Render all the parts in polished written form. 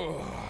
Go!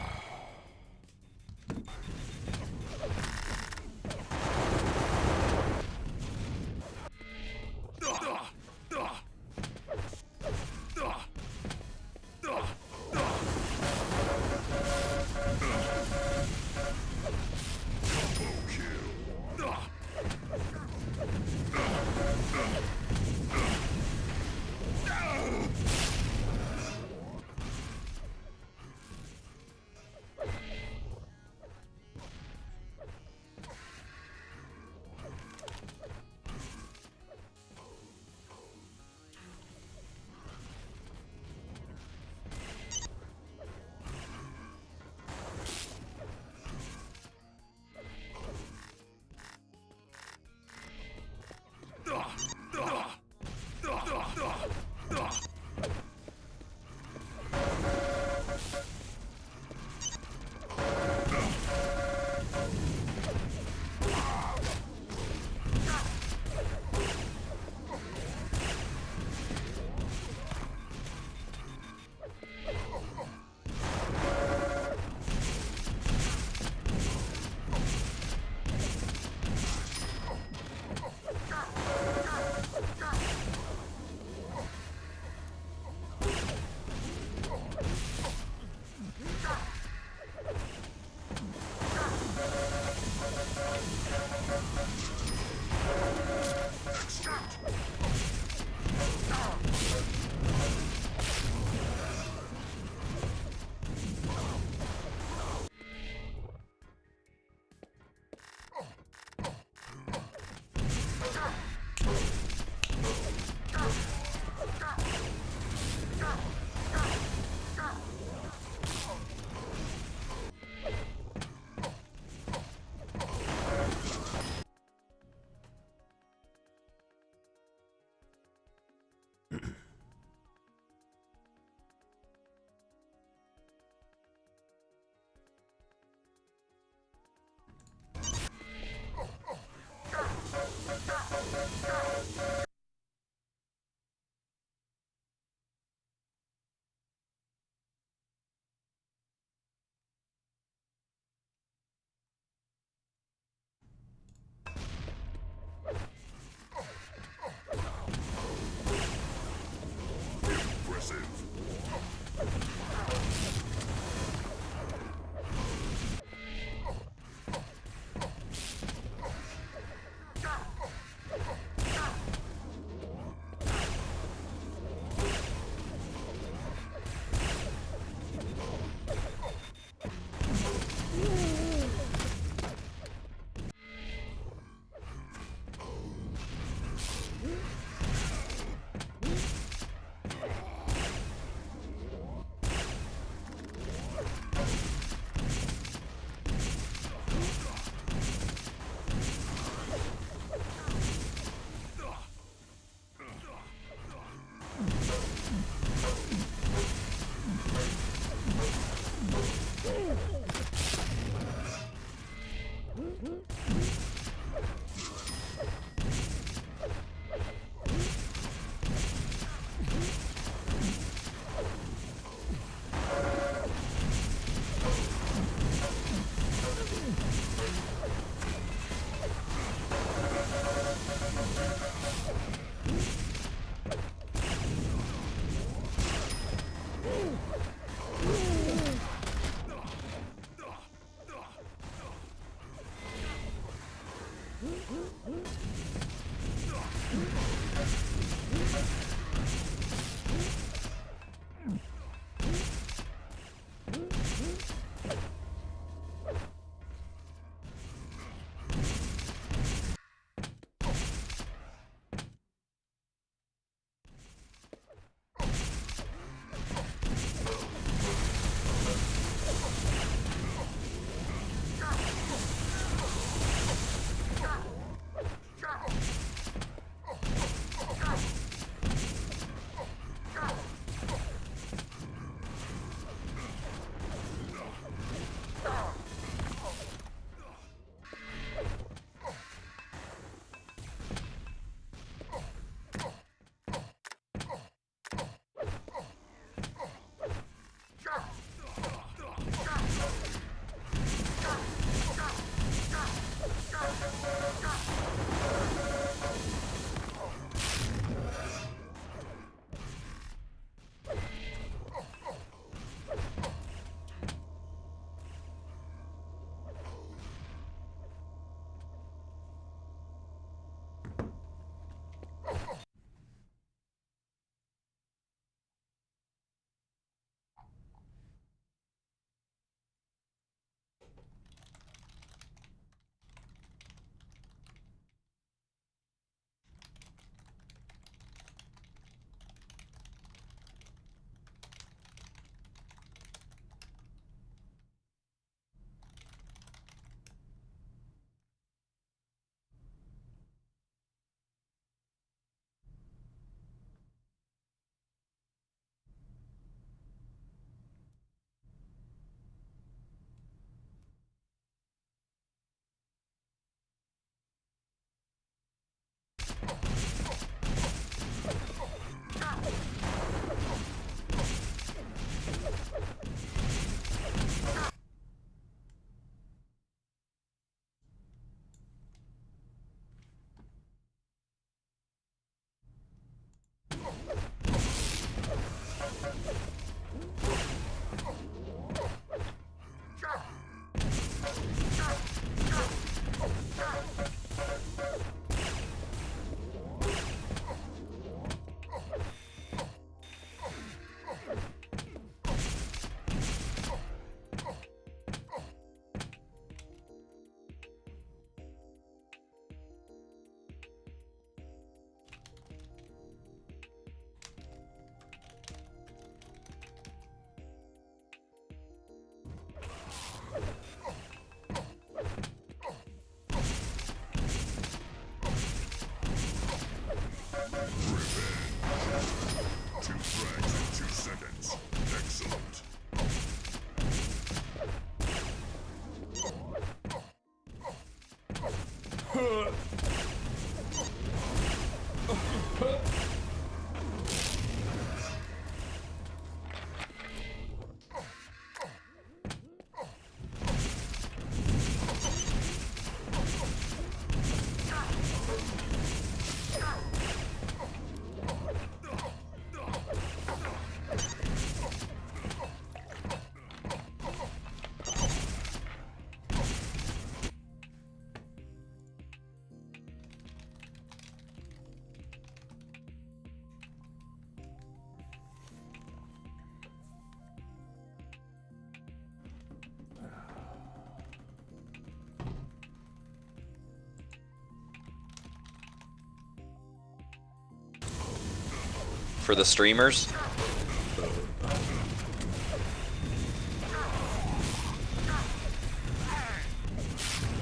For the streamers.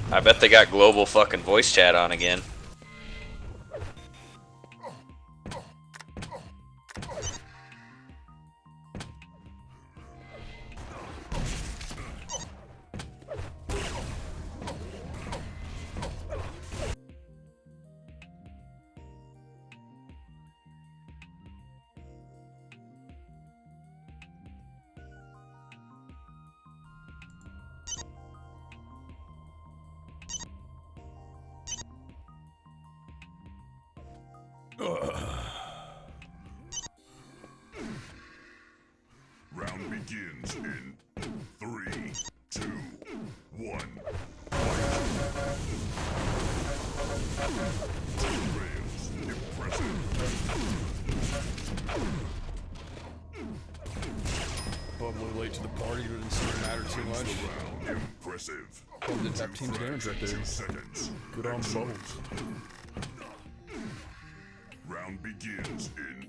I bet they got global fucking voice chat on again. Round begins in 3, 2, 1. Rails, impressive. Probably late to the party, but it didn't matter too much. Impressive. Probably didn't have team's damage right there. 2 seconds. Good on Bubbles. Round begins in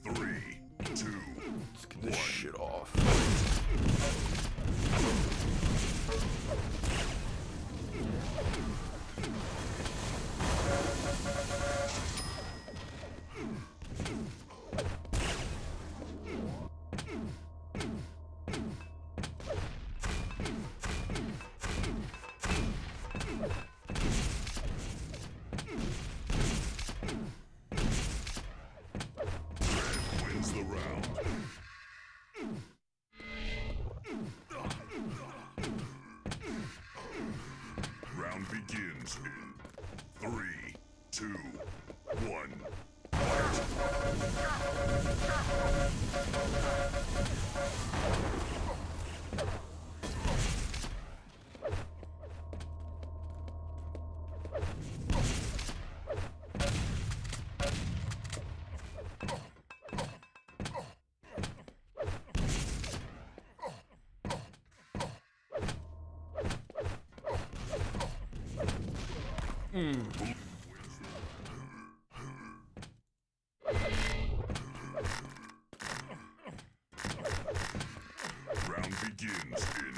3, 2, Let's get this shit off. wins the round. Round begins in 3, 2, 1. Round begins in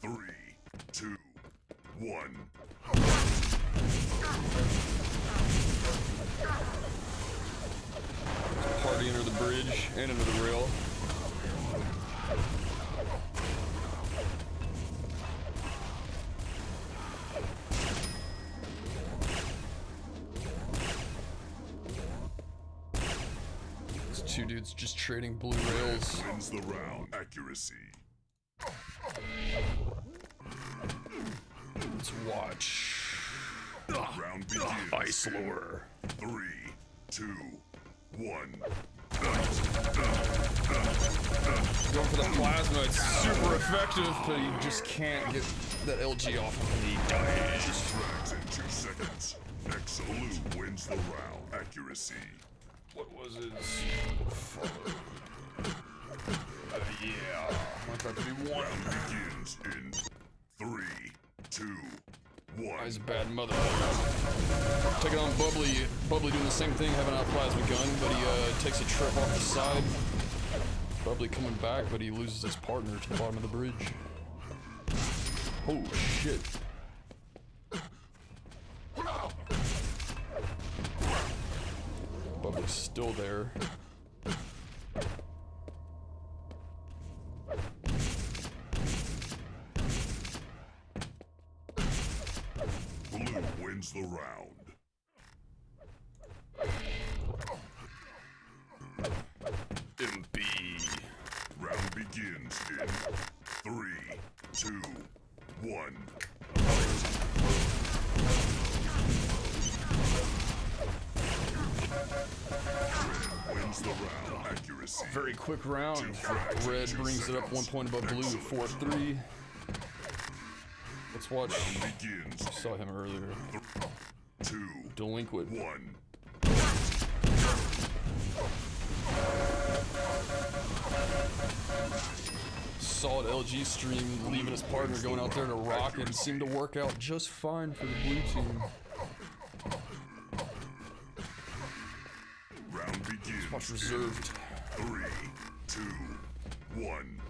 3, 2, 1. Party under the bridge and under the rail. These two dudes just trading blue rails. Wins the round. Accuracy. Let's watch. Round begins. Ice lore. 3, 2, 1. Going for the plasma, it's super effective, but he just can't get that LG off him and he dies. Drags in 2 seconds. Blue wins the round. Accuracy. What was his? Yeah. I want that to be one. Round begins in 3, 2, 1. He's a bad mother. Taking on Bubbly. Bubbly doing the same thing, having a plasma gun, but he takes a trip off the side. Bubbly coming back, but he loses his partner to the bottom of the bridge. Oh shit. Bubbly's still there. Blue wins wins the round. MB. Round begins in 3, 2, 1. Red wins the round. Accuracy. Very quick round. Red brings it up 1 point above blue, 4-3. Let's watch. Round begins. I saw him earlier. 2, Delinquent. 1. Solid LG stream, leaving his partner, going out there to rock, and seemed to work out just fine for the blue team. Round begins. Let's watch reserved. 3, 2, 1.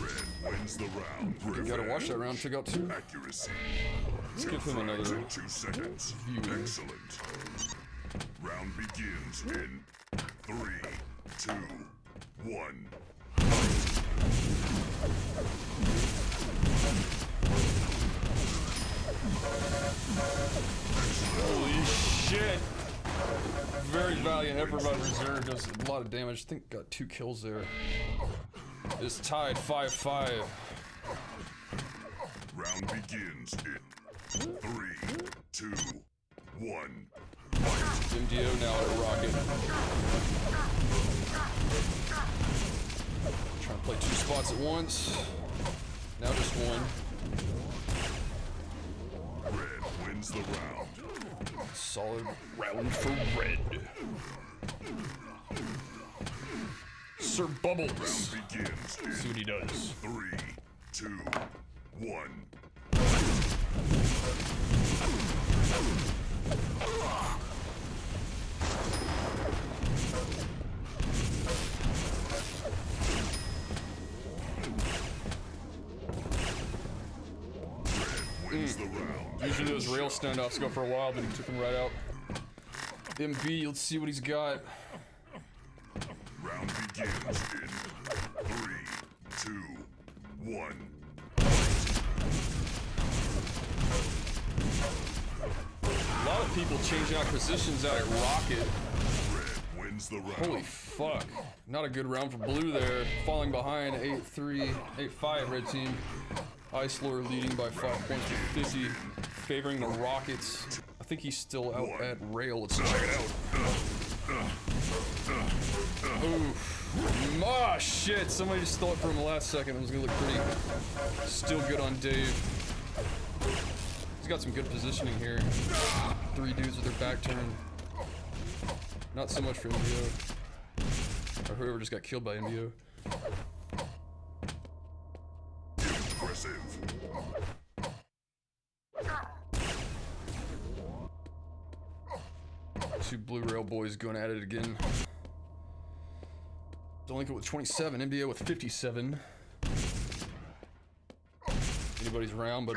Red wins the round. You gotta watch that round, check out 2. Accuracy. Let's give him another 2 seconds. view. Excellent. Round begins in 3, 2, 1. Holy shit! Very valiant effort by reserve, does a lot of damage. I think got 2 kills there. It's tied 5-5. Round begins in 3, 2, 1. MDO now at Rocket. Trying to play 2 spots at once. Now just 1. Red wins the round. Solid round for Red. Sir Bubbles. Round begins in See what he does. 3, 2, 1. Red wins the round. Usually those rail standoffs go for a while, but he took him right out. MB, let's see what he's got. Round begins in 3, 2, 1. A lot of people changing out positions out at Rocket. Red wins the round. Holy fuck. Not a good round for blue there. Falling behind 8-3, 8-5 red team. Ice Lord leading by 5 points with 50. Favoring the Rockets. I think he's still out at rail. Let's check it out. Oof. Ah, shit. Somebody just stole it from him last second. It was gonna look pretty. Still good on Dave. He's got some good positioning here. 3 dudes with their back turned. Not so much for MDO. Or whoever just got killed by MDO. Impressive. 2 blue rail boys going at it again. Delinquent with 27, MDO with 57. Anybody's round, but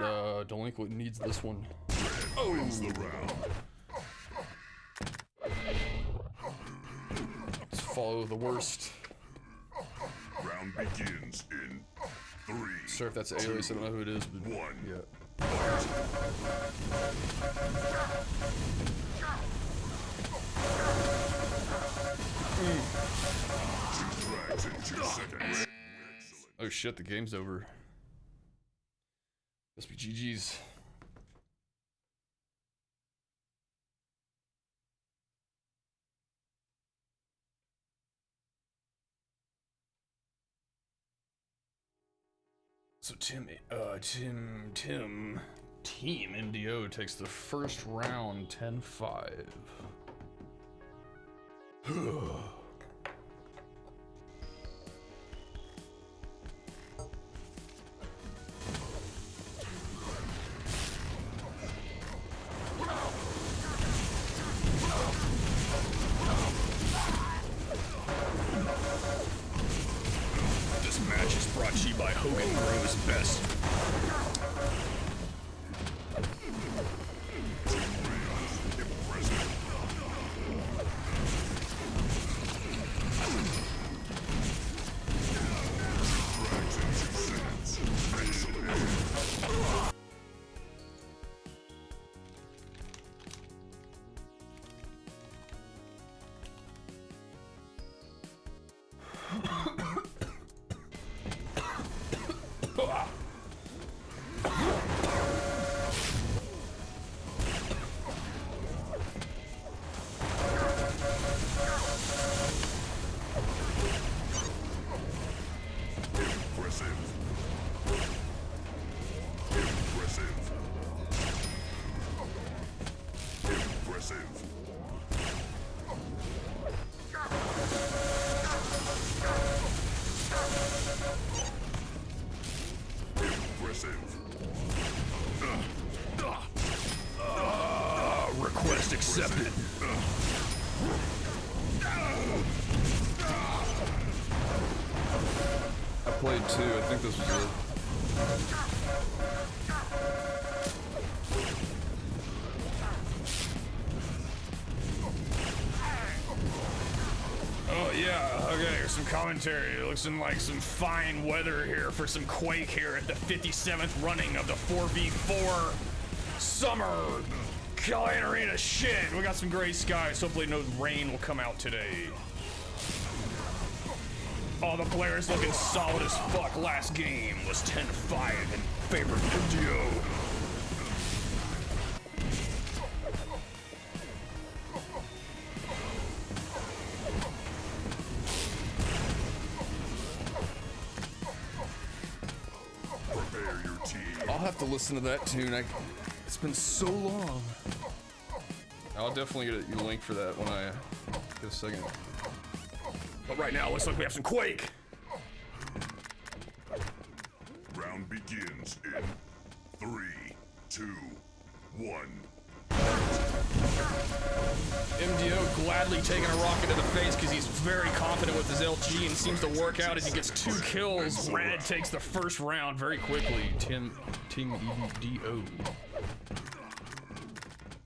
Delinquent needs this one. Red wins the round. Let's follow the worst. Round begins in 3. Sorry if that's Alias, I don't know who it is, but 1. yeah. Drags in 2 seconds. Excellent. Oh shit, the game's over. Must be GG's. So Team MDO takes the first round 10-5. This match is brought to you by Hogan Grows Best. Request accepted. I played two. I think this was it. Oh yeah, okay, some commentary. It looks like some fine weather here for some Quake here at the 57th running of the 4v4 Summer Giant Arena. Shit, we got some gray skies. Hopefully no rain will come out today. Oh, the players looking solid as fuck. Last game was 10-5 in favor of MDO. I'll have to listen to that tune. It's been so long. I'll definitely get a link for that when I get a second. But right now, looks like we have some Quake. Round begins in 3, 2, 1. MDO gladly taking a rocket to the face because he's very confident with his LG and seems to work out as he gets 2 kills. Red takes the first round very quickly. Team EDO.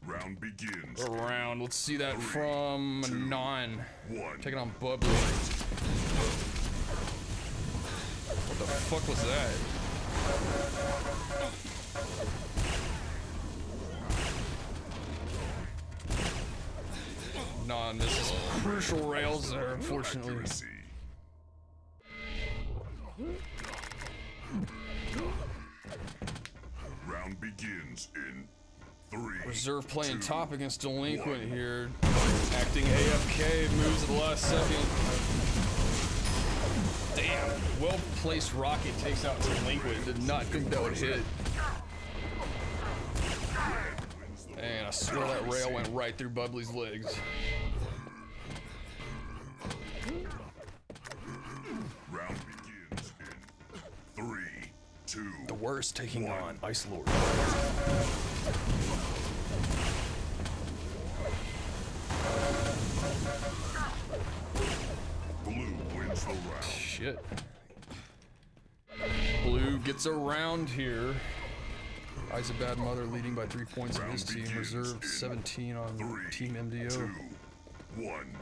Round begins. Around. Let's see that from Non. Taking on Bubbly. What the fuck was that? Non misses crucial rails there, unfortunately. Round begins in 3. Reserve playing top against Delinquent here. Acting AFK, moves at the last second. Damn, well-placed rocket takes out Delinquent. Did not think that would hit. And I swear that rail went right through Bubbly's legs. Round begins in 3, 2. The worst taking on Ice Lord. Blue wins the round. Shit. Blue gets around here. I's a bad mother leading by 3 points in his team. Reserve 17 on Team MDO. 2, 1.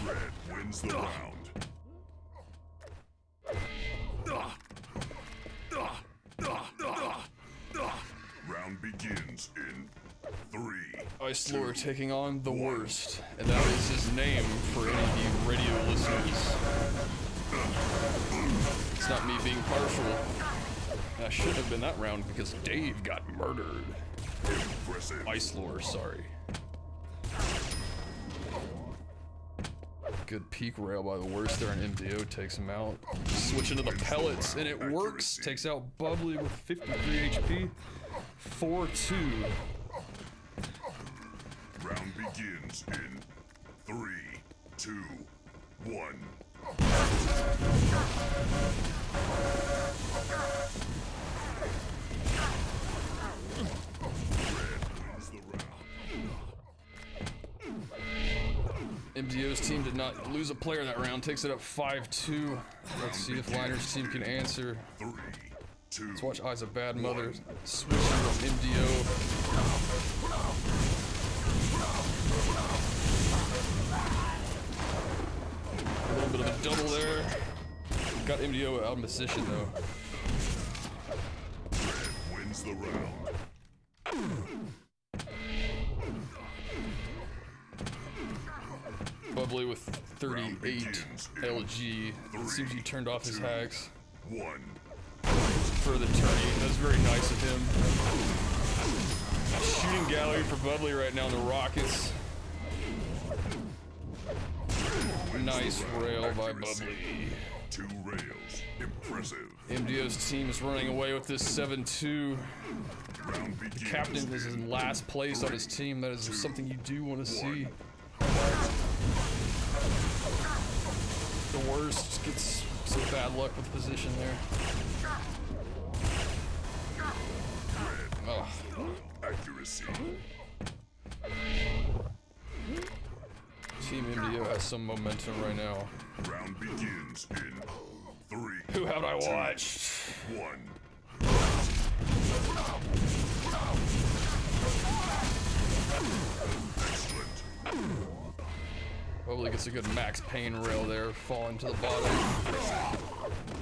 Red wins the round. Round begins in 3. Ice Lord taking on the worst, and that is his name for any of you radio listeners. It's not me being partial. And I shouldn't have been that round because Dave got murdered. Impressive. Ice Lord, sorry. Good peak rail by the worst there, and MDO takes him out. Switching to the pellets, and it works. Takes out Bubbly with 53 HP. 4-2. Round begins in 3, 2, 1. Red wins the round. MDO's team did not lose a player that round, takes it up 5-2. Let's see if Liner's team can answer. 3, 2. Let's watch Eyes of Bad Mother switching with MDO. A little bit of a double there. Got MDO out of position though. Red wins the round. Bubbly with 38 LG. It seems he turned off his hacks 1. for the tourney. That's very nice of him. Shooting gallery for Bubbly right now in the rockets. Nice rail by Bubbly. 2 rails. Impressive. MDO's team is running away with this 7-2. Round The begins. captain is in last place on his team. That is something you do want to see. The worst gets some bad luck with position there. Oh. Accuracy. Team MDO has some momentum right now. Round begins in 3. Who have I watched? 1. Excellent. Probably gets a good max pain rail there, falling to the bottom.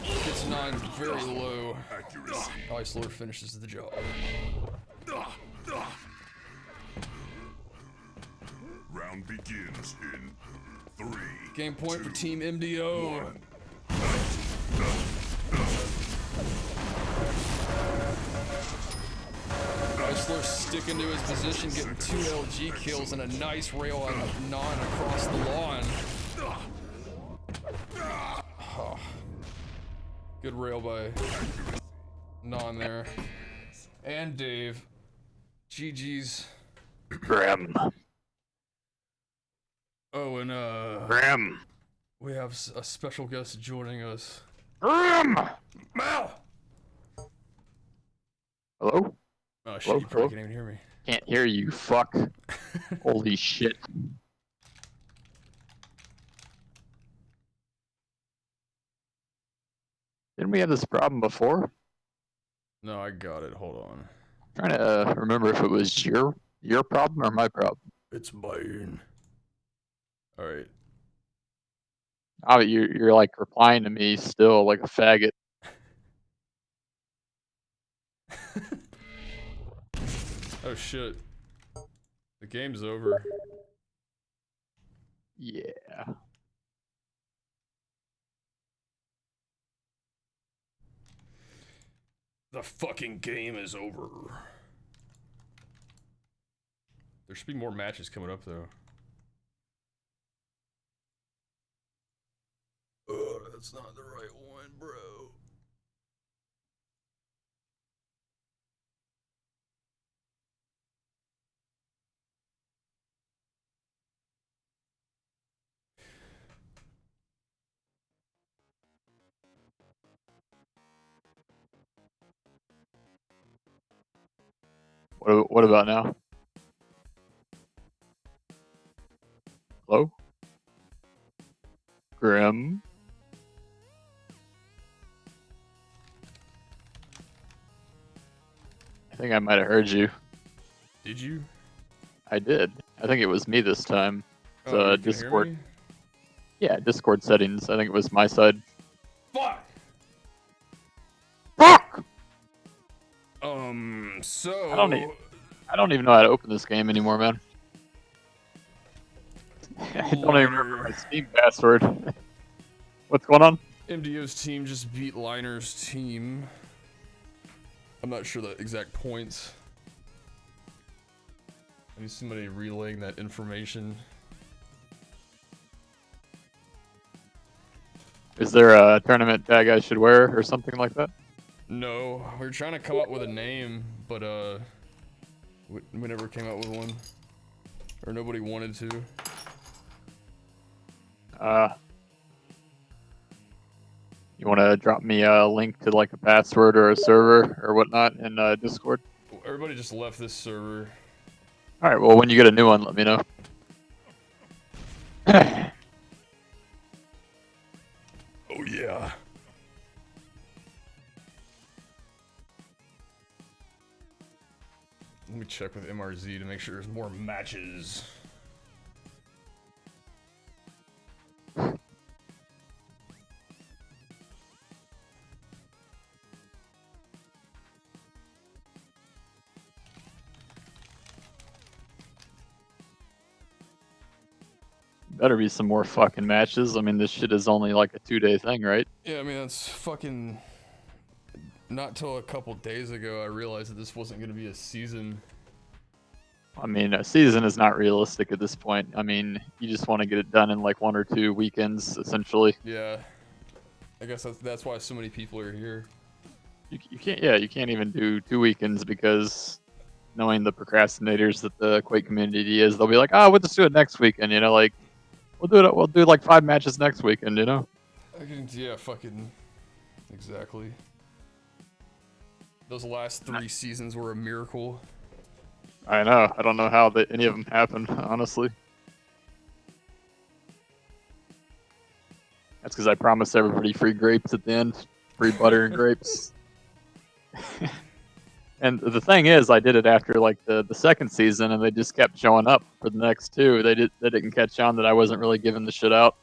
Gets 9 very low. Accuracy. Ice Lord finishes the job. Round begins in 3. Game point for Team MDO. Ice Lord sticking to his position, getting 2 LG kills and a nice rail on Non across the lawn. Oh. Good rail by Non there. And Dave. GG's. Grim. Oh, and Grim. we have a special guest joining us. Grim. Mal! Hello? Oh shit, Hello? you probably Hello? can't even hear me. Can't hear you, fuck. Holy shit. Didn't we have this problem before? No, I got it. Hold on. I'm trying to remember if it was your problem or my problem. It's mine. Alright. Oh, you're like replying to me still like a faggot. Oh shit. The game's over. Yeah. The fucking game is over. There should be more matches coming up though. Oh, that's not the right one, bro. What about now? Hello? Grim? I think I might have heard you. Did you? I did. I think it was me this time. It's, Oh, you can hear Discord. me? Yeah, Discord settings. I think it was my side. Fuck! Fuck! So... I don't even know how to open this game anymore, man. I don't even remember my Steam password. What's going on? MDO's team just beat Liner's team. I'm not sure the exact points. I need somebody relaying that information. Is there a tournament tag I should wear or something like that? No, we were trying to come up with a name, but we never came up with one. Or nobody wanted to. You want to drop me a link to like a password or a server or whatnot in Discord? Everybody just left this server. All right. Well, when you get a new one, let me know. Oh yeah. Let me check with MRZ to make sure there's more matches. Better be some more fucking matches. I mean, this shit is only like a 2-day thing, right? Yeah, I mean, that's fucking... Not till a couple days ago I realized that this wasn't going to be a season. I mean, a season is not realistic at this point. I mean, you just want to get it done in like 1 or 2 weekends, essentially. Yeah. I guess that's why so many people are here. You can't, yeah, you can't even do 2 weekends because knowing the procrastinators that the Quake community is, they'll be like, we'll just do it next weekend, you know, like, we'll do like 5 matches next weekend, you know? Yeah, fucking... Exactly. Those last 3 seasons were a miracle. I know. I don't know how any of them happened, honestly. That's because I promised everybody free grapes at the end. Free butter and grapes. And the thing is, I did it after like the second season, and they just kept showing up for the next 2. They didn't catch on that I wasn't really giving the shit out.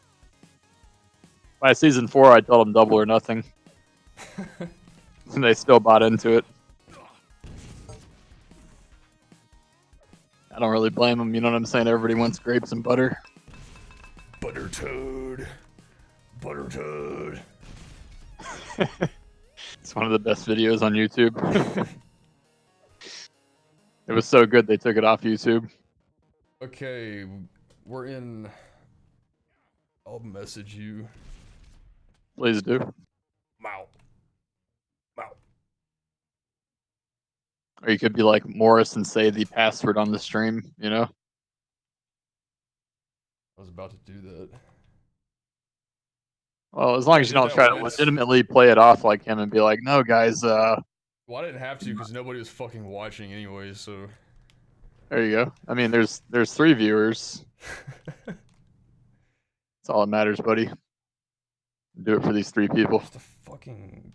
By season 4, I told them double or nothing. And they still bought into it. I don't really blame them, you know what I'm saying? Everybody wants grapes and butter. Butter toad. Butter toad. It's one of the best videos on YouTube. It was so good they took it off YouTube. Okay, we're in... I'll message you. Please do. Wow. Wow. Or you could be like Morris and say the password on the stream, you know? I was about to do that. Well, as long as you don't try to legitimately play it off like him and be like, no, guys, Well, I didn't have to because nobody was fucking watching anyway, so... There you go. I mean, there's 3 viewers. That's all that matters, buddy. Do it for these 3 people. Just a fucking...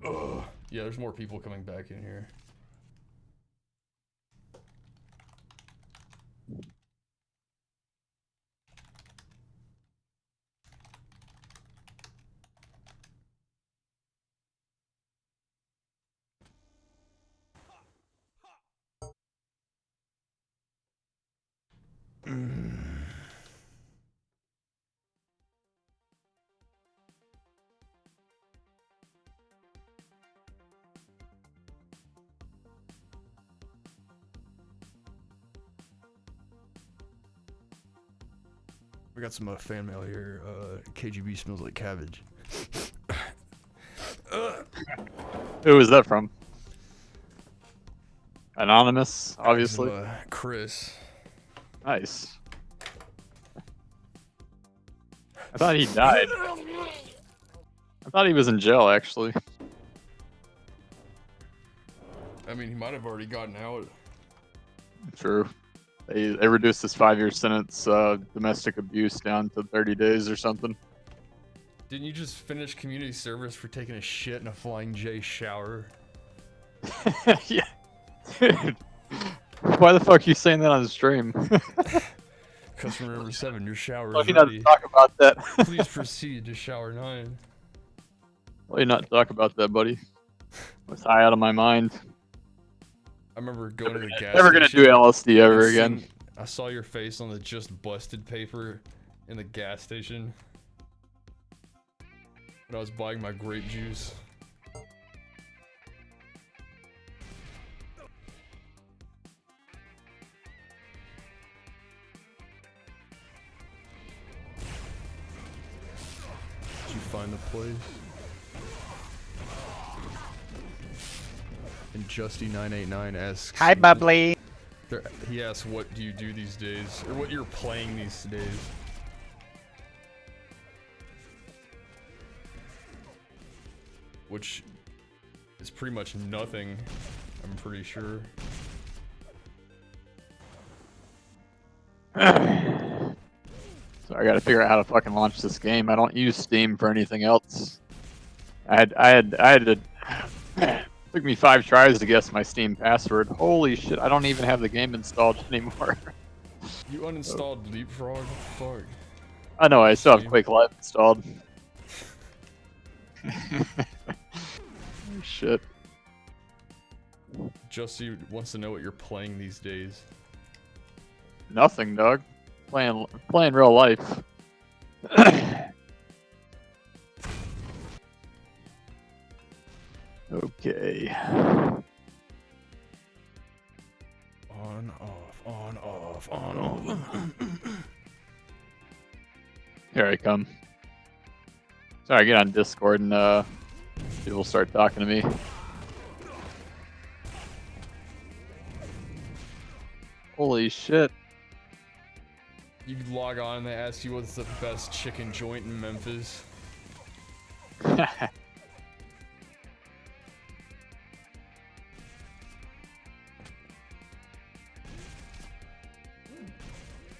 Ugh. Yeah, there's more people coming back in here. We got some fan mail here. KGB smells like cabbage. Who is that from? Anonymous, obviously. Chris. Nice. I thought he died. I thought he was in jail, actually. I mean, he might have already gotten out. True. They reduced his 5-year sentence, domestic abuse, down to 30 days or something. Didn't you just finish community service for taking a shit in a Flying J shower? Yeah. Dude. Why the fuck are you saying that on the stream? Customer number 7, your shower Why is you not ready. talk about that? Please proceed to shower 9. Why you not talk about that, buddy? I was high out of my mind. I remember going to the gas Never gonna station do LSD ever and again. I saw your face on the just busted paper in the gas station when I was buying my grape juice. Did you find the place? And Justy989 asks... Hi, Bubbly. He asks, what do you do these days? Or what you're playing these days. Which is pretty much nothing, I'm pretty sure. So I gotta figure out how to fucking launch this game. I don't use Steam for anything else. I had to... Took me 5 tries to guess my Steam password. Holy shit, I don't even have the game installed anymore. You uninstalled Leapfrog? Fuck. I know, I still have Quake Live installed. Shit. Justy wants to know what you're playing these days. Nothing, dog. playing real life. Okay. On, off, on, off, on, off. Here I come. Sorry, get on Discord and people start talking to me. Holy shit. You log on and they ask you what's the best chicken joint in Memphis.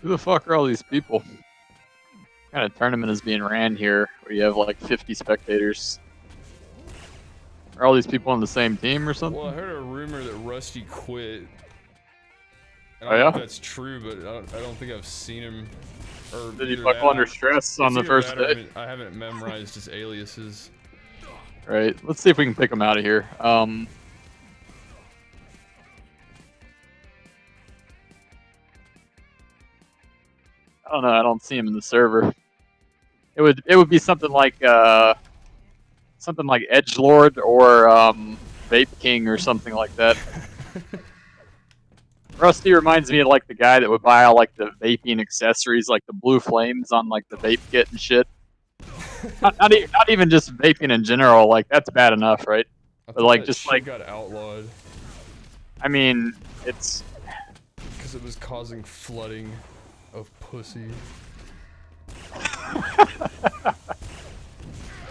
Who the fuck are all these people? What kind of tournament is being ran here where you have like 50 spectators? Are all these people on the same team or something? Well, I heard a rumor that Rusty quit. I Oh don't know yeah? if that's true, but I don't think I've seen him. Or Did he either buckle that- under stress on it's the either first that or day? I haven't memorized his aliases. Right, let's see if we can pick him out of here. I don't know. I don't see him in the server. It would be something like Edgelord or Vape King or something like that. Rusty reminds me of like the guy that would buy all like the vaping accessories, like the blue flames on like the vape kit and shit. Not even just vaping in general. Like that's bad enough, right? I But thought like that just shit like got outlawed I mean, it's because it was causing flooding of pussy.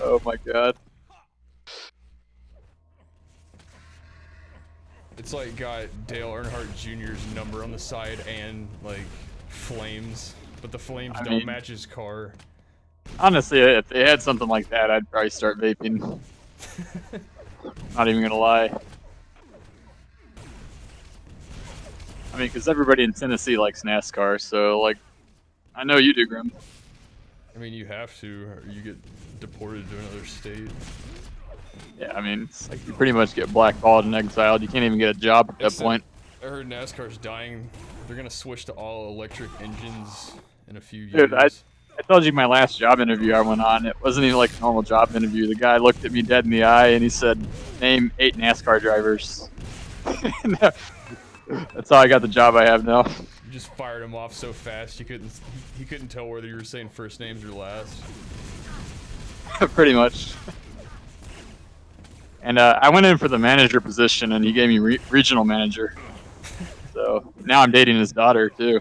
oh my god. It's like got Dale Earnhardt Jr.'s number on the side and like flames, but the flames I don't mean- match his car. Honestly, if they had something like that, I'd probably start vaping. Not even gonna lie. I mean, because everybody in Tennessee likes NASCAR, so like, I know you do, Grim. I mean, you have to, or you get deported to another state. Yeah, I mean, it's like you pretty much get blackballed and exiled. You can't even get a job at that Except- point. I heard NASCAR's dying. They're gonna switch to all electric engines in a few years. Dude, I told you my last job interview I went on. It wasn't even like a normal job interview. The guy looked at me dead in the eye and he said, "Name 8 NASCAR drivers." That's how I got the job I have now. You just fired him off so fast he couldn't tell whether you were saying first names or last. Pretty much. And I went in for the manager position, and he gave me regional manager. So now I'm dating his daughter too.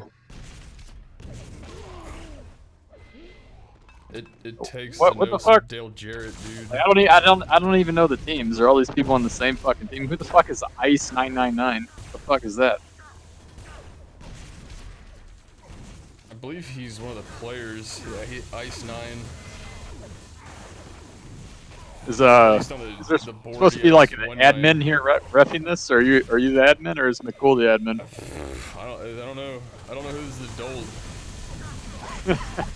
It takes What to the know some fuck? Dale Jarrett, dude. Like, I don't even know the teams. Are all these people on the same fucking team? Who the fuck is Ice 999? What the fuck is that? I believe he's one of the players. Yeah, Ice 9. Is Based on is there the board, supposed to he be like has an 1-9. admin here reffing this? Or are you the admin, or is McCool the admin? I don't know. I don't know who's the dolt.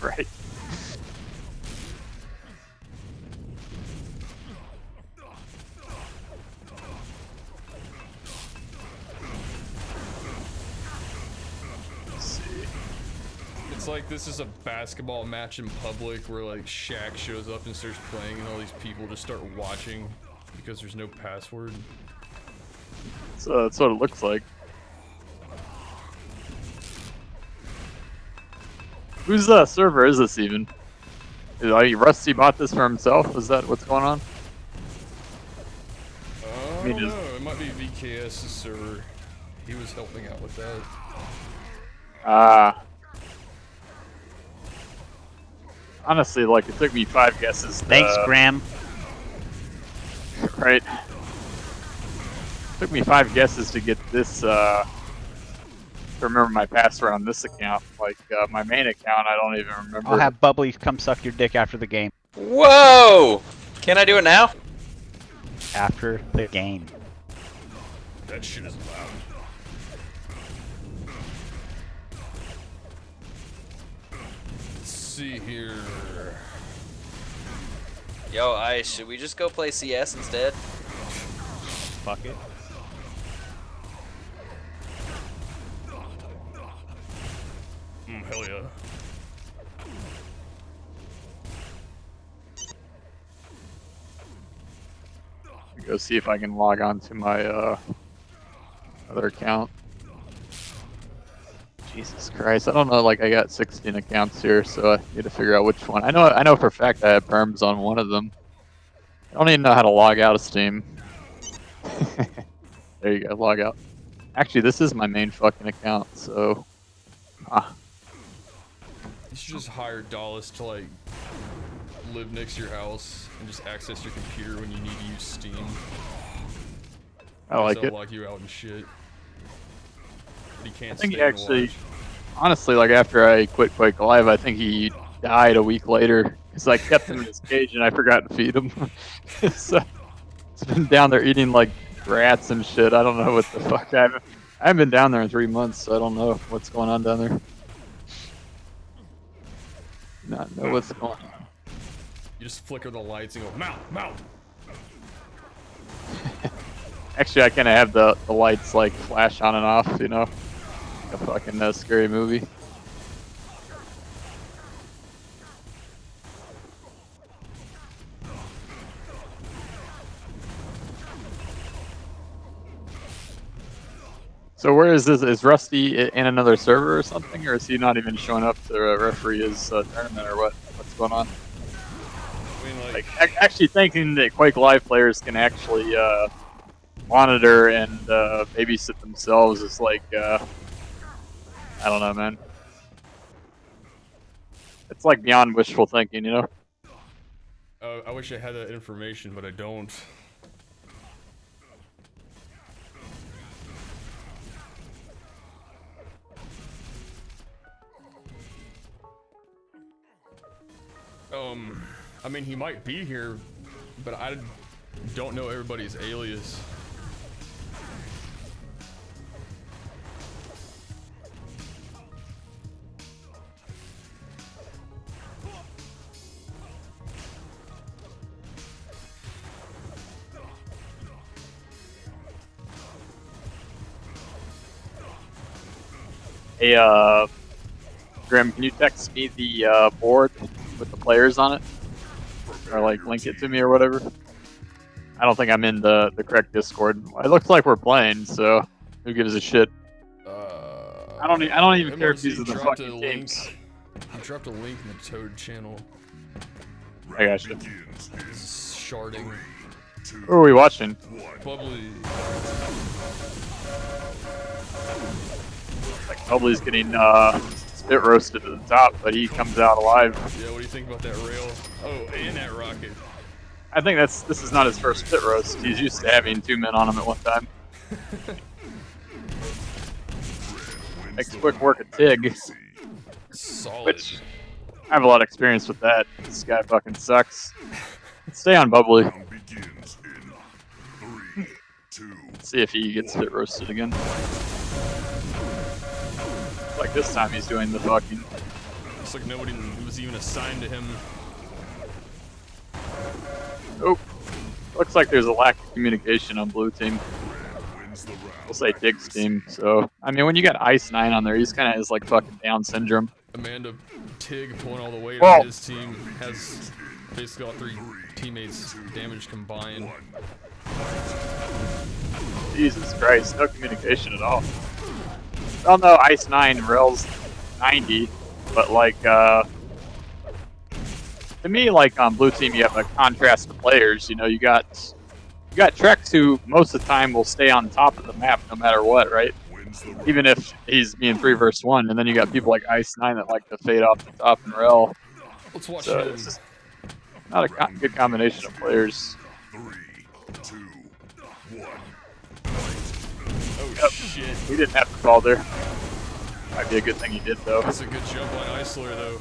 Right. Let's see. It's like this is a basketball match in public where like Shaq shows up and starts playing and all these people just start watching because there's no password. So that's what it looks like. Whose server is this even? Is Rusty bought this for himself? Is that what's going on? I mean, don't is- know. It might be VKS's server. He was helping out with that. Honestly, like it took me 5 guesses. Thanks, Graham. Right. Took me 5 guesses to get this. To remember my password on this account. Like my main account, I don't even remember. I'll have Bubbly come suck your dick after the game. Whoa! Can I do it now? After the game. That shit is loud. Let's see here. Yo, Ice, should we just go play CS instead? Fuck it. hell yeah. Go see if I can log on to my other account. Jesus Christ, I don't know. Like I got 16 accounts here, so I need to figure out which one. I know for a fact I have perms on one of them. I don't even know how to log out of Steam. There you go, log out. Actually, this is my main fucking account, so. You should just hire Dallas to like live next to your house and just access your computer when you need to use Steam. I like They'll it. lock you out and shit. But he can't I think stay he and actually, watch. honestly, like after I quit Quake Live, I think he died a week later because I kept him in his cage and I forgot to feed him. So it's been down there eating like rats and shit. I don't know what the fuck. I haven't been down there in 3 months, so I don't know what's going on down there. Not know what's going on. You just flicker the lights and go, mount, mount! Actually, I kind of have the lights like flash on and off, you know, like a fucking scary movie. So where is this? Is Rusty in another server or something, or is he not even showing up to referee his tournament, or what? What's going on? I mean, Like actually thinking that Quake Live players can actually monitor and babysit themselves is like, I don't know, man. It's like beyond wishful thinking, you know? I wish I had that information, but I don't. I mean, he might be here, but I don't know everybody's alias. Hey, Grim, can you text me the board with the players on it? Or like link it to me or whatever? I don't think I'm in the correct Discord. It looks like we're playing, so who gives a shit? I don't even care if these are the fucking teams. He dropped a link in the Toad channel. I got you. This is sharding. Who are we watching? Bubbly. Like Bubbly's getting spit roasted to the top, but he comes out alive. Yeah, what do you think about that rail? Oh, and that rocket. I think this is not his first spit roast. He's used to having 2 men on him at one time. Makes quick work of Tig. Solid. Which I have a lot of experience with that. This guy fucking sucks. Stay on Bubbly. Let's see if he gets spit roasted again. Like this time he's doing the fucking. Looks like nobody was even assigned to him. Oh, looks like there's a lack of communication on blue team. We'll say Dig's team. So I mean, when you got Ice 9 on there, he's kind of has like fucking Down syndrome. Amanda Tig pulling all the weight Whoa. on his team has basically all 3 teammates damage combined. Jesus Christ, no communication at all. Well, no, Ice 9 Rel's 90, but like, to me, like on blue team, you have a contrast of players. You know, you got Trex who most of the time will stay on top of the map no matter what, right? Even if he's being 3 versus 1, and then you got people like Ice 9 that like to fade off the top and Rel. Let's watch So him. it's just not a good combination of players. 3, 2, 1. Oh Yep. shit. He didn't have to fall there. Might be a good thing he did though. That's a good jump on Isler though.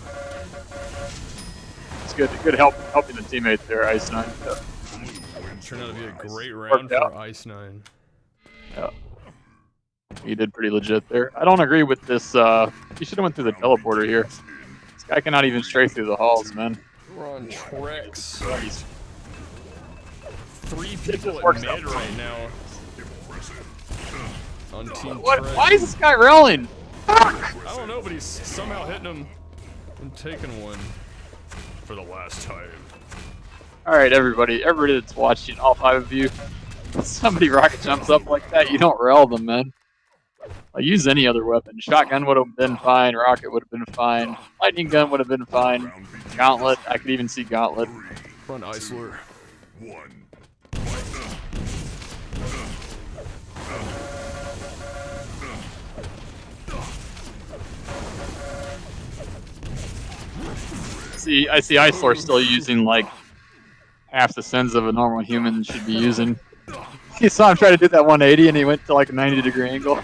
It's good helping the teammate there, Ice 9. Yep. Turned out to be a great round out. for Ice 9. Yeah. He did pretty legit there. I don't agree with this. He should have went through the teleporter here. This guy cannot even stray through the halls, man. We're on Trex. He's 3 people at works mid out right now. On Team What? Trex. Why is this guy railing? Fuck! I don't know, no, but he's somehow hitting him and taking one for the last time. Alright, everybody that's watching, all 5 of you, if somebody rocket jumps up like that, you don't rail them, man. I use any other weapon. Shotgun would have been fine, rocket would have been fine, lightning gun would have been fine, gauntlet, I could even see gauntlet. Run Isler. 1. I see Isolor still using like half the sins of a normal human should be using. You saw him try to do that 180 and he went to like a 90-degree angle.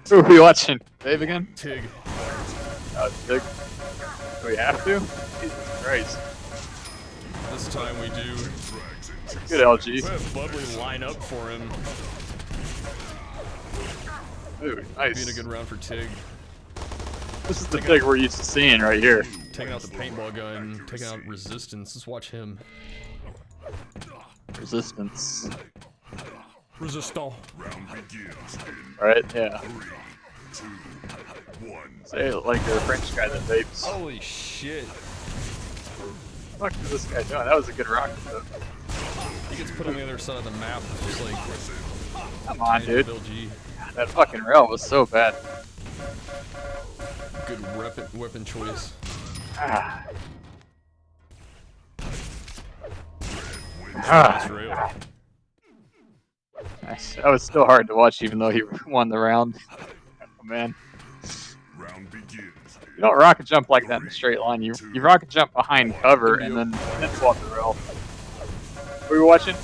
Who are we watching? Dave again? Tig. Tig. Do we have to? Jesus Christ. This time we do. Good LG. We have Bubbly line up for him. Ooh, nice. Being a good round for Tig. This is the Tig we're used to seeing right here. Taking out the paintball gun, taking out Resistance. Let's watch him. Resistance. Resistant. Alright, yeah. 3, 2, 1. Say it like you're a French guy that vapes. Holy shit. What the fuck is this guy doing? That was a good rocket though. He gets put on the other side of the map. It's just like. Come on, dude. LG. That fucking rail was so bad. Good weapon choice. Ah. Nice rail. Nice. That was still hard to watch even though he won the round. Oh man. Round begins. You don't rocket jump like that in a straight line. You rocket jump behind cover and then swap the rail. What are we watching?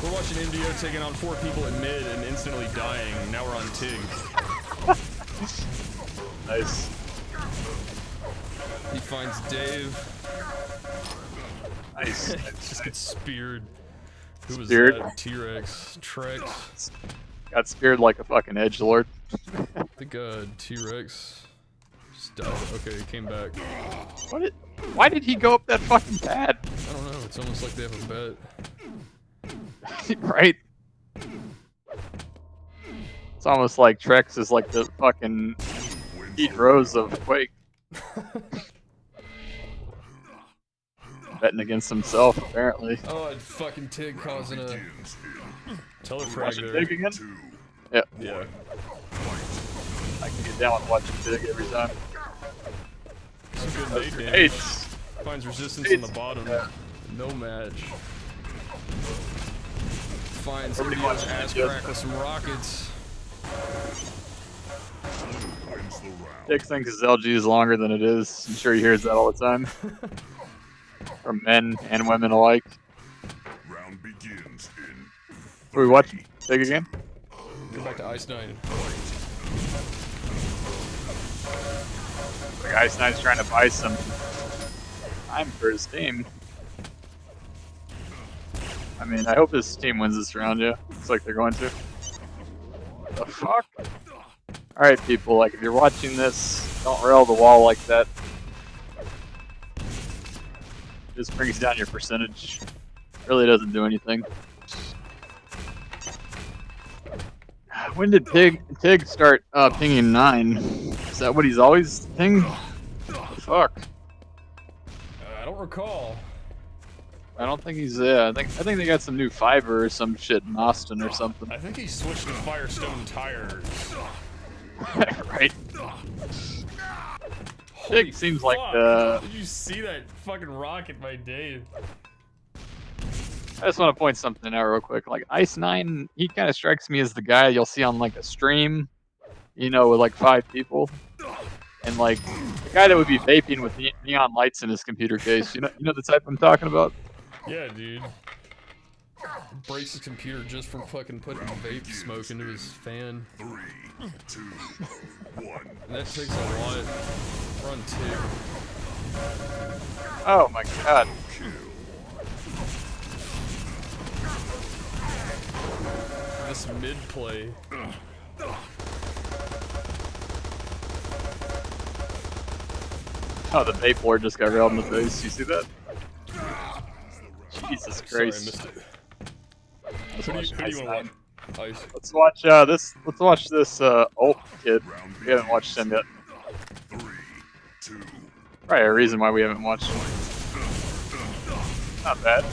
We're watching Indio taking on 4 people at mid and instantly dying. Now we're on Tig. Nice. He finds Dave. Nice. Just gets speared. Who was Speared? that? T-Rex. Trex. Got speared like a fucking edgelord. I think T-Rex just died. Okay, he came back. Why did he go up that fucking pad? I don't know. It's almost like they have a bet. Right? It's almost like Trex is like the fucking Pete Rose of Quake. Betting against himself, apparently. Oh, and fucking Tig causing a telefrag Watching there. Tig again? Yep. Yeah. I can get down with watching Tig every time. Some good nade damage. Eights. Finds resistance Eights. in the bottom. Yeah. No match. Finds Everybody Indio's watching ass Indio. crack with some rockets. Tig thinks his LG is longer than it is. I'm sure he hears that all the time. From men and women alike. Round begins in. Are we watching Tig again? Go back to Ice 9. The Ice Knight's trying to buy some time for his team. I mean, I hope his team wins this round, yeah. Looks like they're going to. The fuck? Alright, people, like, if you're watching this, don't rail the wall like that. Just brings down your percentage. Really doesn't do anything. When did Tig start pinging 9? Is that what he's always pinged? Fuck. I don't recall. I don't think he's I think they got some new fiber or some shit in Austin or something. I think he switched to Firestone tires. Right. Holy Tig seems like fuck. Did you see that fucking rocket by Dave? I just want to point something out real quick. Like Ice 9, he kind of strikes me as the guy you'll see on like a stream, you know, with like 5 people, and like the guy that would be vaping with neon lights in his computer case. You know the type I'm talking about. Yeah, dude. Breaks his computer just from fucking putting vape smoke into his fan. 3, 2, 1. And that takes a lot. Run 2. Oh my god. This mid play. Oh, the vape lord just got railed in the face. You see that? Jesus Sorry, I Christ. missed it. I was Who do watching you Ice want to 9. watch? Ice. Let's watch this. Let's watch this ult kid. We haven't watched him yet. 3, 2, Probably a reason why we haven't watched him. Not bad.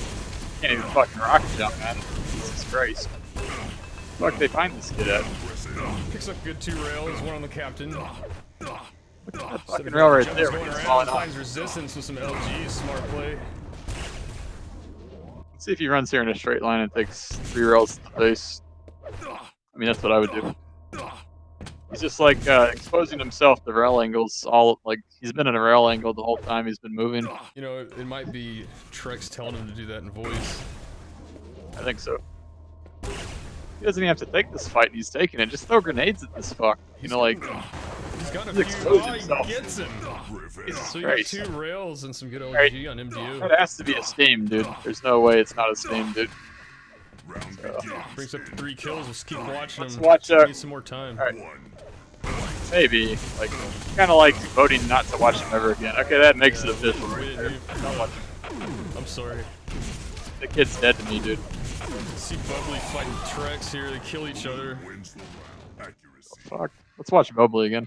Can't even fucking rocket jump, man. Jesus Christ. Fuck, they find this kid at? Picks up good 2 rails, 1 on the captain. That fucking rail right there. Going When he's around, falling off. finds resistance with some LG. Smart play. Let's see if he runs here in a straight line and takes 3 rails to the face. I mean, that's what I would do. He's just like exposing himself to rail angles. All like he's been in a rail angle the whole time he's been moving. You know, it might be Trex telling him to do that in voice. I think so. He doesn't even have to take this fight. He's taking it. Just throw grenades at this fuck. You know, like He's got a he's few. exposed Oh, himself. he gets him. Jesus So you got Christ. 2 rails and some good LG Right. on MDU. That has to be a Steam, dude. There's no way it's not a Steam, dude. round So, begins. Brings up to 3 kills. Let's keep watching Let's him. watch, Need some more time. alright. 1. maybe like kind of like voting not to watch him ever again. Okay, that makes it official. We Right didn't there. even- Not watch I'm sorry. The kid's dead to me, dude. See Bubbly fighting Trex here. They kill each other. Wins the round. Accuracy. Fuck. Let's watch Bubbly again.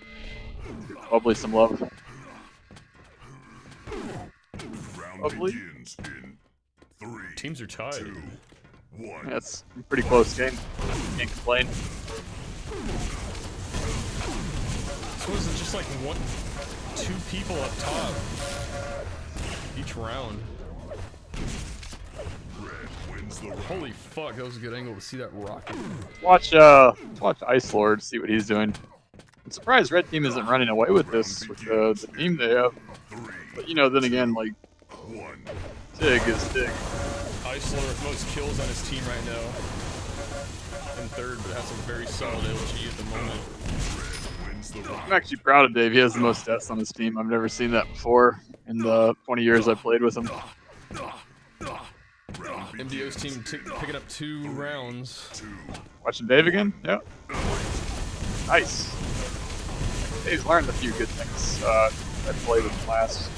Give Bubbly some love. Round Bubbly? begins in 3, Teams are tied. 2, 1. That's a pretty close game. Can't complain. So is it just like 2 people up top each round? Red wins the round. Holy fuck, that was a good angle to see that rocket. Let's watch Ice Lord, see what he's doing. I'm surprised Red Team isn't running away with this with the team they have. 3, But you know, then again, like 1. Tig is Tig. Ice Lord with most kills on his team right now. In 3rd, but has some very solid LG at the moment. Wins the round. I'm actually proud of Dave. He has the most deaths on his team. I've never seen that before in the 20 years I played with him. Round MDO's team picking up 2 rounds. 2. Watching Dave again? Yeah. Nice. Dave's learned a few good things. I played with him last.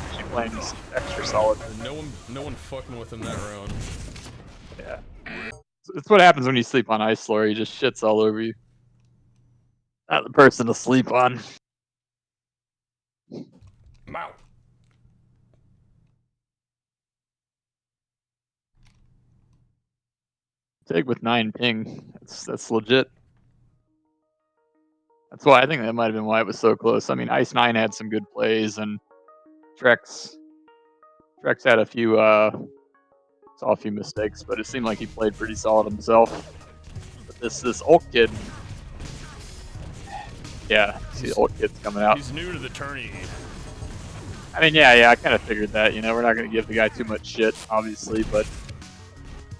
Actually playing extra solid. No one fucking with him that round. Yeah. It's what happens when you sleep on Ice Lord. He just shits all over you. Not the person to sleep on. Mow. Tig with 9 ping. That's legit. That's why I think that might have been why it was so close. I mean, Ice 9 had some good plays, and Trex had a few saw a few mistakes, but it seemed like he played pretty solid himself. But this old kid, yeah, see the old kid's coming out. He's new to the tourney. I mean, yeah, I kind of figured that. You know, we're not going to give the guy too much shit, obviously, but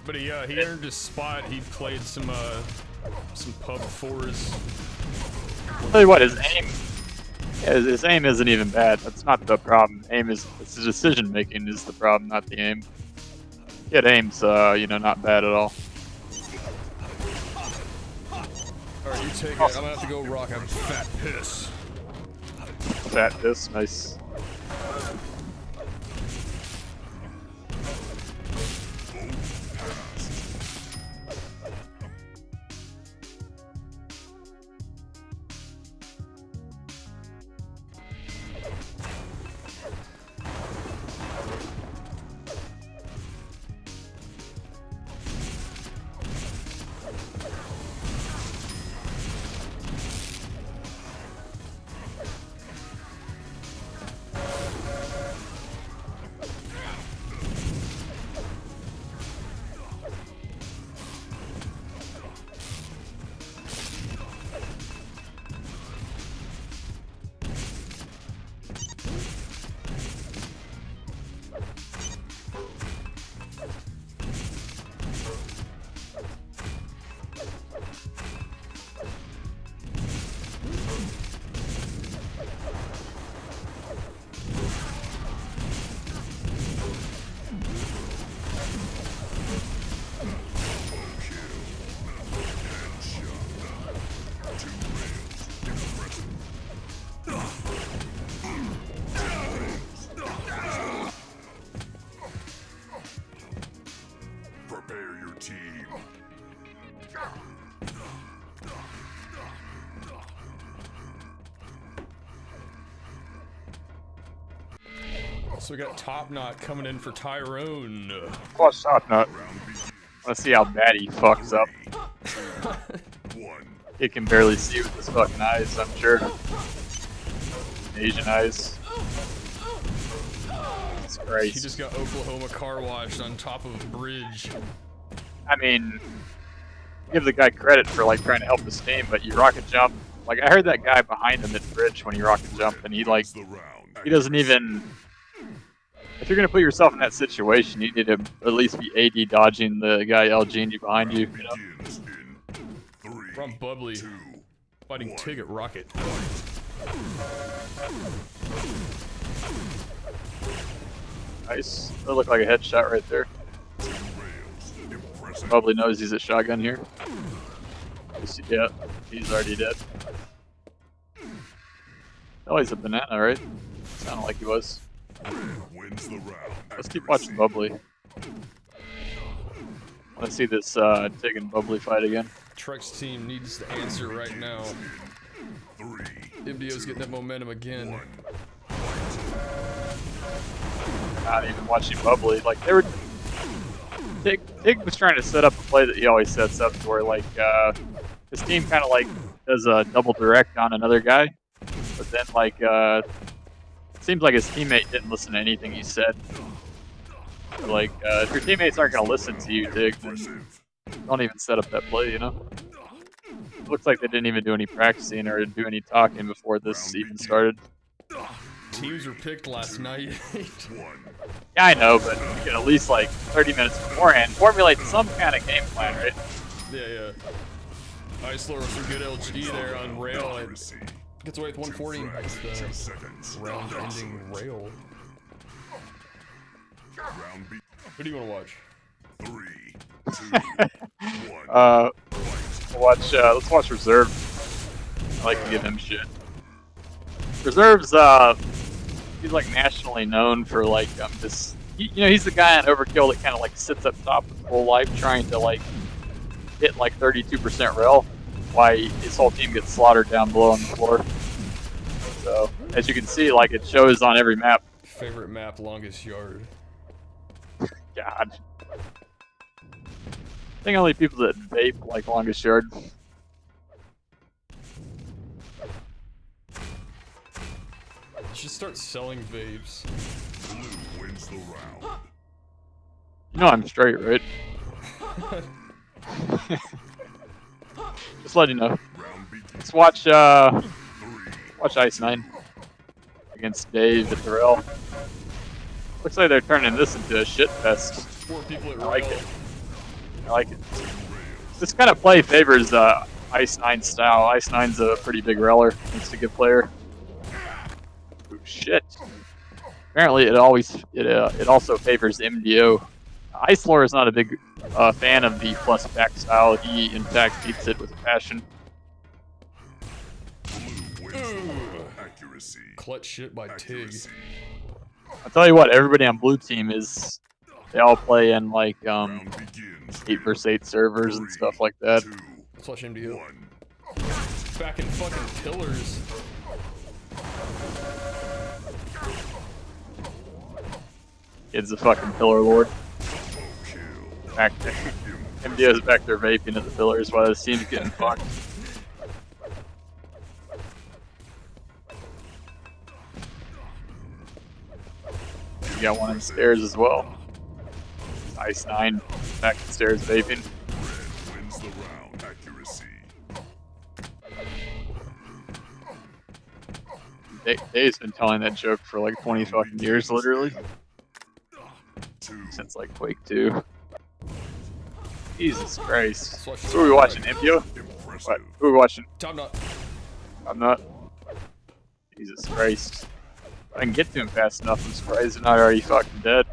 But he earned his spot. He played some pub 4s. I'll tell you what, his aim isn't even bad. That's not the problem. It's the decision making is the problem, not the aim. Kid aim's not bad at all. Alright, you take it. I'm gonna have to go rock a fat piss. Fat piss, nice. So we got Top Knot coming in for Tyrone. Watch Top Knot. Let's see how bad he fucks up. He can barely see with his fucking eyes, I'm sure. Asian eyes. It's Christ. He just got Oklahoma car washed on top of a bridge. I mean, give the guy credit for like trying to help his team, but you rocket jump. Like I heard that guy behind him at the bridge when he rocket jumped, and he doesn't even. If you're gonna put yourself in that situation, you need to at least be AD dodging the guy LGing you behind you. You know? From Bubbly, fighting Tig at Rocket. Nice. That looked like a headshot right there. Bubbly knows he's at shotgun here. Yeah, he's already dead. Oh, he's a banana, right? Sounded like he was. Let's keep watching Bubbly. Let's see this Tig and Bubbly fight again. Truck's team needs to answer right now. MDO's getting that momentum again. Not even watching Bubbly. Like they were. Tig was trying to set up a play that he always sets up, where like his team kind of like does a double direct on another guy, but then like it seems like his teammate didn't listen to anything he said. Like if your teammates aren't gonna listen to you, Tig, then don't even set up that play. You know. It looks like they didn't even do any practicing or do any talking before this even started. Teams were picked last night. Yeah, I know, but you can at least like 30 minutes beforehand formulate some kind of game plan, right? Yeah. Iceler with some good LG there on rail and gets away with 140 with the round-ending rail. Who do you want to watch? 3, 2, 1. Let's watch Reserve. I like to give him shit. Reserve's he's like nationally known for like this. He's the guy on Overkill that kind of like sits up top his whole life trying to like hit like 32% rail, while his whole team gets slaughtered down below on the floor. So as you can see, like it shows on every map. Favorite map, longest yard. God. I think only people that vape like longest yard. You should start selling vapes. Blue wins the round. You know I'm straight, right? Just letting you know. Let's watch Ice 9 against Dave at the rail. Looks like they're turning this into a shit fest. 4 people at rail. I like it. I like it. This kind of play favors Ice 9 style. Ice 9's a pretty big railer. He's a good player. Ooh, shit. Apparently, it also favors MDO. Icelor is not a big fan of the plus back style. He, in fact, beats it with passion. Clutch shit by Tig. I'll tell you what, everybody on blue team they all play in like 8 vs 8 servers and stuff like that. Let's watch MDO. Back in fucking pillars. Kid's a fucking pillar lord. Back there. MDO's back there vaping at the pillars while his team's getting fucked. You got one on the stairs as well. Ice 9 back to the stairs vaping. Wins the round. Accuracy. Dave's been telling that joke for like 20 fucking years, literally. Since like Quake 2. Jesus Christ. Who are we watching? MDO? What? Who are we watching? Top Knot. I'm not. Jesus Christ. If I can get to him fast enough, I'm surprised he's not already fucking dead.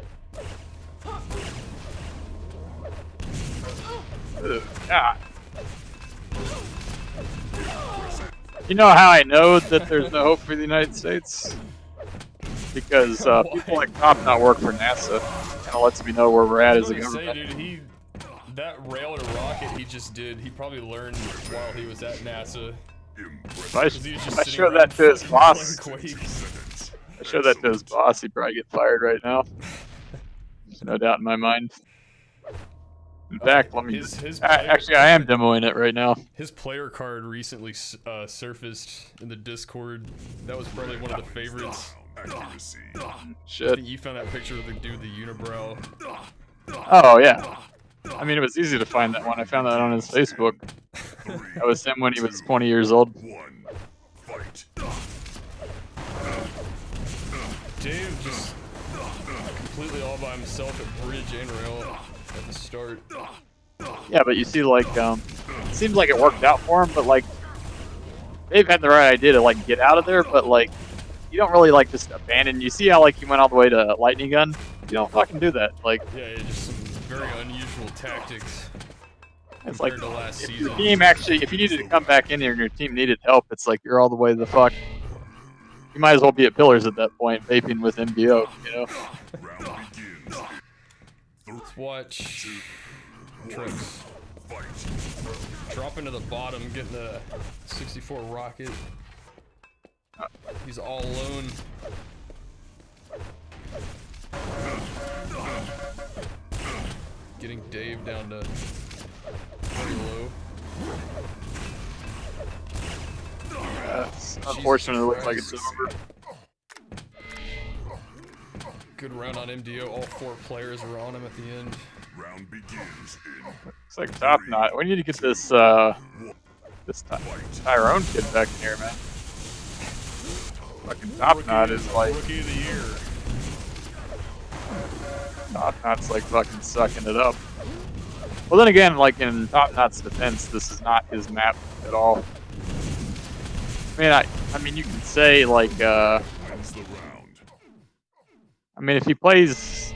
Ugh, God. You know how I know that there's no hope for the United States? Because people like Top Knot work for NASA. Kind of lets me know where we're at as a government. Say, dude, that rail to rocket he just did, he probably learned while he was at NASA. If I show that to his boss, I showed that to his boss, he'd probably get fired right now. There's no doubt in my mind. In fact, let me. Actually, I am demoing it right now. His player card recently surfaced in the Discord. That was probably one of the favorites. Accuracy. I Shit. think you found that picture of the dude, the unibrow. Oh yeah. I mean, it was easy to find that one. I found that on his Facebook. That was him when he was 20 years old. One. Fight. Dave just completely all by himself at bridge and rail at the start. Yeah, but you see, like, it seems like it worked out for him, but like, Dave had the right idea to like get out of there, but like, you don't really like just abandon. You see how like he went all the way to lightning gun? You don't fucking do that. Like, Yeah, just some very unusual tactics. it's like, compared to last if your season. team actually, if you needed to come back in here and your team needed help, it's like you're all the way to the fuck. You might as well be at pillars at that point, vaping with MDO, you know? Round begins. Let's watch Tricks. Fight. Drop into the bottom, getting a 64 rocket. He's all alone. Getting Dave down to very low. It's unfortunate it looks like it's over. Good round on MDO. All 4 players were on him at the end. Round begins in Looks like top knot. We need to get this, this Tyrone kid back in here, man. Fucking top knot is like, Rookie of the year. top knot's like fucking sucking it up. Well, then again, like in top knot's defense, this is not his map at all. I mean, you can say like, wins the round. I mean, if he plays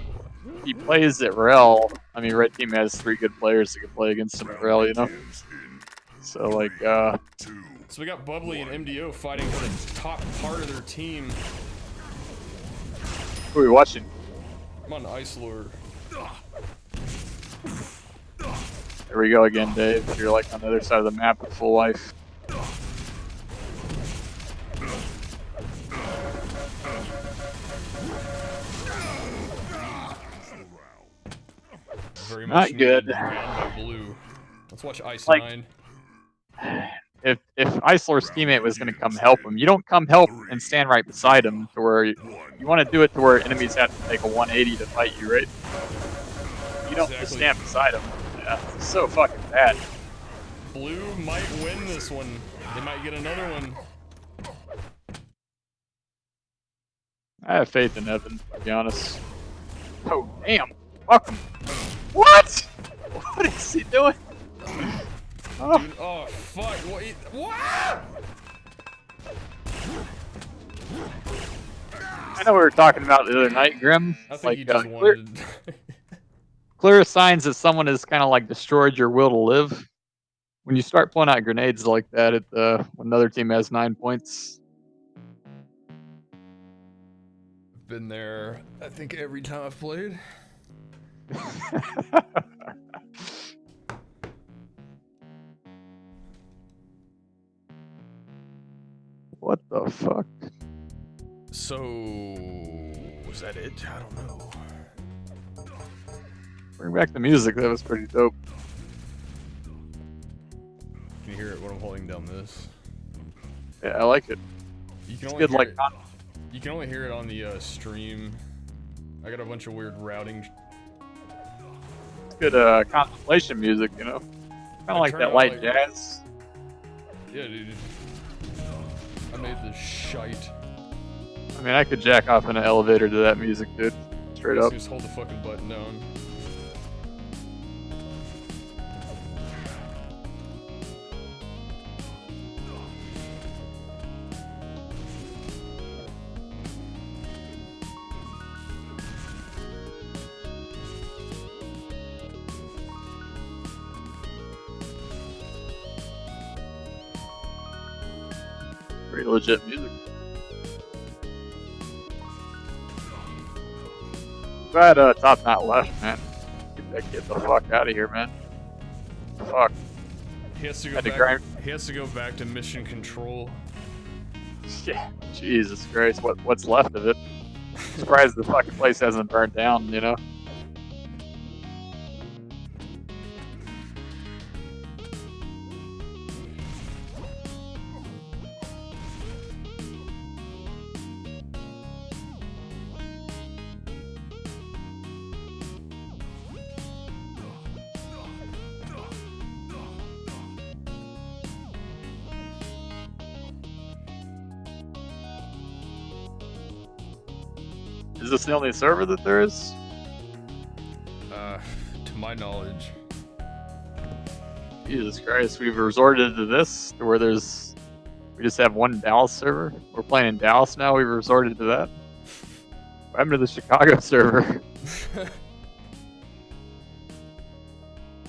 at Rel, I mean, red team has 3 good players that can play against him at Rel, you know? Begins in So like, 2. So we got Bubbly and MDO fighting for the top part of their team. who are we watching? I'm on Ice Lord. There we go again, Dave. You're like on the other side of the map with full life. Very Not much good. needed round by Blue. Let's watch Ice Like- 9. If Isolor's teammate was gonna come help him, you don't come help and stand right beside him to where you want to do it to where enemies have to take a 180 to fight you, right? You don't just Exactly. stand beside him. Yeah, it's so fucking bad. Blue might win this one. They might get another one. I have faith in Evan, to be honest. Oh damn! Fuck him! What? What is he doing? Oh. Dude, oh fuck! What? I know we were talking about the other night, Grim. I think Like, he just clear, wanted. clear signs that someone has kind of like destroyed your will to live. When you start pulling out grenades like that at the when another team has 9 points. Been there. I think every time I've played. What the fuck? So was that it? I don't know. Bring back the music. That was pretty dope. Can you hear it when I'm holding down this? Yeah, I like it. You can It's only good, hear like it. You can only hear it on the stream. I got a bunch of weird routing. it's good contemplation music, you know. Kind I of like turn that out, light like- jazz. Yeah, dude. I made this shite. I mean, I could jack off in an elevator to that music, dude. Straight up. Just hold the fucking button down. Pretty legit music. Glad top knot left, man. Get the fuck out of here, man. Fuck. He has to go Had to back. grind. He has to go back to mission control. Yeah, Jesus Christ, what's left of it? Surprised the fucking place hasn't burnt down, you know? Is this the only server that there is? To my knowledge. Jesus Christ, we've resorted to this, to where we just have one Dallas server. We're playing in Dallas now, we've resorted to that. What happened to the Chicago server?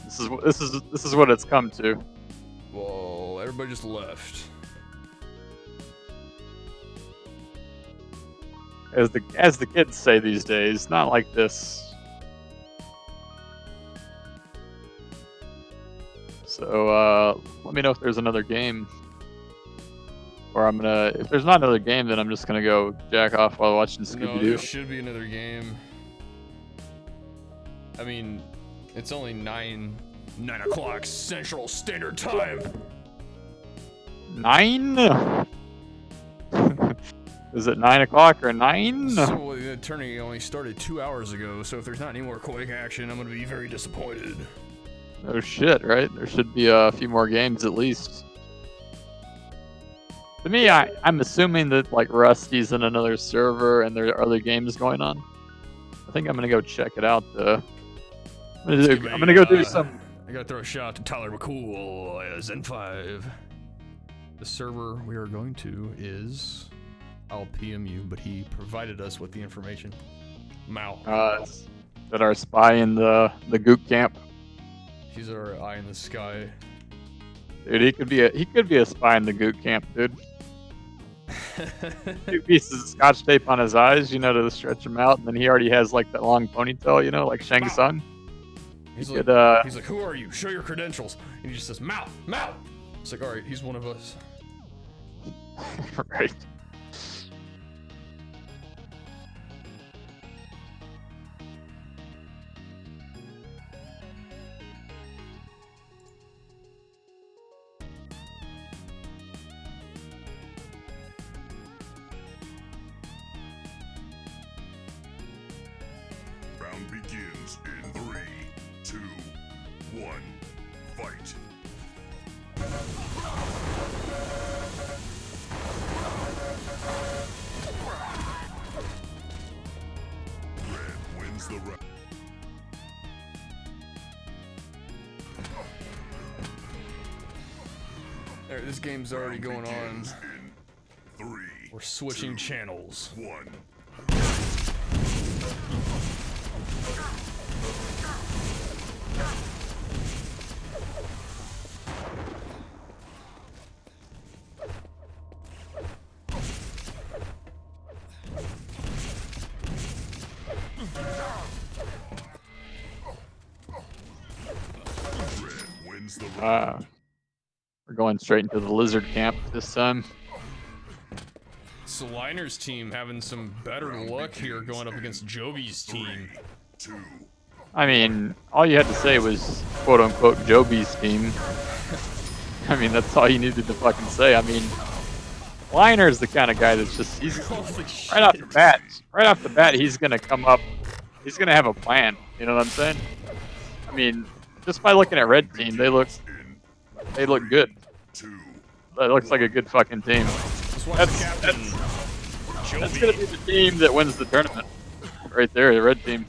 This is what it's come to. Well, everybody just left. As the kids say these days, not like this. So let me know if there's another game. Or if there's not another game, then I'm just gonna go jack off while watching No, Scooby-Doo. there should be another game. I mean, it's only 9 o'clock Central Standard Time. 9? Is it 9 o'clock or 9? So the tourney only started 2 hours ago, so if there's not any more Quake action, I'm gonna be very disappointed. No shit, right? There should be a few more games at least. To me, I'm assuming that like Rusty's in another server and there are other games going on. I think I'm gonna go check it out. I'm gonna go do some. I gotta throw a shot to Tyler McCool as N5. The server we are going to is, I'll PM you, but he provided us with the information. Mao. That our spy in the Gook camp. He's our eye in the sky. Dude, he could be a spy in the Gook camp, dude. 2 pieces of scotch tape on his eyes, you know, to stretch him out, and then he already has like that long ponytail, you know, like Shang Tsung. He's like, who are you? Show your credentials. And he just says, Mao, Mao. It's like, all right, he's one of us. Right. Round begins in 3, 2, 1, fight. Red wins the round. Alright, this game's already going on. Begins in 3, We're switching 2, channels. 1. Red wins the round. We're going straight into the lizard camp this time. So Liner's team having some better luck here going up against Joby's team. 2. I mean, all you had to say was quote unquote Joby's team. I mean, that's all you needed to fucking say. I mean, Liner's the kind of guy that's just, right off the bat, he's gonna come up, he's gonna have a plan. You know what I'm saying? I mean, just by looking at red team, they look good. That looks like a good fucking team. That's gonna be the team that wins the tournament, right there, the red team.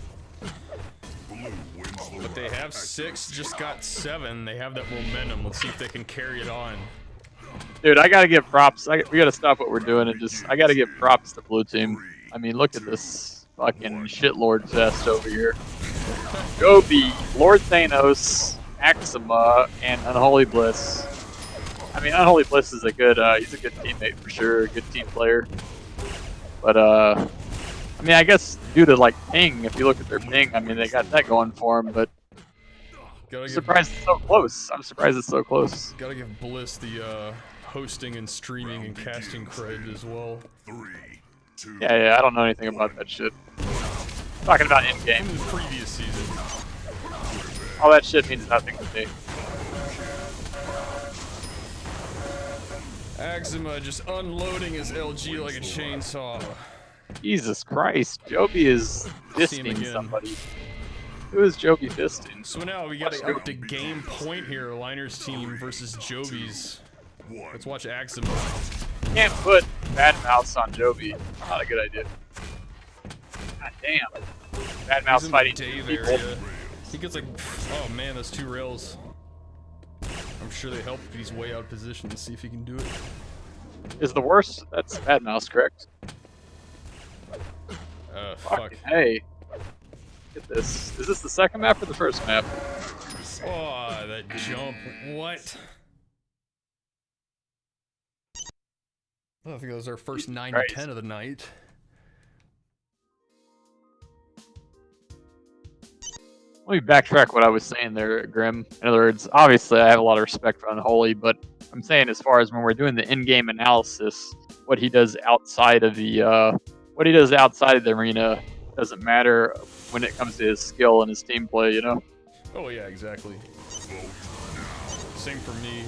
But they have 6, just got 7. They have that momentum. Let's see if they can carry it on. Dude, I gotta give props. We gotta stop what we're doing and I gotta give props to blue team. I mean, look at this fucking shitlord fest over here. Joby, Lord Thanos, Axima, and Unholy Bliss. I mean, Unholy Bliss is he's a good teammate for sure, a good team player. But, I mean, I guess due to, like, ping, if you look at their ping, I mean, they got that going for them, but I'm surprised it's so close. I'm surprised it's so close. Gotta give Bliss the hosting and streaming and casting cred as well. 3, 2. Yeah, I don't know anything about that shit. Talking about in-game. From the previous season. All that shit means nothing to me. Axima just unloading his LG like a chainsaw. Jesus Christ, Joby is See him fisting again. somebody. Who is Joby fisting? So now we got up to game point here, Liner's team versus Joby's. Let's watch Axima. Can't put Bad Mouse on Joby. Not a good idea. God damn. Bad Mouse He's in fighting the two Dave people. area. He gets like, oh man, those 2 rails. I'm sure they help if he's way out of position to see if he can do it. Is the worst? That's Bad Mouse, correct? Fuck. Fucking hey. Get this. Is this the second map or the first map? Oh, that jump. What? I think that was our first 9 to Christ. 10 of the night. Let me backtrack what I was saying there, Grim. In other words, obviously I have a lot of respect for Unholy, but I'm saying as far as when we're doing the in-game analysis, what he does outside of the arena doesn't matter when it comes to his skill and his team play, you know? Oh yeah, exactly. Same for me.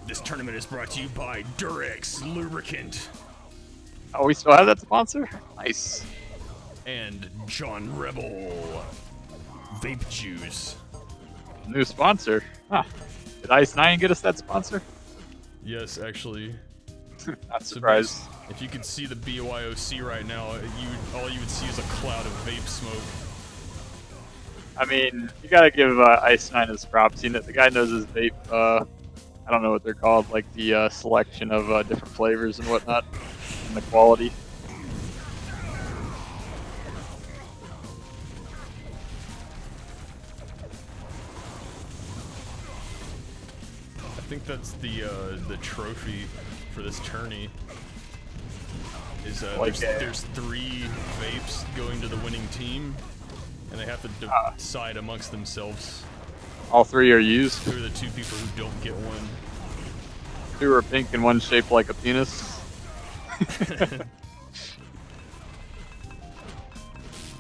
This tournament is brought to you by Durex Lubricant Oh, we still have that sponsor? Nice. and John Rebel Vape Juice. New sponsor. Huh. Did Ice 9 get us that sponsor? Yes, actually. Not surprised. If you could see the BYOC right now, all you would see is a cloud of vape smoke. I mean, you gotta give Ice 9 his props. You know, the guy knows his vape, I don't know what they're called, like the selection of different flavors and whatnot, and the quality. I think that's the trophy for this tourney. Is there's 3 vapes going to the winning team, and they have to decide amongst themselves All 3 are used. who are the 2 people who don't get one. 2 are pink and 1 shaped like a penis.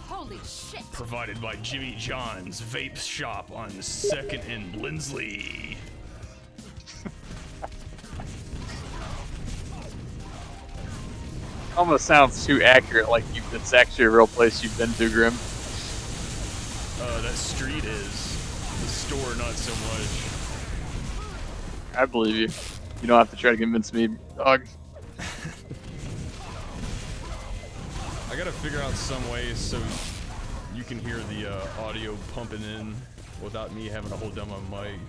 Holy shit! Provided by Jimmy John's Vape Shop on 2nd and Lindsley. Almost sounds too accurate, like it's actually a real place you've been to, Grim. That street is. The store, not so much. I believe you. You don't have to try to convince me, dog. I gotta figure out some way so you can hear the audio pumping in without me having to hold down my mic.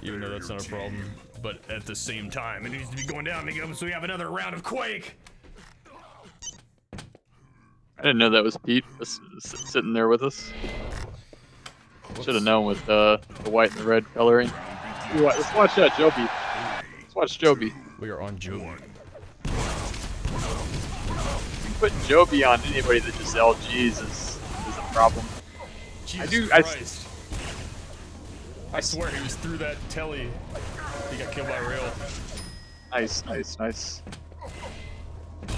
Even though that's not a problem. But at the same time, it needs to be going down so we have another round of Quake! I didn't know that was Pete sitting there with us. Should have known with the white and the red coloring. Let's watch Joby. Let's watch Joby. We are on Joby. Putting Joby on anybody that just LGs is a problem. Jesus Christ. I swear he was through that telly. He got killed by a rail. Nice.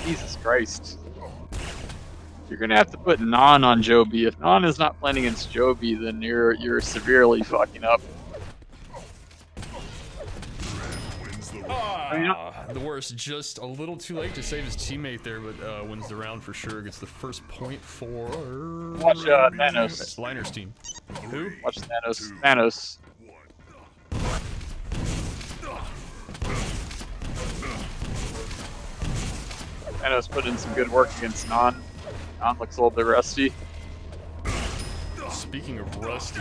Jesus Christ. You're gonna have to put Non on Joby. If Non is not playing against Joby, then you're severely fucking up. The worst, just a little too late to save his teammate there, but wins the round for sure. Gets the first point for Watch Thanos. Liner's team. Who? Watch Thanos. Thanos put in some good work against Non. Non looks a little bit rusty. Speaking of rusty,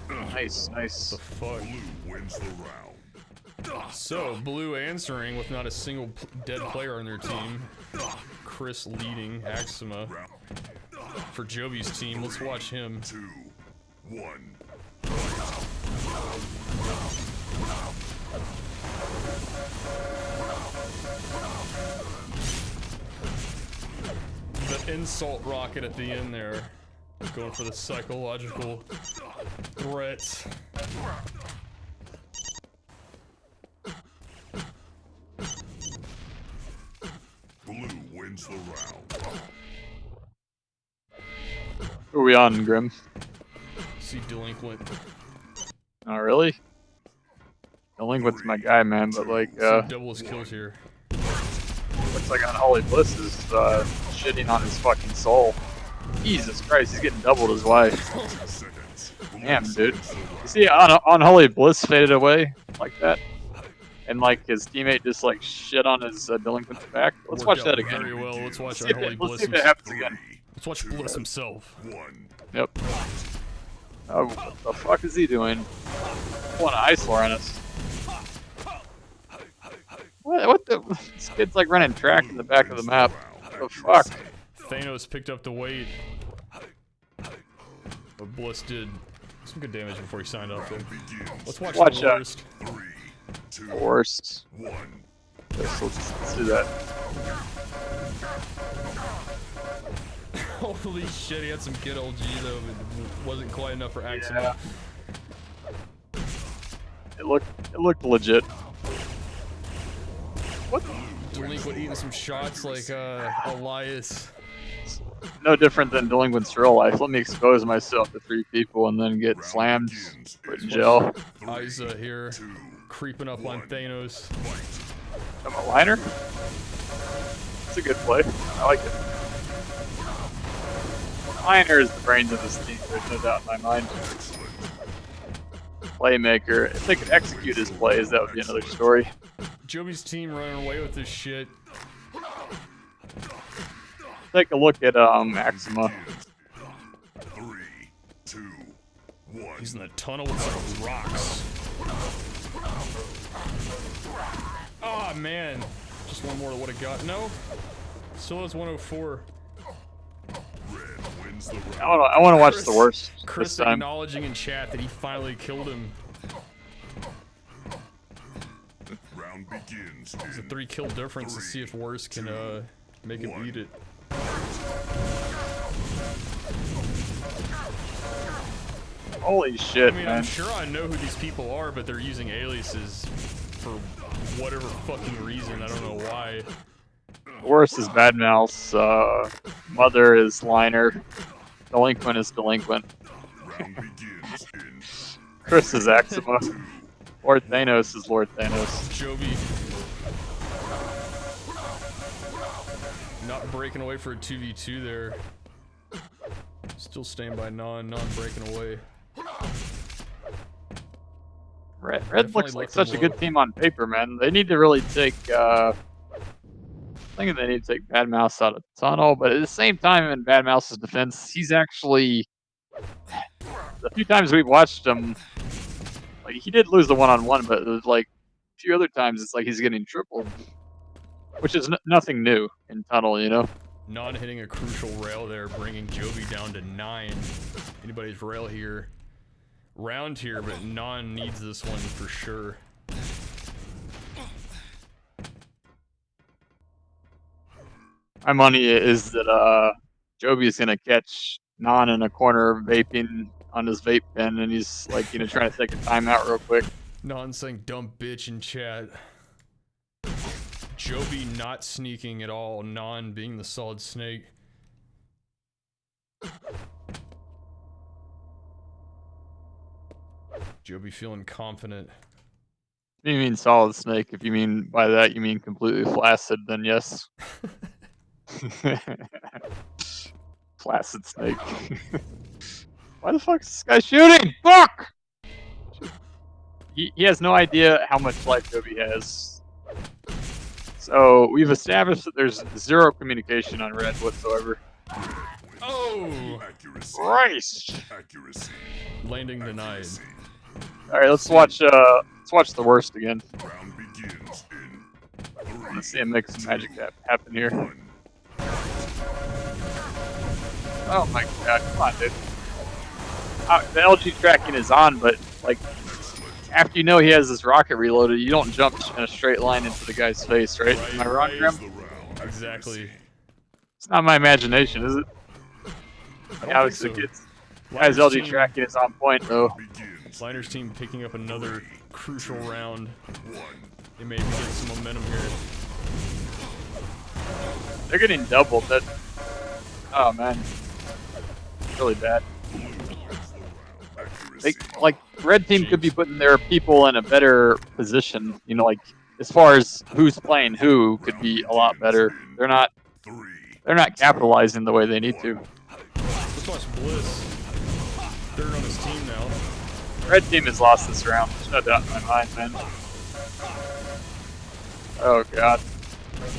Nice. the fuck? Blue wins the round. So, Blue answering with not a single dead player on their team. Chris leading Axima. For Joby's team, let's watch him. 2, 1. insult rocket at the end there. Going for the psychological threats. Blue wins the round. Who are we on, Grim? See delinquent. Oh, really? Delinquent's my guy, man, but like, See double his kills here. looks like Unholy Bliss is shitting on his fucking soul. Jesus Christ, he's getting doubled his wife. Damn, dude. You see, Unholy Bliss faded away like that, and like his teammate just like shit on his delinquent's back. Let's watch that again. Very well. Let's watch Let's see Unholy if Bliss. it happens again. Let's watch Bliss himself. Yep. Oh, what the fuck is he doing? Pulling an ice war on us. What the? This kid's like running track in the back of the map. What the fuck? Thanos picked up the weight, but Bliss did some good damage before he signed off there. Let's watch the worst. The worst. Yes, let's do that. Holy shit, he had some good LG though, but wasn't quite enough for Axima. Yeah. It looked legit. What? Delinquent eating some shots like Elias. No different than Delinquent's real life. Let me expose myself to 3 people and then get slammed, put in jail. Isa here, creeping up on Thanos. I'm a liner? It's a good play. I like it. Liner is the brains of this team, there's no doubt in my mind. Playmaker. If they could execute his plays, that would be another story. Joby's team running away with this shit. Take a look at Maxima. 3, 2, 1. He's in the tunnel with some rocks. Oh man, just one more to what it got. No, still has 104. Red wins the round. I want to watch the worst Chris this time. acknowledging in chat that he finally killed him. Round begins. It's a 3 kill difference to see if worse can make him beat it. Holy shit, I mean, man. I'm sure I know who these people are, but they're using aliases for whatever fucking reason. I don't know why. Worst is Bad Mouse. Mother is Liner. Delinquent is Delinquent. Round begins in Chris is Axima. Lord Thanos is Lord Thanos. Joby not breaking away for a 2v2 there. Still staying by non breaking away. Red looks like such a good team on paper, man. They need to really take, I think they need to take Bad Mouse out of tunnel, but at the same time, in Bad Mouse's defense, he's actually, the few times we've watched him, like, he did lose the one-on-one, but there's like a few other times it's like he's getting tripled, which is nothing new in tunnel, you know? Non hitting a crucial rail there, bringing Joby down to 9. Anybody's rail here, round here, but Non needs this one for sure. My money is that Joby is gonna catch Non in a corner vaping on his vape pen, and he's like, you know, trying to take a timeout real quick. Non saying dumb bitch in chat. Joby not sneaking at all, Non being the solid snake. Joby feeling confident. If you mean solid snake, if you mean by that you mean completely flaccid, then yes. Flaccid snake. Why the fuck is this guy shooting? Fuck! He has no idea how much life Joby has. So we've established that there's 0 communication on Red whatsoever. Oh! accuracy. Christ! Accuracy. Landing denied. All right, let's watch the worst again. Round begins in 3, Let's see him make some magic happen here. 1. Oh my god, come on, dude. The LG tracking is on, but like, after you know he has this rocket reloaded, you don't jump in a straight line into the guy's face, right? Am I wrong, Grim? The round. Exactly. It's not my imagination, is it? I Yeah, don't obviously, think so. kids. Guys, Liner's LG team, tracking is on point though. Begins. Liner's team picking up another crucial round. One. They may be getting some momentum here. They're getting doubled. That. Oh man, really bad. They, like red team could be putting their people in a better position. You know, like as far as who's playing who could be a lot better. They're not. They're not capitalizing the way they need to. Let's watch Bliss. Third on his team now. Red team has lost this round. There's no doubt in my mind, man. Oh god.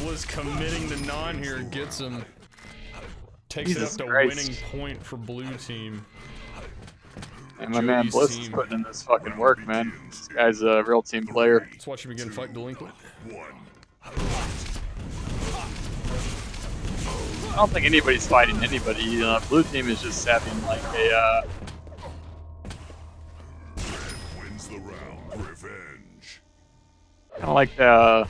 Bliss committing to non here, gets him. Takes Jesus it up to Christ. winning point for blue team. And my man Joey's Bliss is team. putting in this fucking work, man. This guy's a real team player. Let's watch him again fight Delinquent. I don't think anybody's fighting anybody. Blue team is just having like a Wins the round. Revenge. kind of like the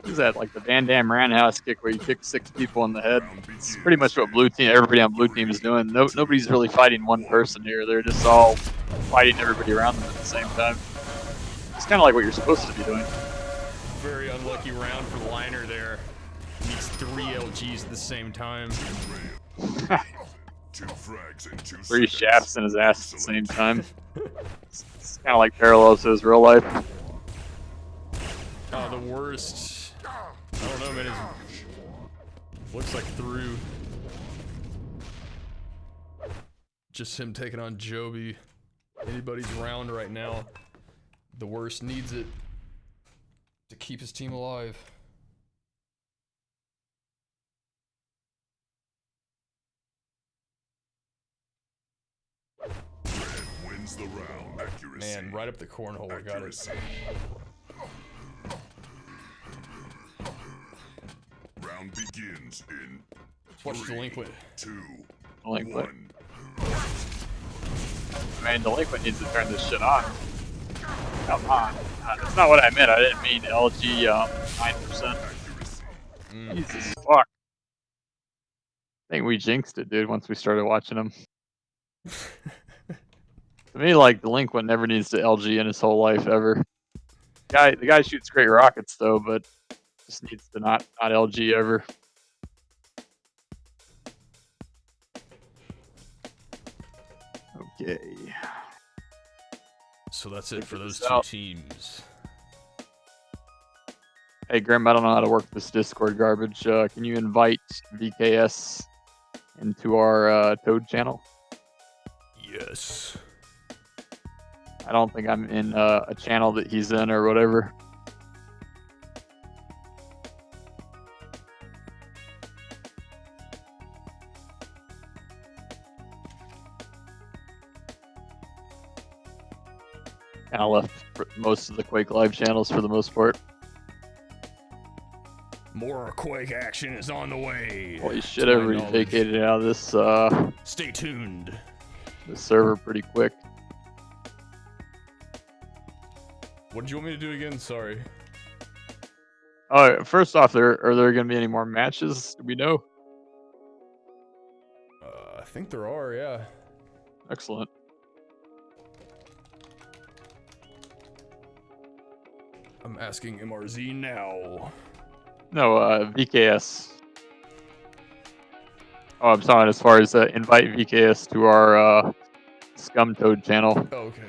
what is that? Like the Van Damme roundhouse kick where you kick 6 people in the head. It's pretty much what blue team, everybody on blue team is doing. Nobody's really fighting one person here. They're just all fighting everybody around them at the same time. It's kind of like what you're supposed to be doing. Very unlucky round for Liner there. Meets 3 LGs at the same time. 2 frags in 2 3 seconds. shafts in his ass at the same time. It's kind of like parallels to his real life. Oh, the worst. I don't know, man. Looks like through. Just him taking on Joby. Anybody's round right now. The worst needs it to keep his team alive. Wins the round. Accuracy. Man, right up the cornhole, I got it. Accuracy. Round begins in Watch 3, Delinquent. 2, Delinquent. 1. Man, Delinquent needs to turn this shit on. Come on. That's not what I meant. I didn't mean LG 9%. Accuracy. Jesus fuck. I think we jinxed it, dude, once we started watching him. To me, like, Delinquent never needs to LG in his whole life, ever. The guy shoots great rockets, though, but just needs to not LG ever. Okay. So that's it for those this 2 out. teams. Hey, Grim, I don't know how to work this Discord garbage. Can you invite VKS into our Toad channel? Yes. I don't think I'm in a channel that he's in or whatever. Kind of left for most of the Quake Live channels for the most part. More Quake action is on the way. Holy shit, to my everybody knowledge. vacated out of this Stay tuned. this server pretty quick. What did you want me to do again? Sorry. First off, are there going to be any more matches? Do we know? I think there are, yeah. Excellent. I'm asking MRZ now. No, VKS. Oh, I'm sorry. As far as invite VKS to our Scum Toad channel. Oh, okay.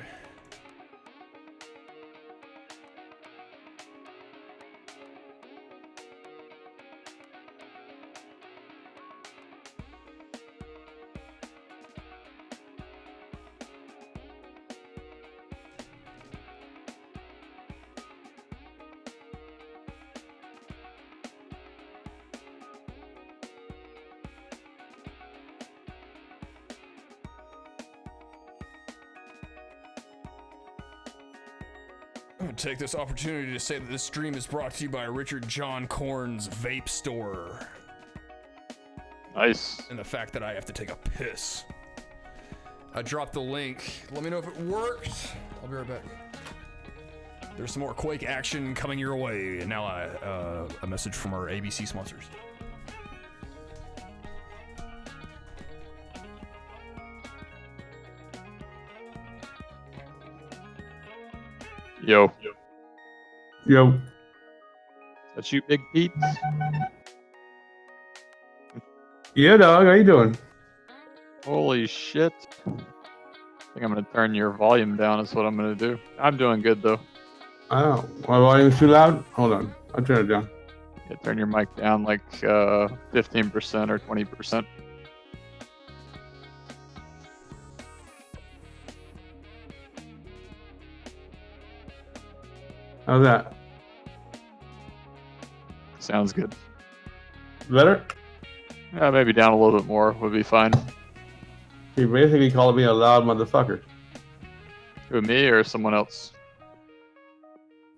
I'm gonna take this opportunity to say that this stream is brought to you by Richard John Korn's Vape Store. Nice. And the fact that I have to take a piss. I dropped the link. Let me know if it worked. I'll be right back. There's some more Quake action coming your way. And now a message from our ABC sponsors. Yo, Yo. that you, Big Pete? Yeah, dog. How you doing? Holy shit. I think I'm gonna turn your volume down is what I'm gonna do. I'm doing good though. Oh, my volume's too loud? Hold on. I'll turn it down. Yeah, turn your mic down like 15% or 20%. How's that? Sounds good. Better? Yeah, maybe down a little bit more would be fine. You basically called me a loud motherfucker. To me or someone else?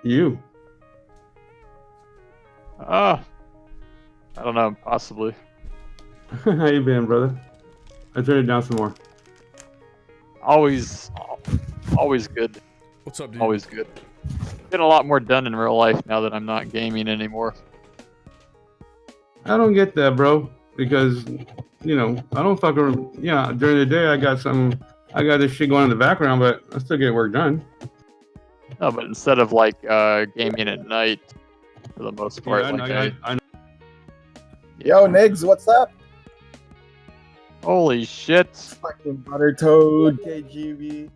You. I don't know, possibly. How you been, brother? I turned it down some more. Always good. What's up, dude? Always good. Getting a lot more done in real life now that I'm not gaming anymore. I don't get that, bro. Because, you know, I don't fuck around. Yeah, during the day I got this shit going in the background, but I still get work done. No, but instead of like gaming at night, for the most part, Yeah, like I Yo, Niggs, what's up? holy shit! Fucking Butter Toad, KGB.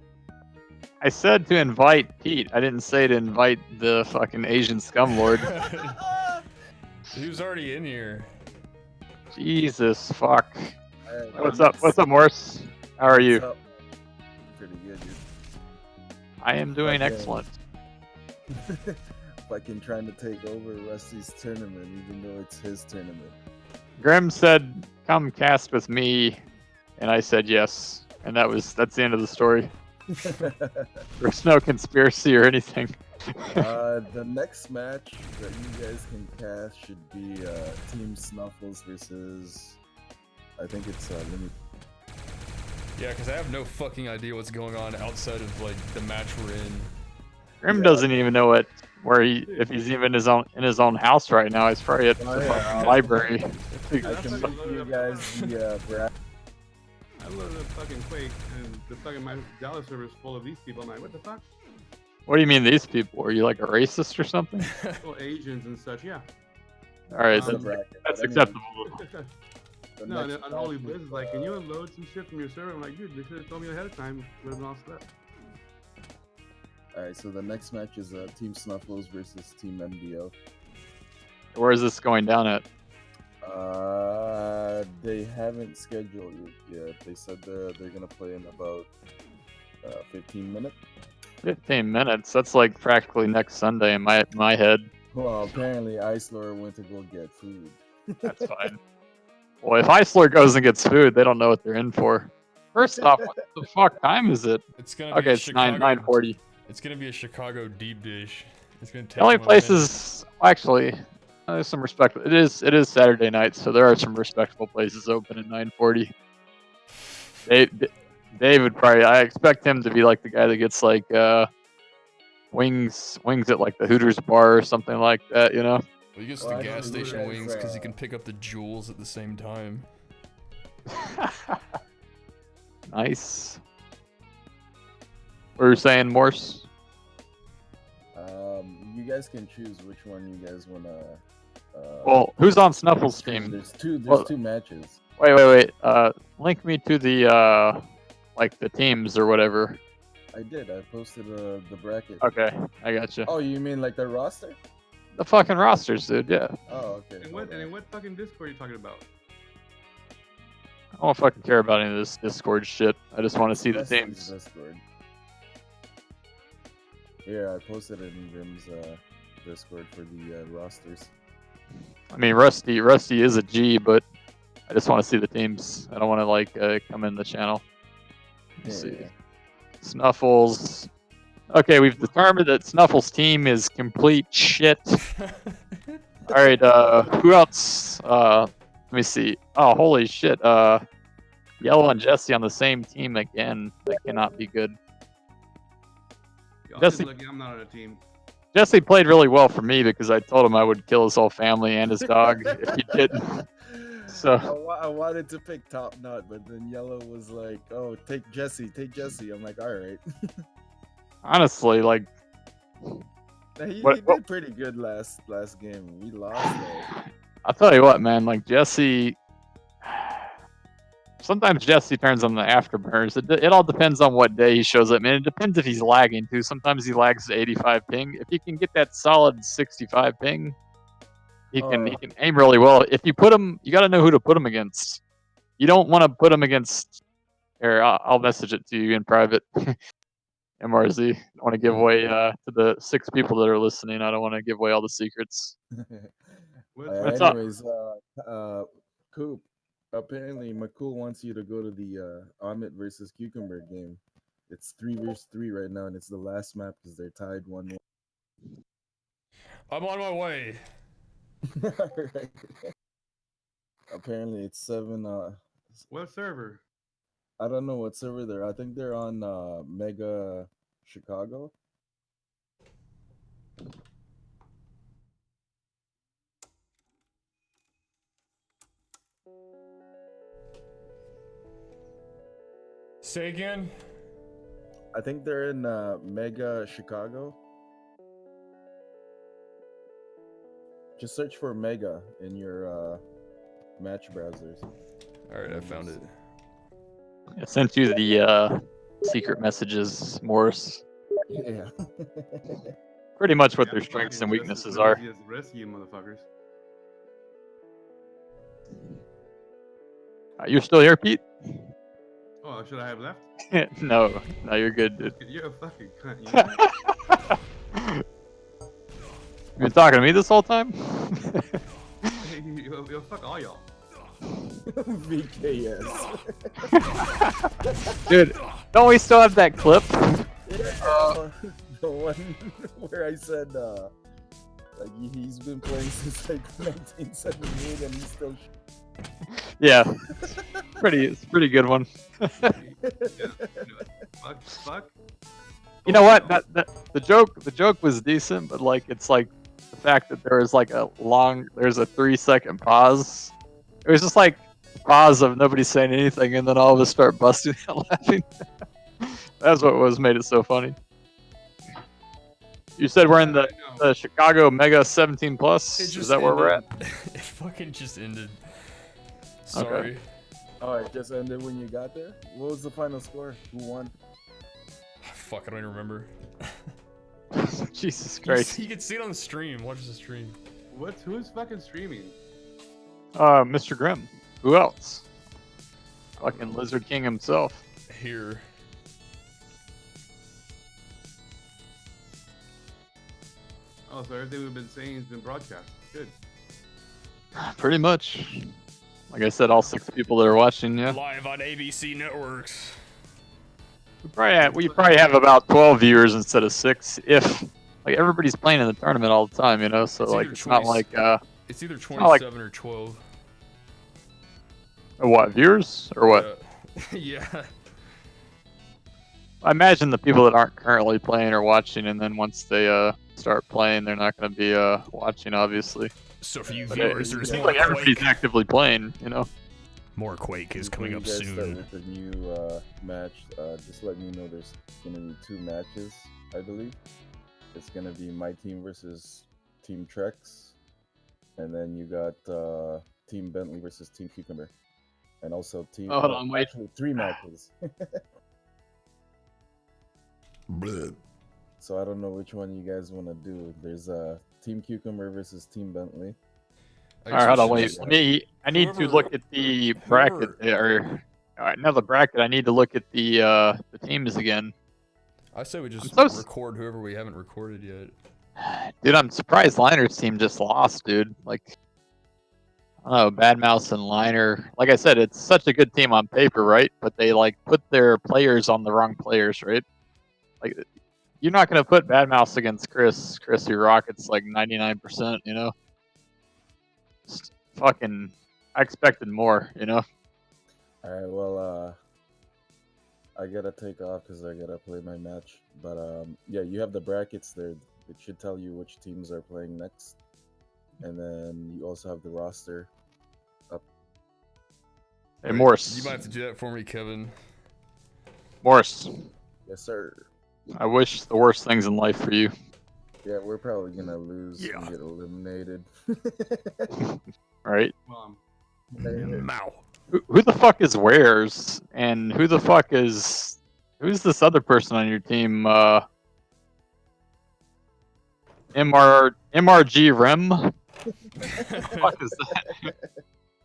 I said to invite Pete. I didn't say to invite the fucking Asian scumlord. He was already in here. Jesus fuck. Alright, What's up? What's up, Morse? How are you? What's up? Pretty good, dude. I am doing Okay. excellent. Fucking trying to take over Rusty's tournament, even though it's his tournament. Grim said, "Come cast with me," and I said yes, and that's the end of the story. There's no conspiracy or anything. The next match that you guys can cast should be Team Snuffles versus, I think it's Limit. Yeah, because I have no fucking idea what's going on outside of like the match we're in. Grim Yeah. doesn't even know if he's even in his own house right now. He's probably at the fucking library. I can make you guys the bracket. I loaded up fucking Quake, and the fucking my Dallas server is full of these people. I'm like, what the fuck? What do you mean these people? Are you like a racist or something? Well, Asians and such, yeah. All right, The that's, bracket, that's but anyway, acceptable. the No, next Unholy match Blizz is, is like, can you unload some shit from your server? I'm like, dude, they should have told me ahead of time. Would have lost that. Alright, so the next match is Team Snuffles versus Team MDO. Where is this going down at? They haven't scheduled it yet. They said they're gonna play in about 15 minutes. 15 minutes. That's like practically next Sunday in my head. Well, apparently Icelor went to go get food. That's fine. Well, if Iceler goes and gets food, they don't know what they're in for. First off, what the fuck time is it? It's gonna be Okay, a it's Chicago. 9:40. It's gonna be a Chicago deep dish. It's gonna take The only them a minute. places, actually, there's some respect. It is Saturday night, so there are some respectable places open at 9:40. David probably. I expect him to be like the guy that gets like wings at like the Hooters bar or something like that. You know. Well, he gets Well, the gas actually, station you guys, wings because he can pick up the jewels at the same time. Nice. What were you saying, Morse? You guys can choose which one you guys wanna. Well, who's on Snuffles' team? There's two Well- matches. Wait. Link me to the like the teams or whatever. I did. I posted the bracket. Okay, I gotcha. Oh, you mean like the roster? The fucking rosters, dude. Yeah. Oh, okay. And what hold on. and what fucking Discord are you talking about? I don't fucking care about any of this Discord shit. I just want to see the Rusty's teams. Discord. Yeah, I posted it in Grim's Discord for the rosters. I mean, Rusty is a G, but I just want to see the teams. I don't want to like come in the channel. Let's see. Yeah. Snuffles. Okay, we've determined that Snuffles' team is complete shit. All right, who else? Let me see. Oh, holy shit. Yellow and Jesse on the same team again. That cannot be good. Y'all Jesse- just lucky I'm not on a team. Jesse played really well for me because I told him I would kill his whole family and his dog if he didn't. So- I wanted to pick Top Knot, but then Yellow was like, "Oh, take Jesse." I'm like, "All right." Honestly, like, He What- did pretty good last game. We lost though. I'll tell you what, man. Like Jesse, sometimes Jesse turns on the afterburners. It all depends on what day he shows up, man. It depends if he's lagging too. Sometimes he lags to 85 ping. If he can get that solid 65 ping, he can aim really well. If you put him, you got to know who to put him against. You don't want to put him against. Here, I'll message it to you in private. MRZ. I want to give away to the 6 people that are listening. I don't want to give away all the secrets. What's up? Anyways, Coop. Apparently, McCool wants you to go to the Amit versus Cucumber game. It's 3 versus 3 right now, and it's the last map because they're tied 1-1. I'm on my way. Right. Apparently, it's 7. What server? I don't know what server they're. I think they're on Mega Chicago. Say again. I think they're in Mega Chicago. Just search for Mega in your match browsers. All right, I found it. I sent you the secret messages, Morris. Yeah. Pretty much what Yeah, their fucking strengths and just weaknesses as are. easy as the rest of you motherfuckers. You're still here, Pete? Oh, should I have left? No, you're good, dude. You're a fucking cunt, you know? You been talking to me this whole time? Yo, fuck all y'all. VKS. Dude, don't we still have that clip? The one where I said, like he's been playing since like 1978 and he's still. Yeah, it's a pretty good one. Fuck. You know what? The joke was decent, but like it's like the fact that there was like there's a 3-second pause. It was just like pause of nobody saying anything, and then all of us start busting out laughing. That's what made it so funny. You said we're in the Chicago Mega 17 Plus. Is that where we're at? It fucking just ended. Sorry. Okay. Oh, it just ended when you got there. What was the final score? Who won? Fuck, I don't even remember. Jesus Christ. You can see it on the stream. Watch the stream. Who's fucking streaming? Mr. Grimm. Who else? Fucking Lizard King himself. Here. Oh, so everything we've been saying has been broadcast. Good. Pretty much. Like I said, all 6 people that are watching, yeah. Live on ABC Networks. We probably have about 12 viewers instead of 6. If like everybody's playing in the tournament all the time, you know, so It's like either it's not like it's either like- 27 or 12. what viewers or what? Yeah. I imagine the people that aren't currently playing are watching, and then once they start playing, they're not going to be watching, obviously. So for you But viewers, it there's seems more like everybody's Quake. actively playing, you know. More Quake is coming up When you guys start soon. with the new match, just let me know there's gonna be 2 matches, I believe. It's gonna be my team versus Team Trex, and then you got Team Bentley versus Team Cucumber, and also Team. Oh, hold on, wait. Actually, 3 matches. So I don't know which one you guys want to do. There's Team Cucumber versus Team Bentley. All right, hold on, wait. I need to look at the bracket there. All right, now the bracket. I need to look at the teams again. I say we just I'm so record whoever we haven't recorded yet. Dude, I'm surprised Liner's team just lost, dude. Like, I don't know, Bad Mouse and Liner. Like I said, it's such a good team on paper, right? But they like put their players on the wrong players, right? Like, you're not gonna put Bad Mouse against Chris. Chris, your Rocket's like 99%, you know. Just fucking, I expected more, you know. All right, well, I gotta take off because I gotta play my match. But yeah, you have the brackets there. It should tell you which teams are playing next, and then you also have the roster up. Hey, Morse. You might have to do that for me, Kevin. Morse. Yes, sir. I wish the worst things in life for you. Yeah, we're probably gonna lose and get eliminated. Right? Well, Mow. Who the fuck is Wares? And who the fuck is... Who's this other person on your team? mrgrim? What is that?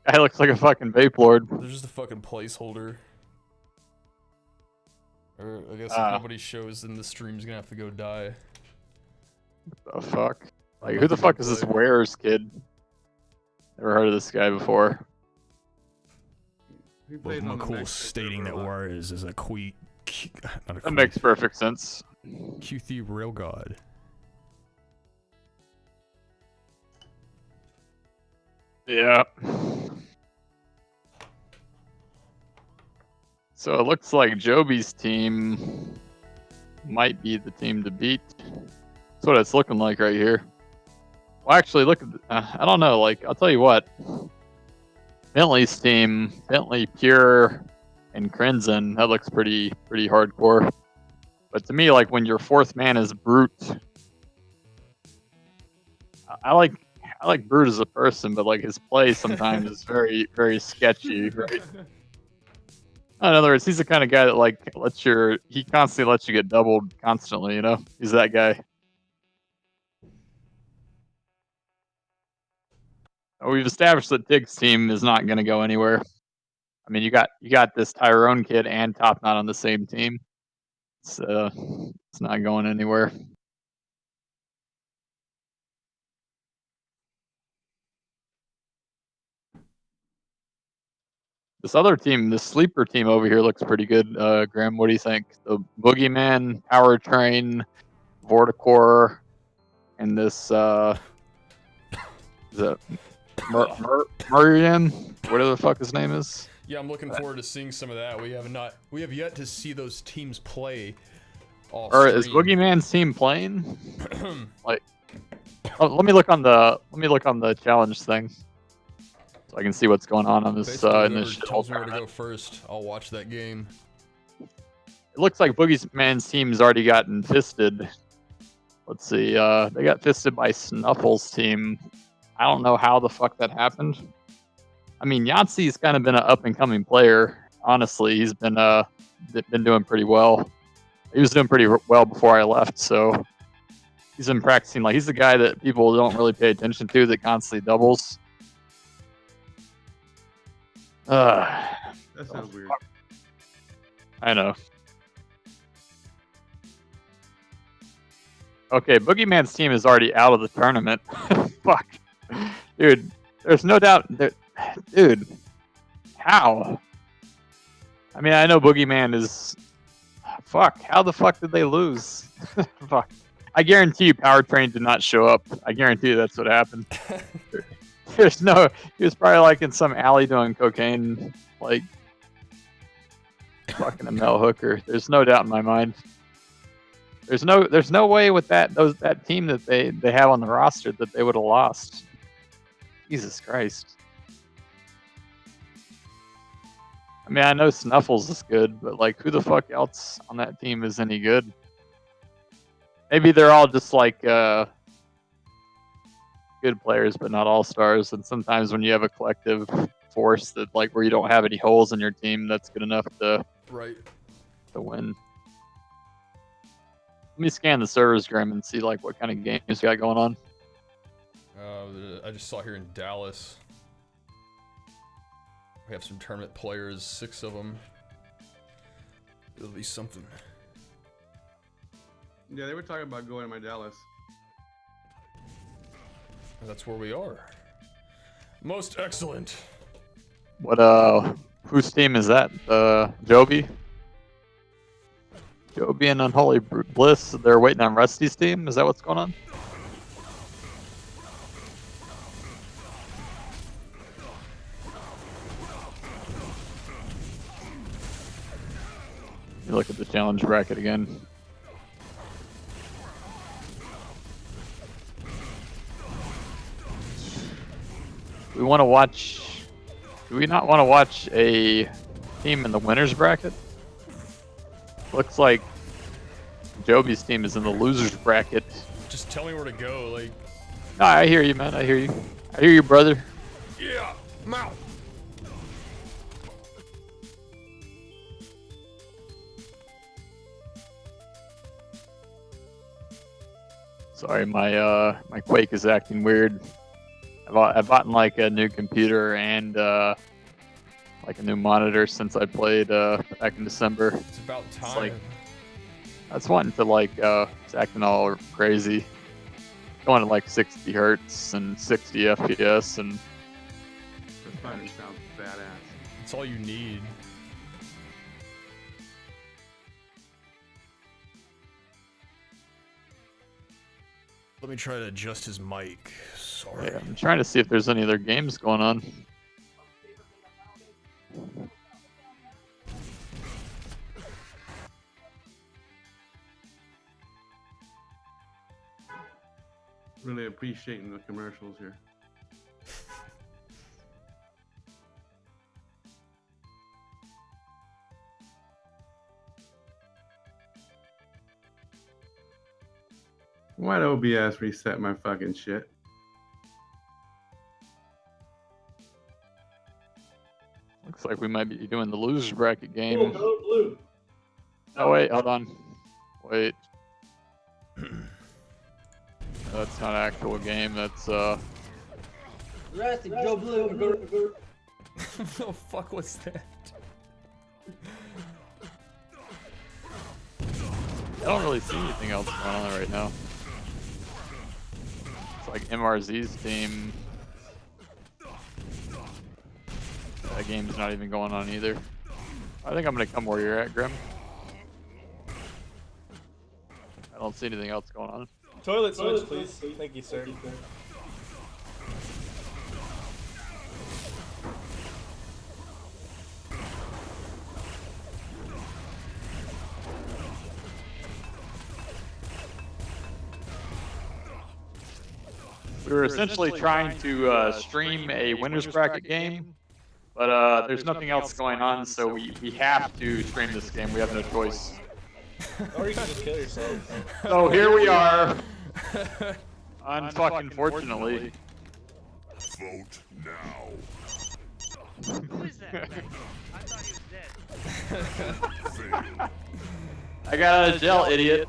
Guy looks like a fucking vape lord. They're just a fucking placeholder. Or I guess if nobody shows, then the stream's gonna have to go die. The fuck? Like, I'm who the not fuck gonna is this play. Wares kid? Never heard of this guy before. he plays on the McCool next stating that server a lot. Warriors is a not a That makes perfect sense. QT rail god. Yeah. So it looks like Joby's team might be the team to beat. That's what it's looking like right here. Well, actually, look at I don't know. Like, I'll tell you what. Bentley's team, Bentley, Pure, and Crimson, that looks pretty hardcore. But to me, like, when your fourth man is Brute, I like Brute as a person, but like his play sometimes is very sketchy, right? In other words, he's the kind of guy that like he constantly lets you get doubled constantly, you know? He's that guy. We've established that Tig's team is not going to go anywhere. I mean, you got this Tyrone kid and Top Knot on the same team. It's not going anywhere. This other team, this sleeper team over here looks pretty good. Graham, what do you think? The Boogeyman, Powertrain, Vorticore, and this is it Murian? Whatever the fuck his name is. Yeah, I'm looking forward to seeing some of that. We have yet to see those teams play. Or is Boogeyman's team playing? Like, let me look on the challenge thing, so I can see what's going on this in this shit. Tells me where to go first. I'll watch that game. It looks like Boogeyman's team's already gotten fisted. Let's see. They got fisted by Snuffle's team. I don't know how the fuck that happened. I mean, Yahtzee's kind of been an up-and-coming player. Honestly, he's been doing pretty well. He was doing pretty well before I left, so he's been practicing. Like, he's the guy that people don't really pay attention to that constantly doubles. That sounds weird. I know. Okay, Boogeyman's team is already out of the tournament. Fuck. Dude, there's no doubt. Dude, how? I mean, I know Boogeyman is... Fuck, how the fuck did they lose? Fuck. I guarantee you Powertrain did not show up. I guarantee you that's what happened. There's no... He was probably like in some alley doing cocaine, like... Fucking a Mel Hooker. There's no doubt in my mind. There's no way with that team that they have on the roster that they would have lost. Jesus Christ. I mean, I know Snuffles is good, but like, who the fuck else on that team is any good? Maybe they're all just like good players, but not all stars. And sometimes when you have a collective force that like where you don't have any holes in your team, that's good enough to win. Let me scan the servers, Grim, and see like what kind of games you got going on. I just saw here in Dallas. We have some tournament players, 6 of them. It'll be something. Yeah, they were talking about going to my Dallas. That's where we are. Most excellent. What whose team is that? Joby? Joby and Unholy Bliss, they're waiting on Rusty's team? Is that what's going on? You look at the challenge bracket again. We want to watch... Do we not want to watch a team in the winners bracket? Looks like Joby's team is in the losers bracket. Just tell me where to go. Like, No, I hear you, man. I hear you. I hear you, brother. yeah, I'm out. Sorry, my Quake is acting weird. I've bought like a new computer and like a new monitor since I played back in December. It's about time. It's like I was wanting to like it's acting all crazy, going to like 60 hertz and 60 FPS, and This finally sounds badass. That's all you need. Let me try to adjust his mic. Sorry. yeah, I'm trying to see if there's any other games going on. Really appreciating the commercials here. Why'd OBS reset my fucking shit? Looks like we might be doing the losers bracket game. Oh wait, hold on. Wait. That's not an actual game. That's Rusty, Joe Blue. Oh fuck, what's that? I don't really see anything else going on right now. It's like MRZ's team. That game's not even going on either. I think I'm gonna come where you're at, Grim. I don't see anything else going on. Toilet switch, please. Thank you, sir. We were essentially trying to stream a winners bracket game, but there's nothing else going on, so we have to stream this game. We have no choice. Or you can just kill yourself. So here we are. Unfucking fortunately. Vote now. Who is that thing? I thought he was dead. Fail. I got out of jail, idiot.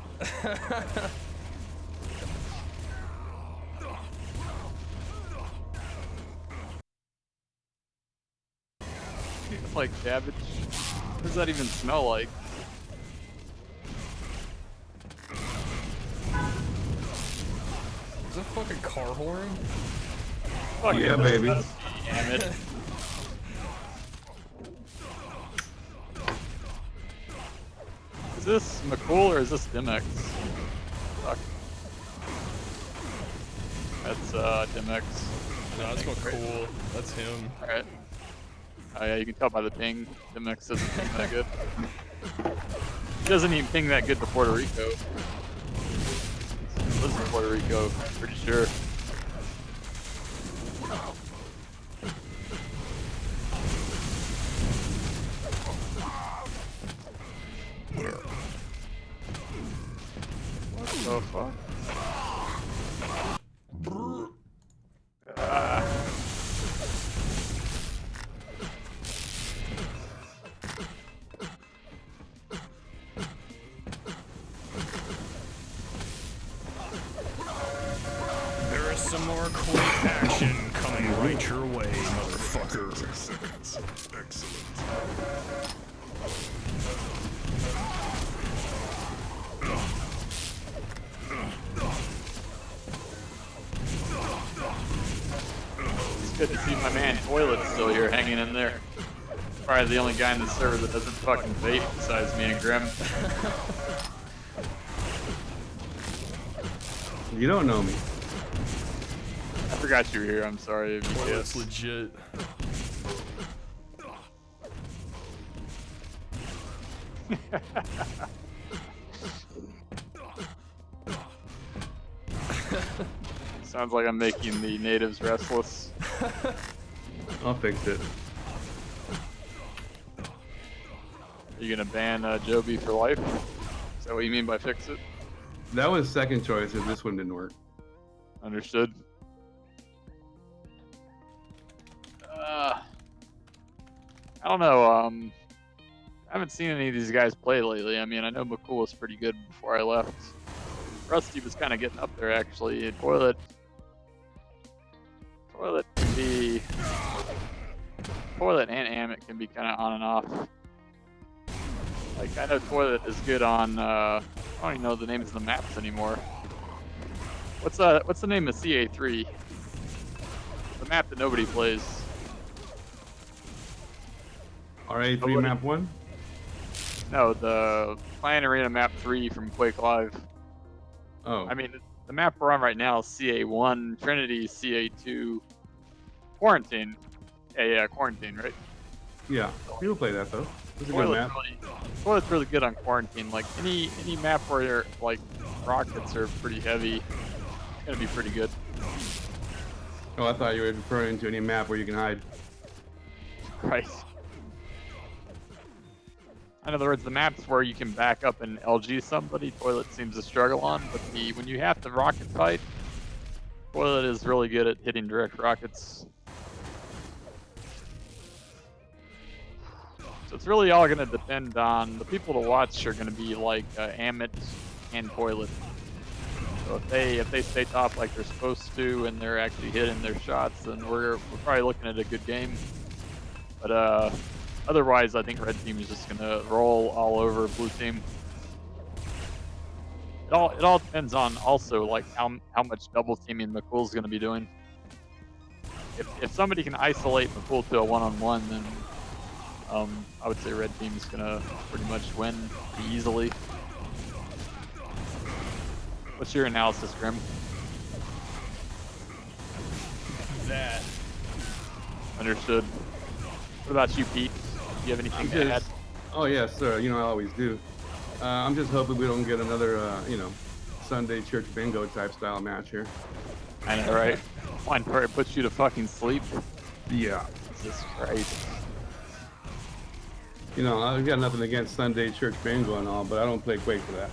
Like cabbage. What does that even smell like? Is that a fucking car horn? Fuck Yeah, baby. Damn it. Is this McCool or is this Dimex? Fuck. That's Dimex. No, that's not cool. That's him. Alright. Oh yeah, you can tell by the ping. Dimex doesn't ping that good. He doesn't even ping that good to Puerto Rico. He lives in Puerto Rico, pretty sure. What the fuck? There is some more Quake action coming right your way, motherfucker. 30 seconds. Excellent. It's good to see my man Toilet still here hanging in there. Probably the only guy in the server that doesn't fucking vape besides me and Grim. You don't know me. I forgot you were here, I'm sorry. Toilet's legit. Sounds like I'm making the natives restless. I'll fix it. Are you gonna ban Joby for life? Is that what you mean by fix it? That was second choice if this one didn't work. Understood. I don't know. I haven't seen any of these guys play lately. I mean, I know McCool was pretty good before I left. Rusty was kind of getting up there, actually. Toilet can be... Toilet and Amit can be kind of on and off. Like, I know Toilet is good on, I don't even know the names of the maps anymore. What's the name of CA3? The map that nobody plays. RA3 Nobody? map 1? No, the Clan Arena map 3 from Quake Live. Oh. I mean, the map we're on right now is CA1, Trinity, CA2, Quarantine. Yeah, Quarantine, right? Yeah, people play that though. It's a good map. Toilet's really good on Quarantine. Like, any map where you're, like, rockets are pretty heavy, it's gonna be pretty good. Oh, I thought you were referring to any map where you can hide. Right. In other words, the maps where you can back up and LG somebody, Toilet seems to struggle on, but when you have to rocket fight, Toilet is really good at hitting direct rockets. So it's really all going to depend on the people to watch are going to be like Amit and Toilet. So if they stay top like they're supposed to and they're actually hitting their shots, then we're probably looking at a good game. But otherwise, I think Red Team is just going to roll all over Blue Team. It all depends on also like how much double teaming McCool's going to be doing. If somebody can isolate McCool to a one-on-one, then I would say Red Team's going to pretty much win pretty easily. What's your analysis, Grim? That. Understood. What about you, Pete? Do you have anything to add? Oh yes, sir. You know I always do. I'm just hoping we don't get another, Sunday church bingo type style match here. I know, right? One where it puts you to fucking sleep. Yeah. Jesus Christ. You know, I've got nothing against Sunday church bingo and all, but I don't play Quake for that.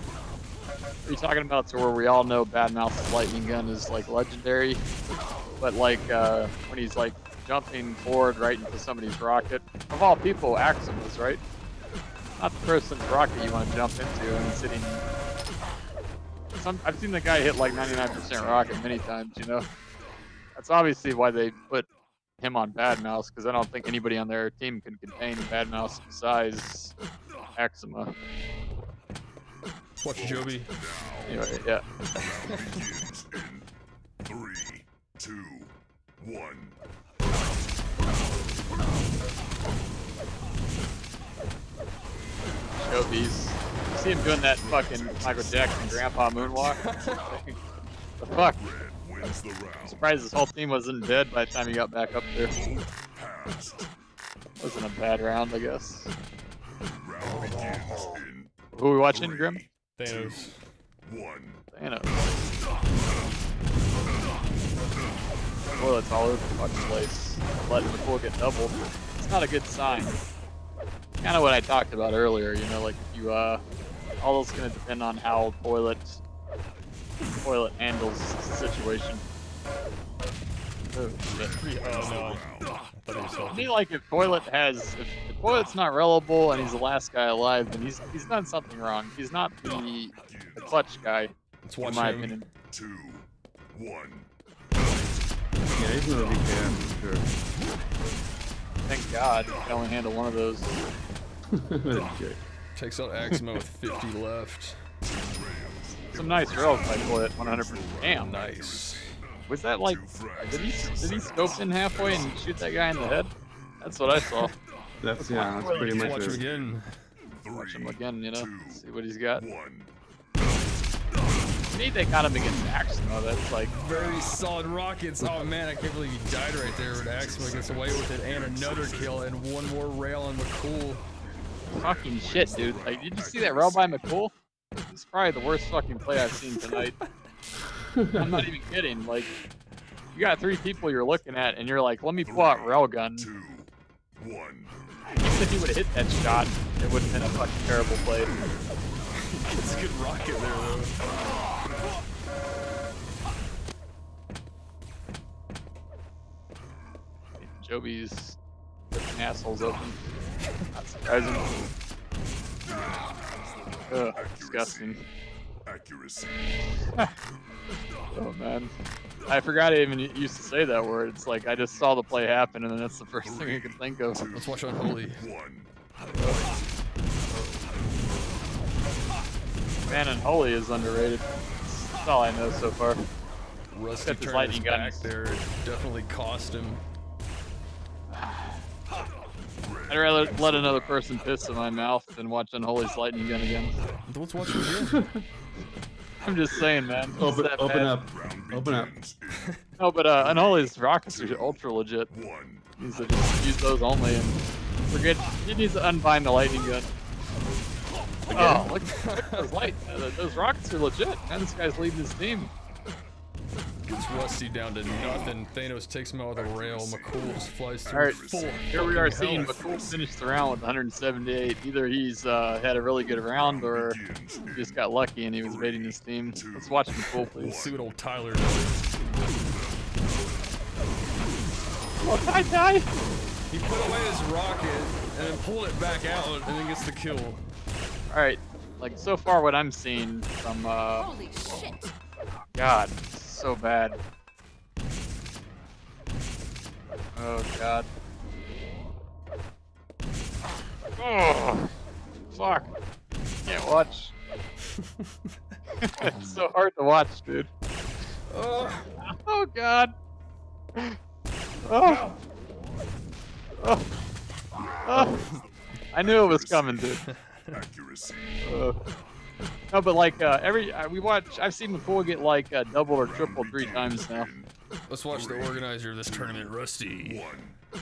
Are you talking about to where we all know Bad Mouth's lightning gun is like legendary, but like when he's like jumping forward right into somebody's rocket? Of all people, Axum was, right? Not the person's rocket you want to jump into and sitting. I've seen the guy hit like 99% rocket many times, you know? That's obviously why they put him on Bad Mouse, because I don't think anybody on their team can contain Bad Mouse besides Axuma. Watch Joby. Anyway, yeah. Begins in 3, 2, 1. Joby's. You see him doing that fucking Michael Jackson grandpa moonwalk? The fuck? Red wins the round. I'm surprised his whole team wasn't dead by the time he got back up there. Passed. Wasn't a bad round, I guess. Round begins in Who are we watching, Grim? Thanos. 1. Thanos. Toilet's all over the fucking place. Letting the pool get doubled. It's not a good sign. Kind of what I talked about earlier, you know, like if you, all that's gonna depend on how Toilet handles the situation. Oh, shit. Oh no. I thought he was I healthy. mean, like if Toilet's not reliable and he's the last guy alive, then he's done something wrong. He's not the clutch guy, Let's in watch my him. opinion. 2, 1. Yeah, he's gonna be can for sure. Thank God, I can only handle one of those. What a jerk. Takes out Axima with 50 left. Some nice rails by Toilet, 100%. Damn. Nice. Was that like, did he scope in halfway and shoot that guy in the head? That's what I saw. That's pretty Let's much watch him it. again. Watch him again, you know, see what he's got. 1. I need they got him against Axima, that's like, Very solid rockets. Oh man, I can't believe he died right there. But Axima gets away with it and another kill and one more rail on McCool. fucking shit, dude. Like, did you see that rail by McCool? It's probably the worst fucking play I've seen tonight. I'm not even kidding. Like, you got 3 people you're looking at, and you're like, let me pull out railgun. 2, 1. Even if he would have hit that shot, it would have been a fucking terrible play. Gets a good rocket there, though. Joby's ripping assholes open. Not surprising. Ugh, disgusting. Accuracy. Oh man. I forgot I even used to say that word. It's like I just saw the play happen and then that's the first thing I could think of. Let's watch Unholy. Man, Unholy is underrated. That's all I know so far. Rusty Except his turning his lightning back guns. there definitely cost him. I'd rather let another person piss in my mouth than watch Unholy's lightning gun again. Let's watch him again. I'm just saying, man. It's Open that up. Round Open up. begins No, but Unholy's rockets are ultra legit. in 1. He needs to just use those only and forget. He needs to unbind the lightning gun. Oh, look at those lights. Those rockets are legit, man. This guy's leading his team. Gets Rusty down to nothing. Thanos takes him out with a rail. McCool just flies through Alright, full here we are fucking seeing health. McCool finish the round with 178. Either he's had a really good round or he just got lucky and he was baiting his team. Let's watch McCool, Let's please. see what old Tyler does. Oh, Ty! He put away his rocket and then pulled it back out and then gets the kill. Alright, like so far what I'm seeing from, Holy shit. God, so bad. Oh, God. Oh, fuck. Can't watch. It's so hard to watch, dude. Oh, God. Oh. Oh. Oh. I knew it was coming, dude. Accuracy. No, but like I've seen McCool get like double or triple 3 times now. Let's watch the organizer of this tournament, Rusty. 1.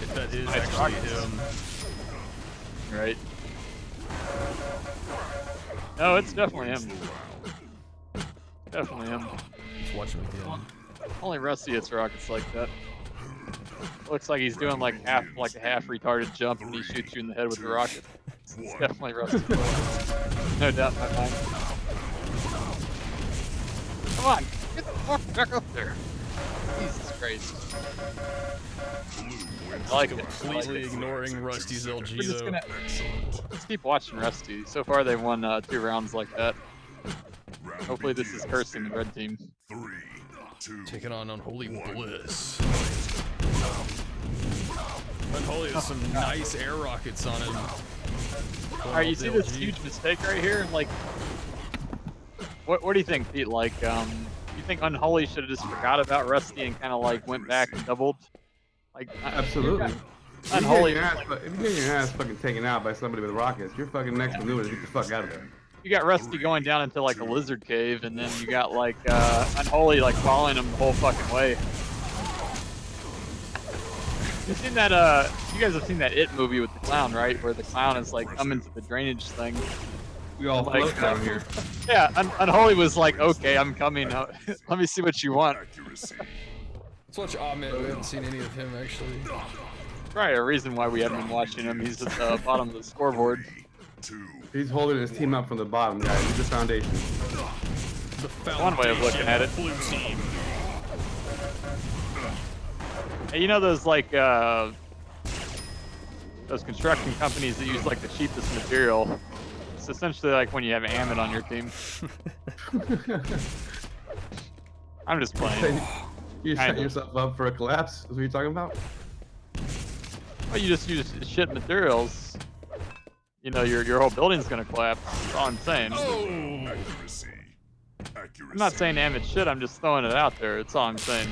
If that is Nice actually rockets. him. Right. No, it's definitely him. Definitely him. Let's watch him again. Only Rusty hits rockets like that. Looks like he's doing like a half retarded jump and he shoots you in the head with the rocket. It's definitely Rusty. No doubt in my mind. Come on, get the fuck back up there. Jesus Christ. I like it. Completely ignoring Rusty's LG We're just though. gonna let's keep watching Rusty. So far they've won 2 rounds like that. Hopefully this is cursing the red team. 3, 2. Taking on Unholy Bliss. Unholy has some nice air rockets on him. Alright, you see this huge mistake right here? Like, what do you think, Pete? Like, you think Unholy should have just forgot about Rusty and kind of like went back and doubled? Like, Absolutely. Unholy. If you're getting your ass fucking taken out by somebody with rockets, your fucking next maneuver is get the fuck out of there. You got Rusty going down into like a lizard cave, and then you got like Unholy like following him the whole fucking way. You've seen that? You guys have seen that It movie with the clown, right? Where the clown is like coming to the drainage thing. We all Like, float down here. Yeah, Unholy was like, okay, I'm coming. Let me see what you want. Accuracy. Let's watch Ahmed. We haven't seen any of him actually. Probably a reason why we haven't been watching him. He's at the bottom of the scoreboard. 2. He's holding his team up from the bottom, guys. He's the foundation. The One way of looking at it. Blue team. Hey, you know those like those construction companies that use like the cheapest material? It's essentially like when you have Amit on your team. I'm just playing. You're Kinda. setting yourself up for a collapse. Is what you're talking about? Well, you just use shit materials. You know, your whole building's gonna collapse. That's all I'm saying. Accuracy. Accuracy. I'm not saying Amit shit. I'm just throwing it out there. That's all I'm saying.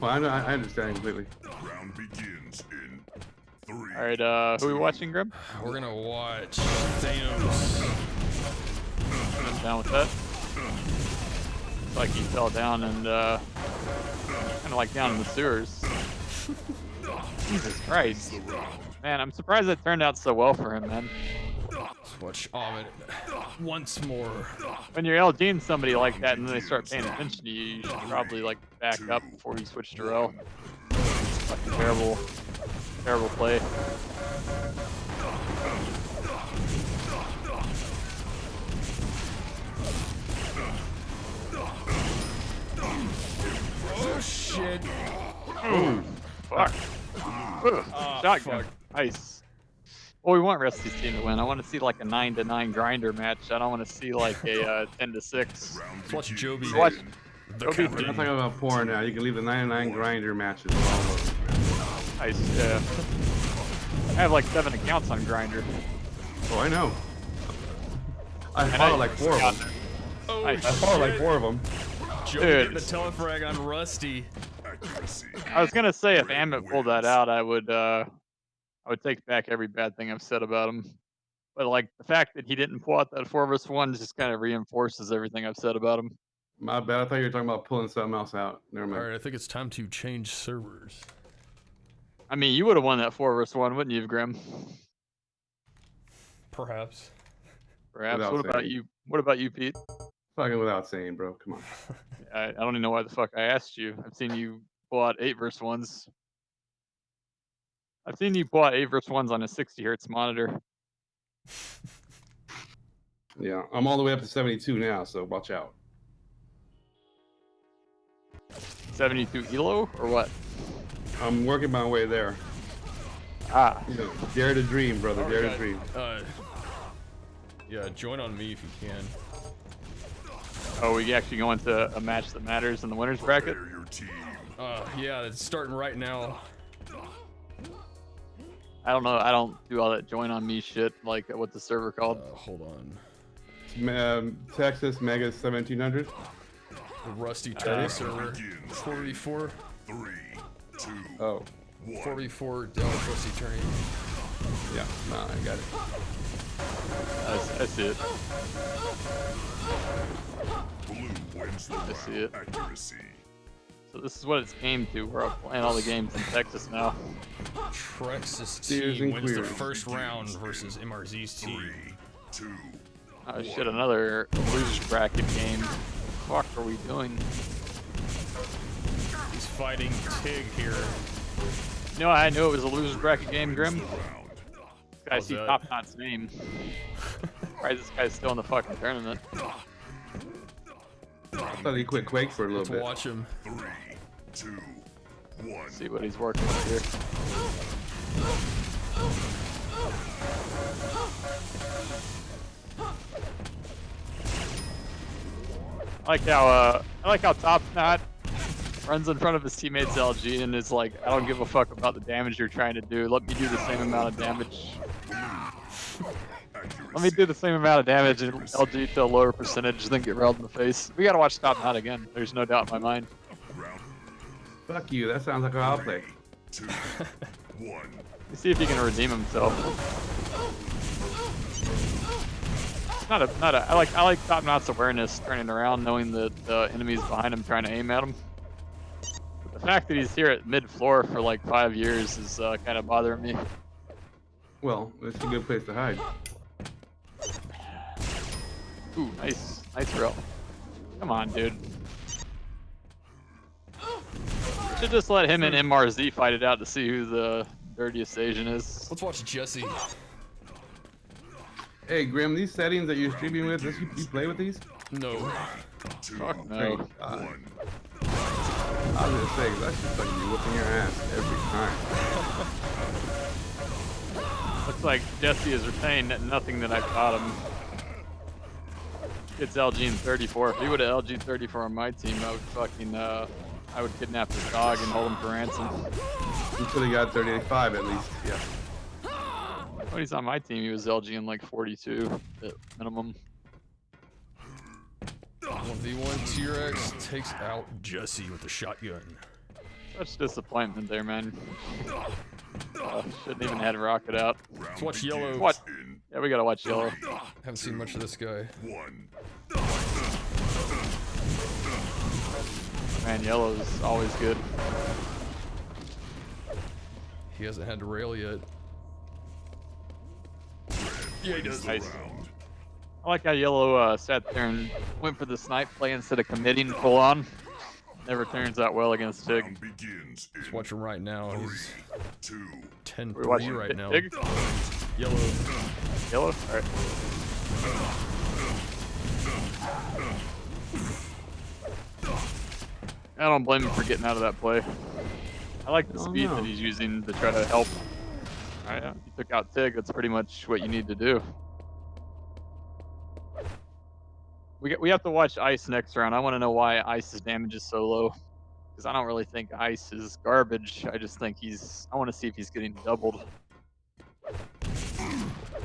Well, I understand completely. Round begins in 3. All right, who are we watching, Grim? We're gonna watch Thanos. I'm down with that. Looks like he fell down and kind of like down in the sewers. Jesus Christ. Man, I'm surprised that turned out so well for him, man. Let's watch Ahmed once more. When you're LGing somebody like that and then they start paying attention to you, you should probably like back up before you switch to Rel. Fucking terrible play. Oh shit. Ooh, fuck. Ugh, shotgun. fuck. Nice. Well, we want Rusty's team to win. I want to see like a 9-9 grinder match. I don't want to see like a 10-6. Let's watch Joby. Watch. The Joby We're not captain. talking about porn now. You can leave the 99 grinder matches alone. Nice. Yeah. I have like 7 accounts on Grinder. Oh, I know. I And follow like 4 of them. Oh Nice. I follow like 4 of them. Joby Dude. getting the telefrag on Rusty. Accuracy. I was gonna say if Amit pulled that out, I would take back every bad thing I've said about him. But like the fact that he didn't pull out that 4v1 just kind of reinforces everything I've said about him. My bad. I thought you were talking about pulling something else out. Never mind. Alright, I think it's time to change servers. I mean, you would have won that 4v1, wouldn't you, Grim? Perhaps. Perhaps. Without What about saying. you? What about you, Pete? Fucking without saying, bro. Come on. I don't even know why the fuck I asked you. I've seen you pull out 8v1s. I've seen you pull out 8v1s on a 60 hertz monitor. Yeah, I'm all the way up to 72 now, so watch out. 72 elo or what? I'm working my way there. Ah, You know, dare to dream, brother. Alright, Dare to guys. dream. Yeah, join on me if you can. oh, we actually go into a match that matters in the winners bracket. Prepare your team. Yeah, it's starting right now. I don't know. I don't do all that join on me shit. Like what's the server called? Hold on. Texas Mega 1700. The Rusty Tourney server. Begins 4v4. 3, 2, Oh, 4v4 Dallas Rusty Tourney. yeah. Nah, I got it. I see it. blue wins the I round. see it. Accuracy. So this is what it's came to. We're playing all the games in Texas now. Trex's Steers team and wins the queers. first round versus MRZ's 3, team. 2, Oh shit! Another losers bracket game. What the fuck are we doing? He's fighting Tig here. You know, I knew it was a losers bracket game, Grim. round. I How's see that? Top Knot's name. Why is this guy still in the fucking tournament? I thought he quit Quake for a little Let's bit. watch him. 3, 2, 1. Let's see what he's working with here. I like how Top Knot runs in front of his teammates LG and is like, I don't give a fuck about the damage you're trying to do. Let me do the same amount of damage. Let me do the same amount of damage in LG to a lower percentage, then get railed in the face. We gotta watch Top Knot again. There's no doubt in my mind. Fuck you. That sounds like how I'll play. 2, 1. Let's see if he can redeem himself. Not a. I like Top Knot's awareness, turning around, knowing that the enemy's behind him, trying to aim at him. But the fact that he's here at mid floor for like 5 years is kind of bothering me. Well, it's a good place to hide. Ooh, nice rail. Come on, dude. Should just let him and MRZ fight it out to see who the dirtiest Asian is. Let's watch Jesse. Hey, Grim, these settings that you're streaming with, you play with these? No. Fuck no. Great. I was gonna say, 'cause that's just like you whooping your ass every time. Looks like Jesse is retained nothing that I taught him. It's LG in 34. If he would have LG 34 on my team, I would fucking I would kidnap his dog and hold him for ransom. Until he got 35 at least, yeah. When he's on my team, he was LG in like 42 at minimum. 1v1 T-Rex takes out Jesse with the shotgun. Such disappointment there, man. Shouldn't even had Rocket out. Let's watch Yellow. What? Yeah, we gotta watch Yellow. Haven't seen much of this guy. 1. Man, Yellow's always good. He hasn't had to rail yet. Yeah, he does. Nice. I like how Yellow sat there and went for the snipe play instead of committing full on. Never turns out well against Tig. Round begins in Let's watch him right now. He's 2. 10-3 We're watching right now. Tig. Yellow. Yellow? Alright. I don't blame him for getting out of that play. I like the Oh, speed no. that he's using to try to help. Alright, he took out Tig. That's pretty much what you need to do. We have to watch Ice next round. I want to know why Ice's damage is so low. Because I don't really think Ice is garbage. I just think I want to see if he's getting doubled.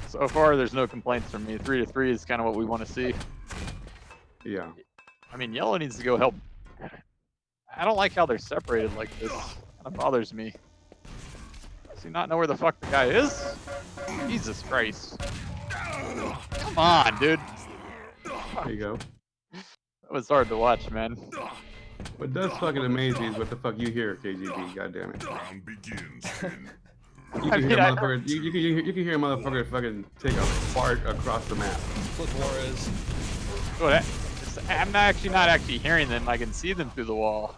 So far, there's no complaints from me. 3-3 is kind of what we want to see. Yeah. I mean, Yellow needs to go help. I don't like how they're separated like this. Kind of bothers me. Does he not know where the fuck the guy is? Jesus Christ. Come on, dude. There you go. That was hard to watch, man. What does fucking amaze me is what the fuck you hear, KGB. God damn it. Round begins in You can hear a motherfucker. You can hear a motherfucker fucking take a fart across the map. Flip Juarez. I'm actually not hearing them. I can see them through the wall.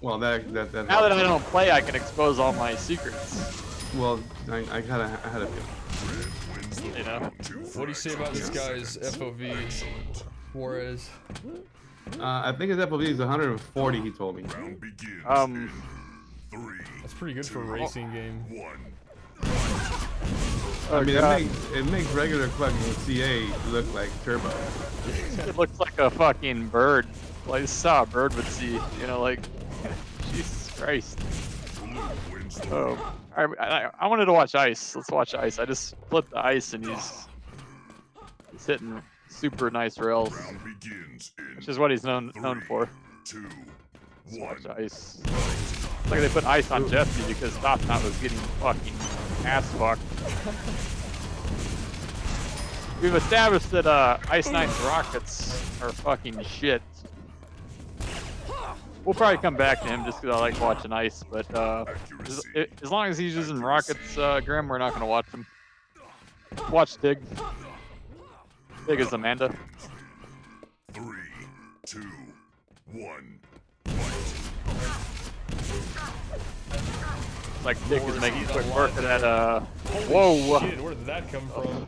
Well, that Now that I don't play, I can expose all my secrets. Well, I had a feeling. You know. What do you say about this guy's FOV? Juarez. I think his FOV is 140. He told me. round begins in 3, That's pretty good for a racing game. 1. I mean, God. it makes regular fucking CA look like turbo. It looks like a fucking bird. Like, I saw a bird would see. You know, like, Jesus Christ. Oh, I wanted to watch Ice. Let's watch Ice. I just flipped the Ice and he's hitting super nice rails, Round begins in which is what he's known for. 2, Let's 1. watch Ice. It's like they put Ice on Jesse because Top Knot was getting fucking ass fucked. We've established that Ice Knight's rockets are fucking shit. We'll probably come back to him just because I like watching Ice, but as long as he's using rockets, Grim, we're not going to watch him. Watch Tig. Tig is Amanda. 3, 2, 1. Like Tig is making quick work of that, whoa! Shit, where did that come from?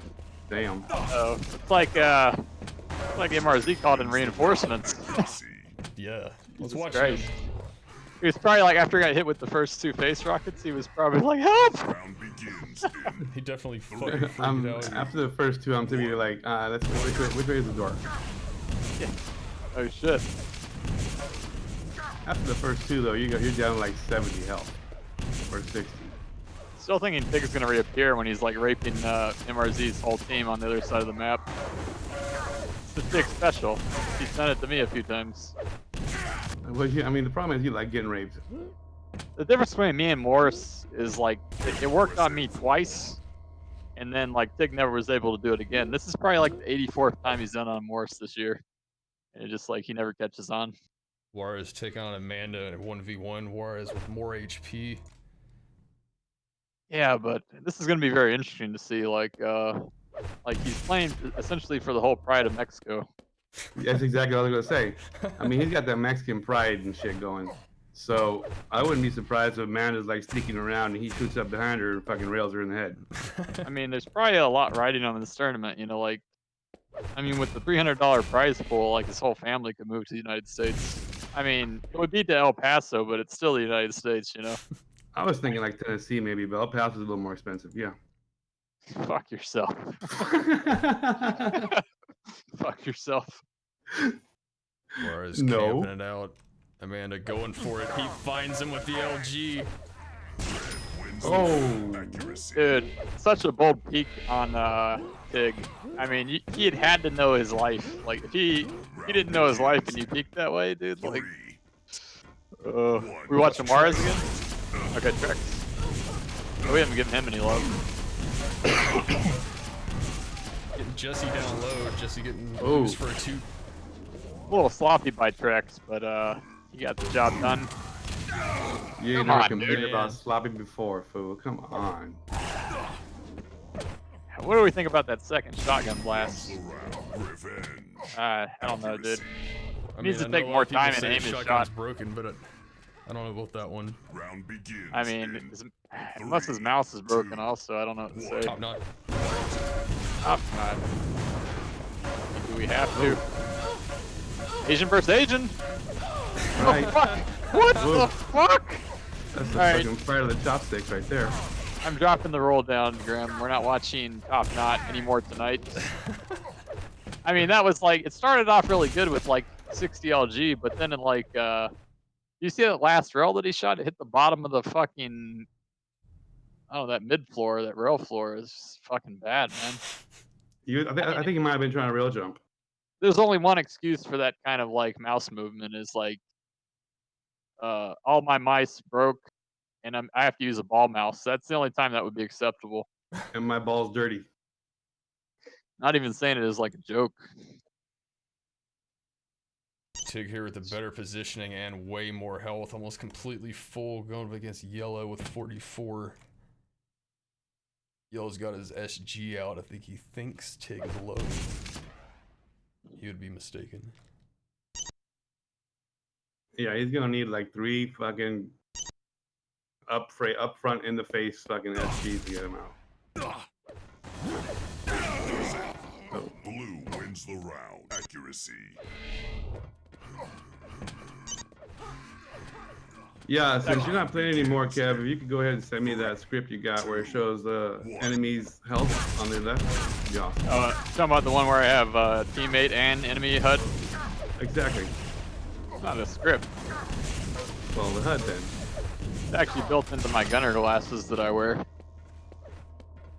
Damn. It's like MRZ called in reinforcements. Yeah. Let's Jesus watch Christ. him. He was probably like, after he got hit with the first 2 face rockets, he was probably like, help! Round begins in He definitely fucking freaked out. After the first 2, I'm typically like, which way is the door? Oh shit. After the first 2, though, you're down to like 70 health or 60. Still thinking Tig's gonna reappear when he's like raping MRZ's whole team on the other side of the map. It's the Tig special. He's done it to me a few times. Well, yeah, I mean, the problem is you like getting raped. The difference between me and Morris is like it worked on me twice, and then like Tig never was able to do it again. This is probably like the 84th time he's done it on Morris this year, and it just like he never catches on. Juarez taking on Amanda in a 1v1. Juarez with more HP. Yeah, but this is gonna be very interesting to see. Like he's playing essentially for the whole pride of Mexico. That's exactly what I was gonna say. I mean, he's got that Mexican pride and shit going. So I wouldn't be surprised if Amanda's like sneaking around and he shoots up behind her and fucking rails her in the head. I mean, there's probably a lot riding on this tournament. You know, like, I mean, with the $300 prize pool, like his whole family could move to the United States. I mean, it would be to El Paso, but it's still the United States. You know. I was thinking like Tennessee maybe, but El Paso's a little more expensive. Yeah. Fuck yourself. Fuck yourself. Juarez No. camping it out. Amanda going for it. He finds him with the LG. Oh, Dude, such a bold peek on Tig. I mean, he had to know his life. Like, if he didn't know his life and you peeked that way, dude, like... we watching Mars again? Okay, Trex. Oh, we haven't given him any love. Getting Jesse down low. Jesse getting Oh. used for a 2. A little sloppy by Trex, but he got the job done. you ain't Come never on, complained dude. about sloppy before, fool. Come on. What do we think about that second shotgun blast? revenge. I don't know, dude. I Needs to I know take a lot more of people time and say aim his shotgun's shot. broken, but I don't know about that one. Round begins. I mean, unless his mouse is broken also, I don't know what to say. Top knot. Top knot. Do we have to? Asian versus Asian? Right. What Whoa. the fuck? That's the Alright. fucking fried of the chopsticks right there. I'm dropping the roll down, Grim. We're not watching Top Knot anymore tonight. I mean, that was like, it started off really good with like 60 LG, but then in like, you see that last rail that he shot? It hit the bottom of the fucking, oh, that mid floor, that rail floor is fucking bad, man. I think he might have been trying to rail jump. There's only one excuse for that kind of like mouse movement is like, all my mice broke and I have to use a ball mouse. That's the only time that would be acceptable. And my ball's dirty. Not even saying it as like a joke. Tig here with the better positioning and way more health, almost completely full, going up against Yellow with 44. Yellow's got his SG out. I think he thinks Tig is low. He would be mistaken. Yeah, he's gonna need like 3 fucking up front in the face fucking SGs to get him out. Oh. Blue wins the round. Accuracy. Yeah, since you're not playing anymore, Kev, if you could go ahead and send me that script you got where it shows the enemy's health on their left. That'd be awesome. Talking about the one where I have teammate and enemy HUD. Exactly. It's not a script. Well, the HUD then. It's actually built into my gunner glasses that I wear.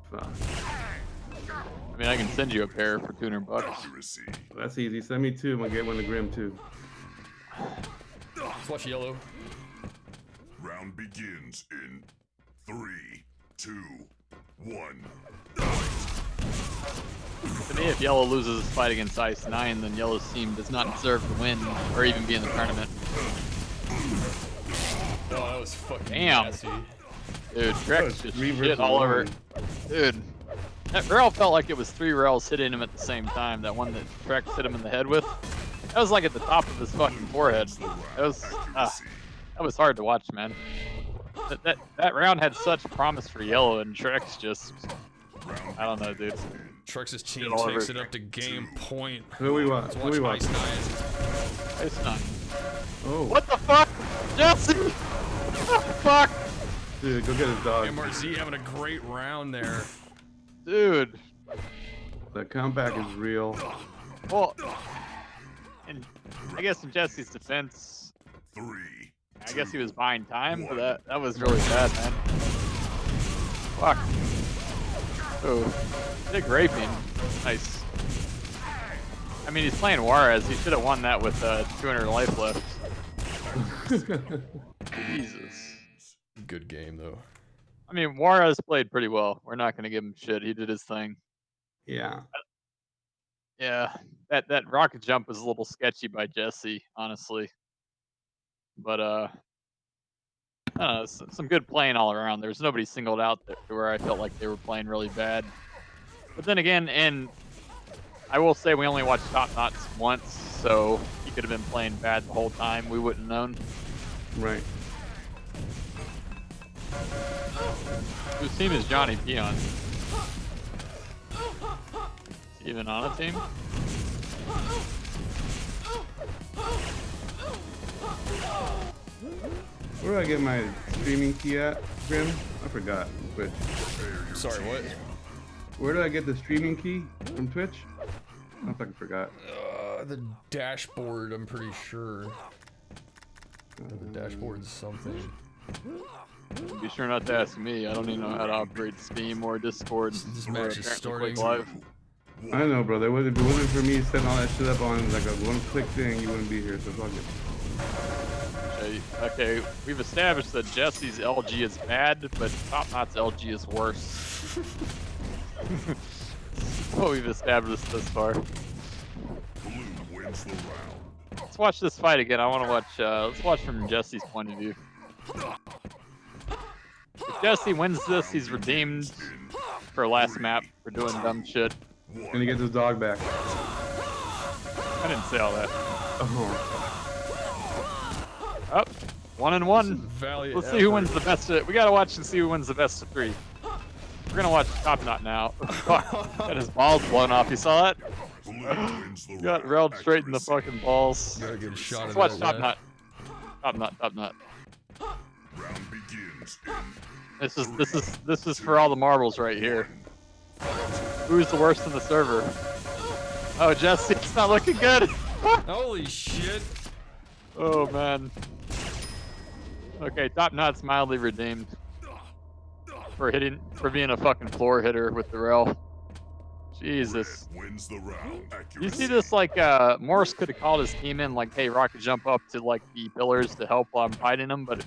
Fuck. I mean, I can send you a pair for $200. Accuracy. That's easy. Send me 2. I'm gonna get one to Grim too. Let's watch Yellow. Round begins in 3, 2, 1. To me, if Yellow loses his fight against Ice 9, then Yellow's team does not deserve to win or even be in the tournament. Oh, that was fucking Damn. nasty. Dude, Trex just 3 shit versus all over. 1. Dude, that rail felt like it was 3 rails hitting him at the same time. That one that Trex hit him in the head with. That was like at the top of his fucking forehead. That was hard to watch, man. That round had such promise for Yellow, and Trex just, I don't know, dude. Trex's team all takes over. it up to game point. Who we watch? Let's Who watch we watch? Ice 9. It's not. Oh, What the fuck? Jesse! What the fuck? dude, go get his dog. MRZ having a great round there. Dude. The comeback is real. Well, and I guess in Jesse's defense, 3. I guess he was buying time, but that was really bad, man. Fuck. Oh, big raping. Nice. I mean, he's playing Juarez. He should have won that with 200 life left. Jesus. Good game, though. I mean, Juarez played pretty well. We're not going to give him shit. He did his thing. Yeah. Yeah, that rocket jump was a little sketchy by Jesse, honestly. But I don't know, some good playing all around. There's nobody singled out there where I felt like they were playing really bad. But then again, and I will say we only watched Top Knots once, so he could have been playing bad the whole time. We wouldn't known. Right. Whose team is Johnny P on? Is he even on a team? Where do I get my streaming key at, Grim? I forgot. Twitch. Sorry, what? Where do I get the streaming key from Twitch? I fucking forgot. The dashboard, I'm pretty sure. The dashboard's something. Be sure not to ask me. I don't even know how to operate Steam or Discord. This or match is apparently starting. Quake Live. I know, brother. If it wasn't for me setting all that shit up on like a one-click thing, you wouldn't be here. So fuck it. Okay, we've established that Jesse's LG is bad, but Top Knot's LG is worse. What we've established this far. Blue wins the round. Let's watch this fight again. I want to watch. Let's watch from Jesse's point of view. If Jesse wins this, he's redeemed for last map for doing dumb shit. And he gets his dog back. I didn't say all that. Oh. Oh, 1 and 1. Valiant Let's see who effort. wins the best. We gotta watch and see who wins the best of 3. We're gonna watch Top Knot now. Fuck. Got his balls blown off. You saw that? Blue wins the Got round. railed straight in the Accuracy. fucking balls. Gotta get a shot Let's of watch that, Top yeah. Knot. Top nut, top nut. Round begins This is for all the marbles right here. Who's the worst in the server? Oh, Jesse, it's not looking good. Holy shit! Oh man. Okay, top not's mildly redeemed for being a fucking floor hitter with the rail. Jesus. wins the round. Accuracy. You see this, like, Morris could have called his team in, like, hey, Rocket, jump up to, like, the pillars to help while I'm fighting him, but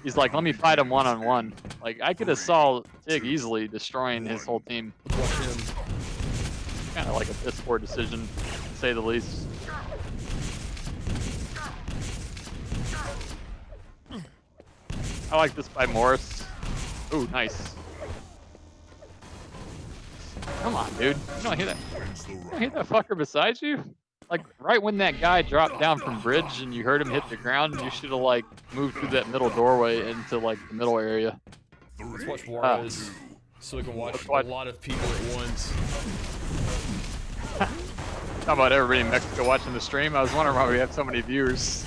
he's like, let me fight him one-on-one. Like, I could have saw Tig easily destroying his whole team. Let's watch him. Kind of like a piss poor decision, to say the least. I like this by Morris. Ooh, nice. Come on, dude. You don't hear that? You don't hear that fucker beside you? Like, right when that guy dropped down from bridge and you heard him hit the ground, you should have, like, moved through that middle doorway into, like, the middle area. Let's watch Juarez, so we can watch a lot of people at once. How about everybody in Mexico watching the stream? I was wondering why we have so many viewers.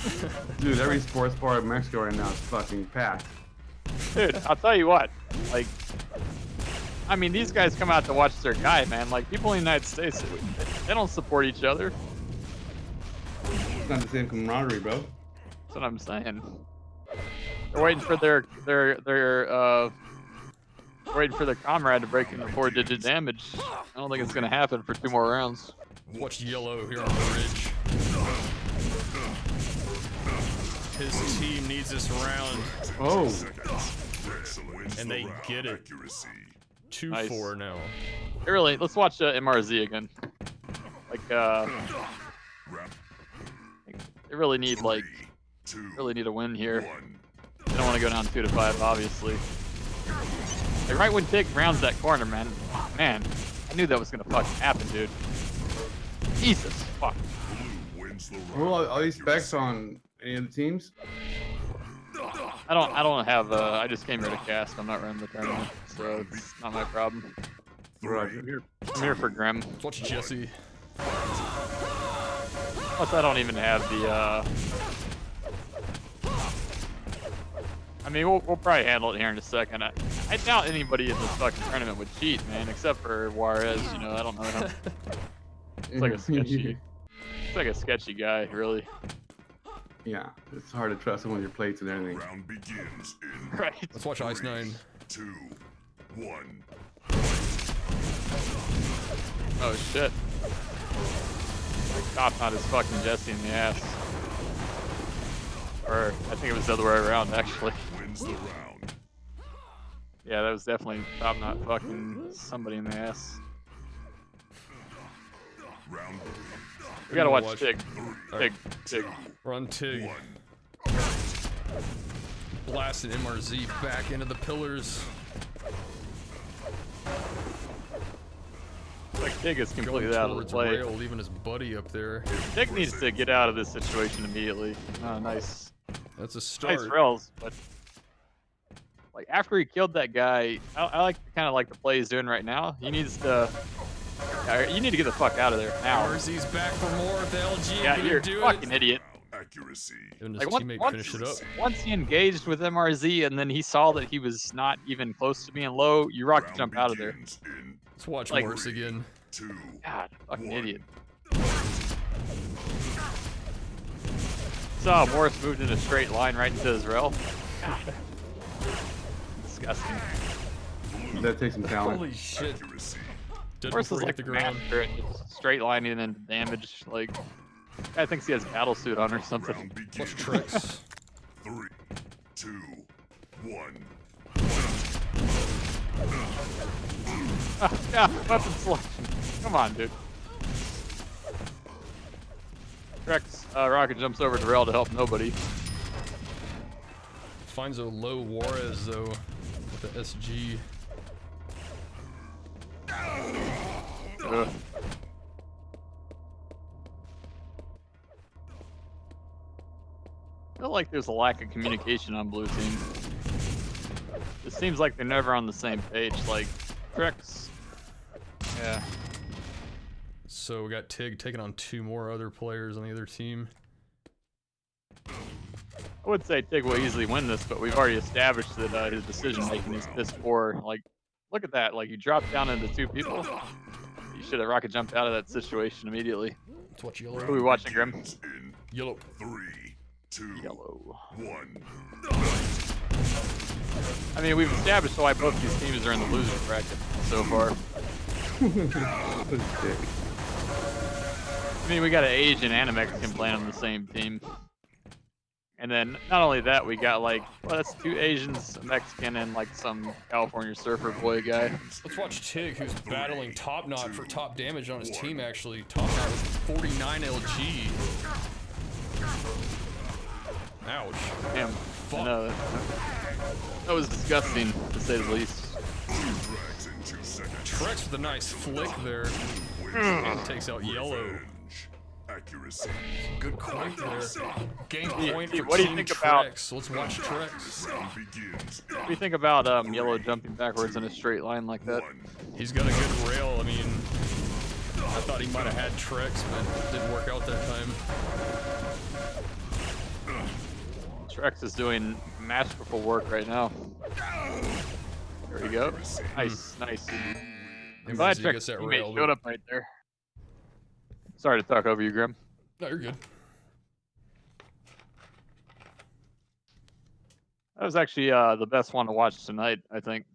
Dude, every sports bar in Mexico right now is fucking packed. Dude, I'll tell you what. Like, I mean, these guys come out to watch their guy, man. Like, people in the United States, they don't support each other. It's not the same camaraderie, bro. That's what I'm saying. They're waiting for their waiting for their comrade to break into 4-digit damage. I don't think it's gonna happen for 2 more rounds. Watch Yellow here on the bridge. His team needs this round. Oh. And they get it. 2-4 now. Hey, really, let's watch MRZ again. Like, they really need, like, a win here. They don't want to go down 2-5, obviously. Like, right when Tig rounds that corner, man. Oh, man, I knew that was gonna fucking happen, dude. Jesus, fuck. Well, are these specs on any of the teams? I don't have, I just came here to cast. I'm not running the tournament, so it's not my problem. Roger. I'm here for Grim. Let's watch Jesse. Plus, I don't even have the, I mean, we'll probably handle it here in a second. I doubt anybody in this fucking tournament would cheat, man, except for Juarez. You know, I don't know him. It's like a sketchy guy, really. Yeah, it's hard to trust him with your plates and everything. Round begins in Right. Let's watch Ice 9. 2, 1. Oh shit. Like, top knot is fucking Jesse in the ass. Or I think it was the other way around, actually. Wins the round. Yeah, that was definitely top knot fucking somebody in the ass. Round. We gotta watch Watch. Tig. Alright. Tig. Run Tig. Blasting MRZ back into the pillars. Like, Tig is Going completely out of the towards play. rail, leaving his buddy up there. Tig needs to get out of this situation immediately. Oh, nice. That's a start. Nice rails, but like after he killed that guy, I like kind of like the play he's doing right now. He needs to. You need to get the fuck out of there now. MRZ's back for more. The LG Yeah, gonna you're a do fucking it. idiot. Accuracy. And his Like teammate finish it up. once he engaged with MRZ and then he saw that he was not even close to being low, you rock to jump out of there. Let's watch Like- Morris again. 2. God, fucking idiot. Saw Morris moved in a straight line right into his rail. God. Disgusting. That takes some talent. Holy shit. Accuracy. Dead Morris before is he like hit the the ground. master at just straight lining and damage. Like, guy thinks he has battle suit on or something. Round begins. Watch tricks. 3, 2, 1. Yeah, weapon selection. Come on, dude. Rex, Rocket jumps over to rail to help nobody. Finds a low Juarez though with the SG. Ugh. I feel like there's a lack of communication on blue team. It seems like they're never on the same page. Like, Rex. Yeah. So we got Tig taking on 2 more other players on the other team. I would say Tig will easily win this, but we've already established that his decision making is piss poor. Like, look at that. Like, you dropped down into 2 people. You should have rocket jumped out of that situation immediately. Let's watch yellow. Who are we watching, Grim? Begins in Yellow. 3, 2, Yellow. 1. I mean, we've established why both these teams are in the loser bracket so far. I mean, we got an Asian and a Mexican playing on the same team. And then, not only that, we got like, well, that's 2 Asians, a Mexican, and like some California surfer boy guy. Let's watch Tig, who's battling Top Knot for top damage on his team, actually. Top Knot with 49 LG. Ouch. Damn. Fuck. I know. That was disgusting, to say the least. Trex with a nice flick there. And takes out yellow. Accuracy. Good point there. Game point for What do you Team think about- Trex. Let's watch Trex. What do you think about yellow jumping backwards in a straight line like that? He's got a good rail. I mean, I thought he might have had Trex, but it didn't work out that time. Trex is doing masterful work right now. There we go. Nice, nice. I'm glad He gets Trex that rail, teammate showed up right there. Sorry to talk over you, Grim. No, you're good. That was actually the best one to watch tonight, I think.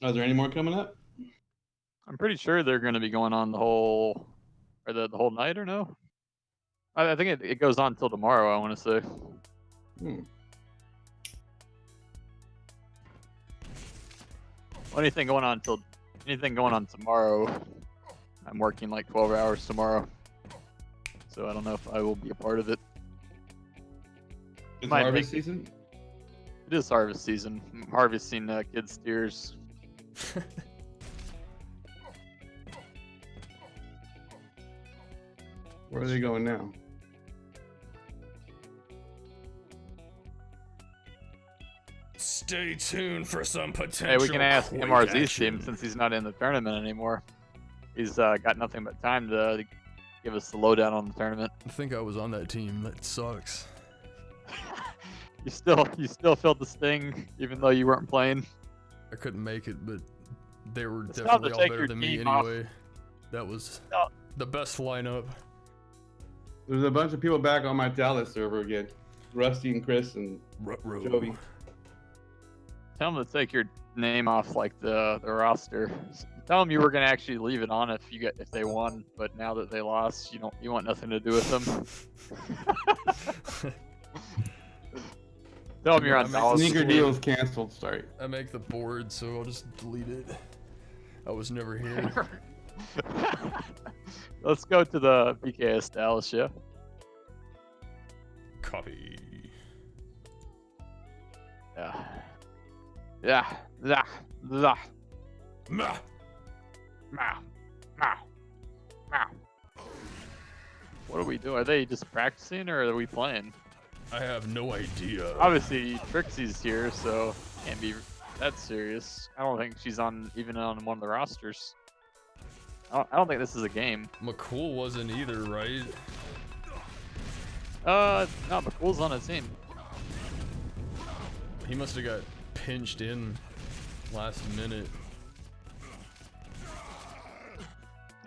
Are there any more coming up? I'm pretty sure they're going to be going on the whole, or the whole night, or no? I think it goes on till tomorrow, I want to say. Well, anything going on tomorrow, I'm working like 12 hours tomorrow. So I don't know if I will be a part of it. It's Might harvest make- season? It is harvest season. I'm harvesting kids' tears. Where are they going now? Stay tuned for some potential. Hey, we can ask Quake MRZ's action. team since he's not in the tournament anymore. He's got nothing but time to give us the lowdown on the tournament. I think I was on that team. That sucks. You still felt the sting, even though you weren't playing. I couldn't make it, but they were It's time definitely to all take better your than me team off. anyway. That was No. the best lineup. There's a bunch of people back on my Dallas server again. Rusty and Chris and Jovi. Tell them to take your name off like the roster. Tell them you were gonna actually leave it on if they won, but now that they lost, you want nothing to do with them. Tell them you're on Dallas. Sneaker deals canceled. Sorry. I make the board, so I'll just delete it. I was never here. Let's go to the BKS Dallas, yeah. Copy. Yeah. Yeah. Yeah. Yeah. Mah. Meow. Meow. Meow. What are we doing? Are they just practicing or are we playing? I have no idea. Obviously, Trixie's here, so can't be that serious. I don't think she's even on one of the rosters. I don't think this is a game. McCool wasn't either, right? No, McCool's on a team. He must have got pinched in last minute.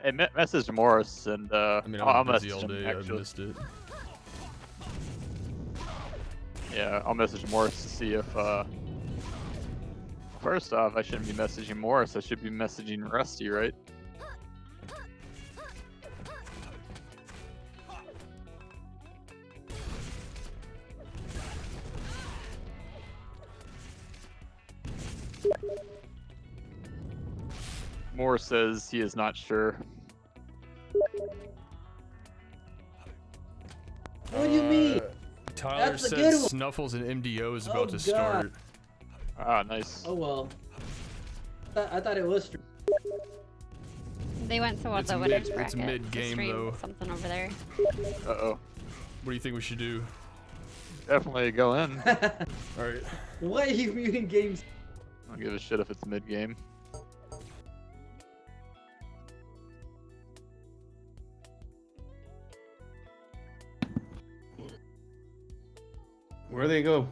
Hey, message Morris and I mean, I'll I'm busy message all him day. I actually. missed it. Yeah, I'll message Morris to see if. First off, I shouldn't be messaging Morris. I should be messaging Rusty, right? Morris says he is not sure. What do you mean? Tyler That's a said good one. Snuffles and MDO is Oh, about to start. Ah, nice. Oh well. I thought it was. They went to what It's the mid- winners it's bracket. mid-game, Stream though. Something over there. Uh-oh. What do you think we should do? Definitely go in. Alright. Why are you muting games? I don't give a shit if it's mid-game. Where they go?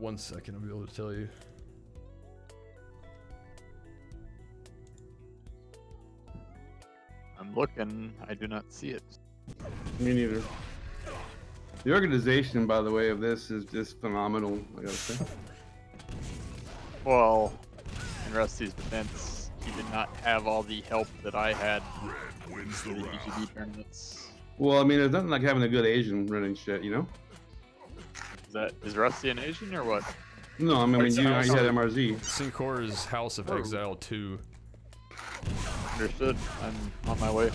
1 second, I'll be able to tell you. I'm looking. I do not see it. Me neither. The organization, by the way, of this is just phenomenal. I gotta say. Well, in Rusty's defense, he did not have all the help that I had Wins for the the round. EGB tournaments. Well, I mean, there's nothing like having a good Asian running shit, you know? Is Rusty an Asian or what? No, I mean, It's you also- had MRZ. Sincore's House of Exile 2. Understood. I'm on my way.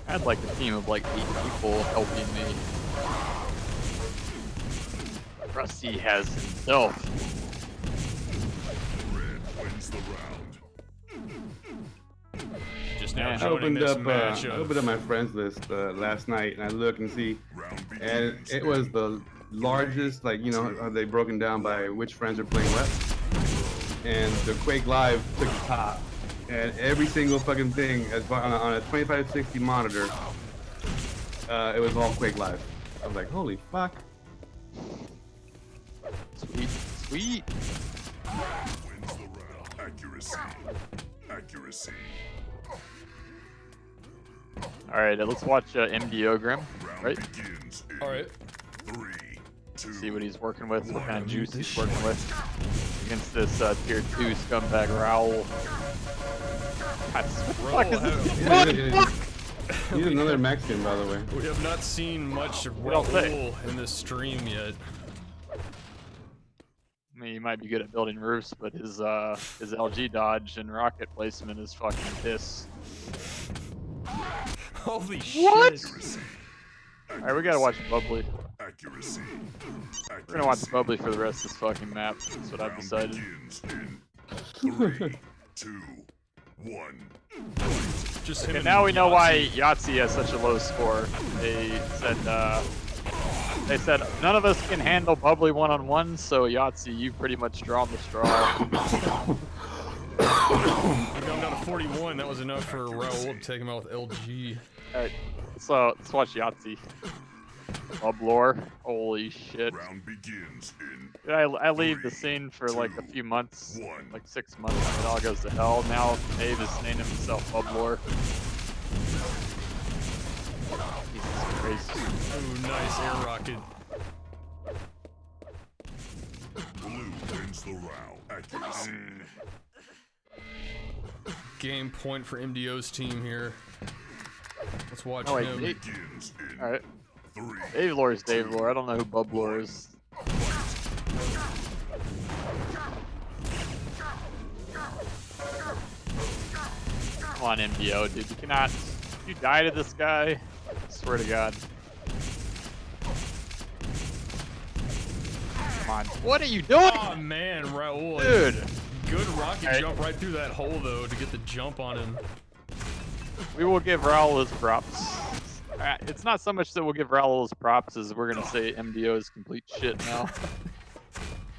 I had like a team of like 8 people helping me. Rusty has himself. Red wins the round. Just now I joining opened this up, match I of opened up my friends list last night, and I look and see, Round and begins. it was the largest. Like, you know, are they broken down by which friends are playing what? And the Quake Live took the top, and every single fucking thing as far on a 2560 monitor, it was all Quake Live. I was like, holy fuck! Sweet, sweet. Wins the round. Accuracy. Accuracy. All right, let's watch MDO Grim, Round right? begins in Alright. 3, 2. See what he's working with, what kind of juice he's working with against this tier 2 scumbag Raoul. God, what the fuck is this? Yeah, he's another Mexican, by the way. We have not seen much of What I'll say. Raul in this stream yet. I mean, he might be good at building roofs, but his LG dodge and rocket placement is fucking piss. Holy What? shit! Alright, we gotta watch Bubbly. Accuracy. We're gonna watch Bubbly for the rest of this fucking map. That's what I've Round decided. begins in 3, 2, 1. Just him Okay, and now we know why Yahtzee. Yahtzee has such a low score. They said none of us can handle Bubbly one-on-one, so Yahtzee, you pretty much drawn the straw. We got him down to 41. That was enough for Raul to take him out with LG. Alright, so let's watch Yahtzee. Bub lore. Holy shit. Round begins in Dude, I leave the scene for like a few months, 1. like 6 months, and it all goes to hell. Now Dave is named himself Bub lore. Jesus Christ. Ooh, nice air rocket. Blue wins the round. Accuracy. Game point for MDO's team here. Let's watch Oh, wait, him. Dave. Begins in Alright. 3. Dave lore is Dave lore. I don't know who Bub lore is. Come on, MDO, dude. You cannot. You die to this guy. I swear to God. Come on. What are you doing? Oh man, Raul. Dude. Good rocket Alright. jump right through that hole though to get the jump on him. We will give Raul his props. It's not so much that we'll give Raul his props as we're gonna say MDO is complete shit now.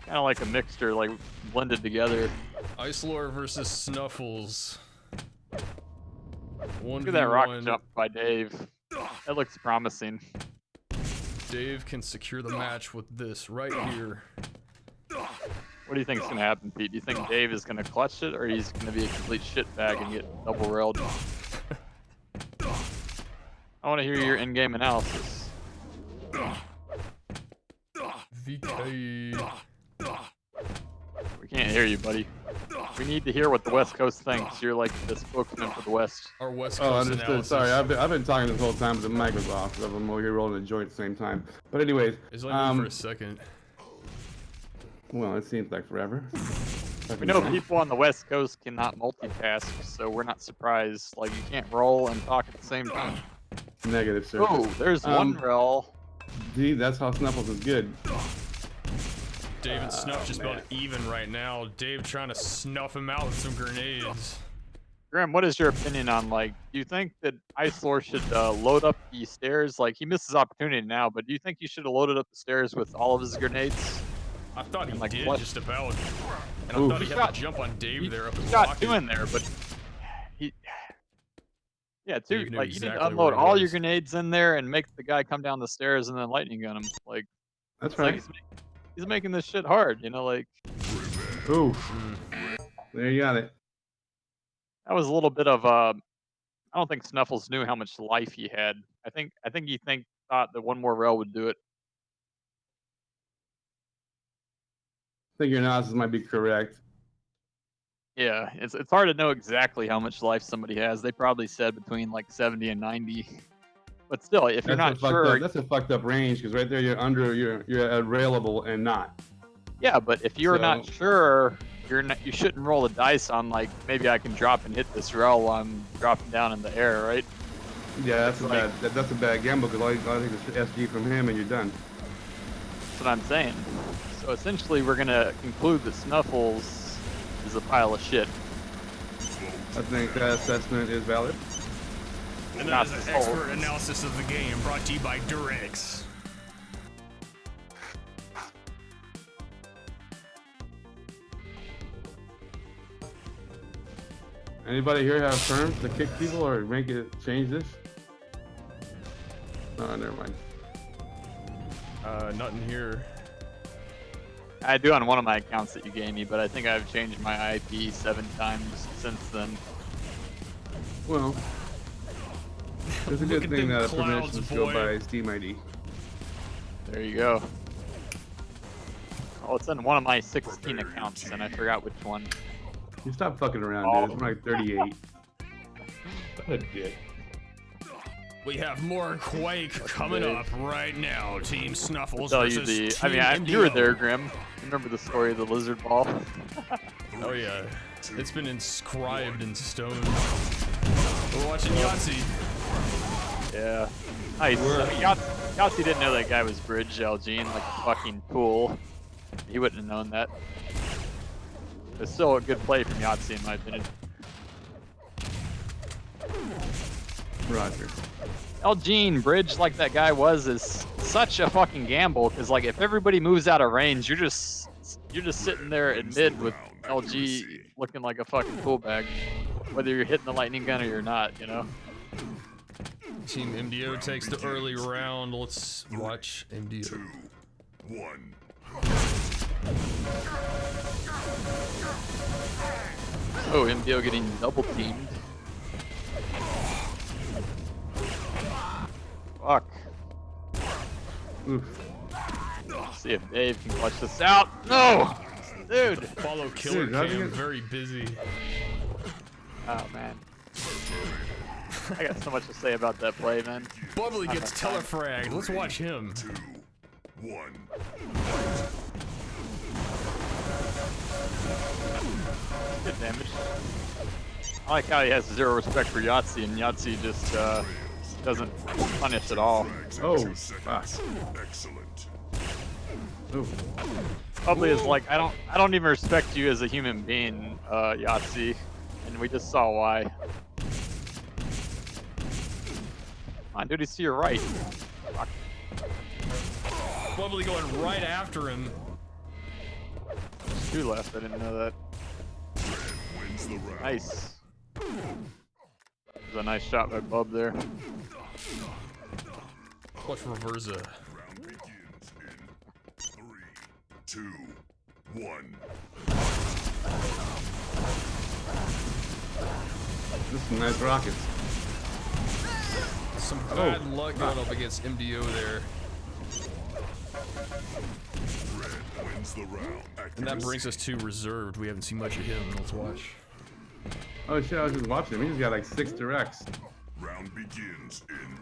Kind of like a mixture, like blended together. Ice Lore versus Snuffles. Look at that rocket jump by Dave. That looks promising. Dave can secure the match with this right here. What do you think is gonna happen, Pete? Do you think Dave is gonna clutch it, or he's gonna be a complete shitbag and get double railed? I want to hear your in-game analysis. VK. We can't hear you, buddy. We need to hear what the West Coast thinks. You're like the spokesman for the West. Our West Oh, Coast understood. analysis. Sorry, I've been talking this whole time, but the mic was off. So I'm over here rolling a joint at the same time. But anyways, It's only me for a second. well, it seems like forever. We know people on the West Coast cannot multitask, so we're not surprised. Like, you can't roll and talk at the same time. Negative, sir. Oh, there's one roll. See, that's how Snuffles is good. Dave and Snuff just about even right now. Dave trying to snuff him out with some grenades. Graham, what is your opinion on, like, do you think that Ice Lord should load up the stairs? Like, he missed his opportunity now, but do you think he should have loaded up the stairs with all of his grenades? I thought he Like, did what? just about. And Oof. I thought he had Shot- to jump on Dave there up He his got rocket. two in there, but he... Yeah, Dave dude, knew like, you need exactly to unload where he all your was. grenades in there and make the guy come down the stairs and then lightning gun him. Like, That's It's like right. he's making this shit hard, you know, like Ooh. There you got it. that was a little bit of I don't think Snuffles knew how much life he had. I think he thought that one more rail would do it. I think your analysis might be correct. Yeah, it's hard to know exactly how much life somebody has. They probably said between like 70 and 90. But still, if you're not sure, That's a fucked up range because right there you're under you're railable and not. yeah. But if you're not So- sure, you shouldn't roll the dice on like maybe I can drop and hit this rail while I'm dropping down in the air, right? Yeah, that's Like- a bad gamble because all you think is SG from him and you're done. That's what I'm saying. So essentially, we're gonna conclude that Snuffles is a pile of shit. I think that assessment is valid. And Not that is an his fault. expert analysis of the game brought to you by Durex. Anybody here have terms to kick people or make it change this? No, never mind. Nothing here. I do on one of my accounts that you gave me, but I think I've changed my IP 7 times since then. Well, it's a Look good at thing them that clouds, permissions go boy. by Steam ID. There you go. Oh, it's in one of my 16 accounts, and I forgot which one. You stop fucking around, Oh. dude. I'm like 38. What a dick. We have more Quake coming up right now. Team Snuffles Tell you versus the. Team I mean, you were MDO. there, Grim. Remember the story of the lizard ball? Oh yeah, it's been inscribed in stone. We're watching Yahtzee. Yeah. Nice. I mean, Yahtzee didn't know that guy was Bridge Elgene, like a fucking fool. He wouldn't have known that. It's still a good play from Yahtzee, in my opinion. Roger. Elgene, Bridge like that guy was, is such a fucking gamble, because like if everybody moves out of range, you're just sitting there in mid with LG looking like a fucking fool bag, whether you're hitting the lightning gun or you're not, you know? Team MDO takes the early round. Let's watch MDO. 2, 1. Oh, MDO getting double teamed. Fuck. Oof. See if Dave can clutch this out. No! Dude! Follow killer Dude, how'd you cam, get- very busy. Oh, man. I got so much to say about that play, man. Bubbly gets telefragged. Let's watch him. 2, 1. Good damage. I like how he has zero respect for Yahtzee, and Yahtzee just doesn't punish at all. Oh, 2 fuck. seconds. Excellent. Ooh. Bubbly is like, I don't even respect you as a human being, Yahtzee, and we just saw why. Come on, dude, he's to your right. Fuck. Bubbly going right after him. There's 2 left, I didn't know that. Wins the round. Nice. That was a nice shot by Bub there. Clutch reversa. Round begins in 3, 2, 1. This is some nice rockets. Some bad luck going up against MDO there. Red wins the round. And that brings us to reserved. We haven't seen much of him. Let's watch. Oh shit, I was just watching him. He just got like 6 directs. Round begins in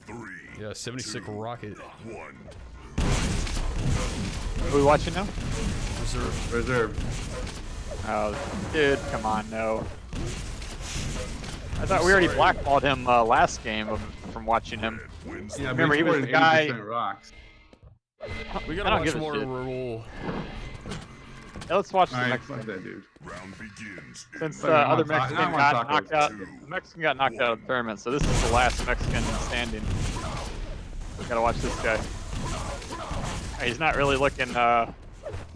3, Yeah, 76 rocket. 1. Are we watching now? Reserved. Reserved. Oh, dude, come on, no. I thought we already blackballed him last game from watching him. Red wins Yeah, Remember, but he was scored the guy- 80% rocks. We I gotta don't watch give a more shit. roll. Yeah, let's watch the Alright, Mexican. fuck that dude. Round begins in Since Fuck, the I other want ta- Mexican I want got tacos. knocked out, the Mexican got knocked out of the tournament, so this is the last Mexican standing. We gotta watch this guy. He's not really looking, not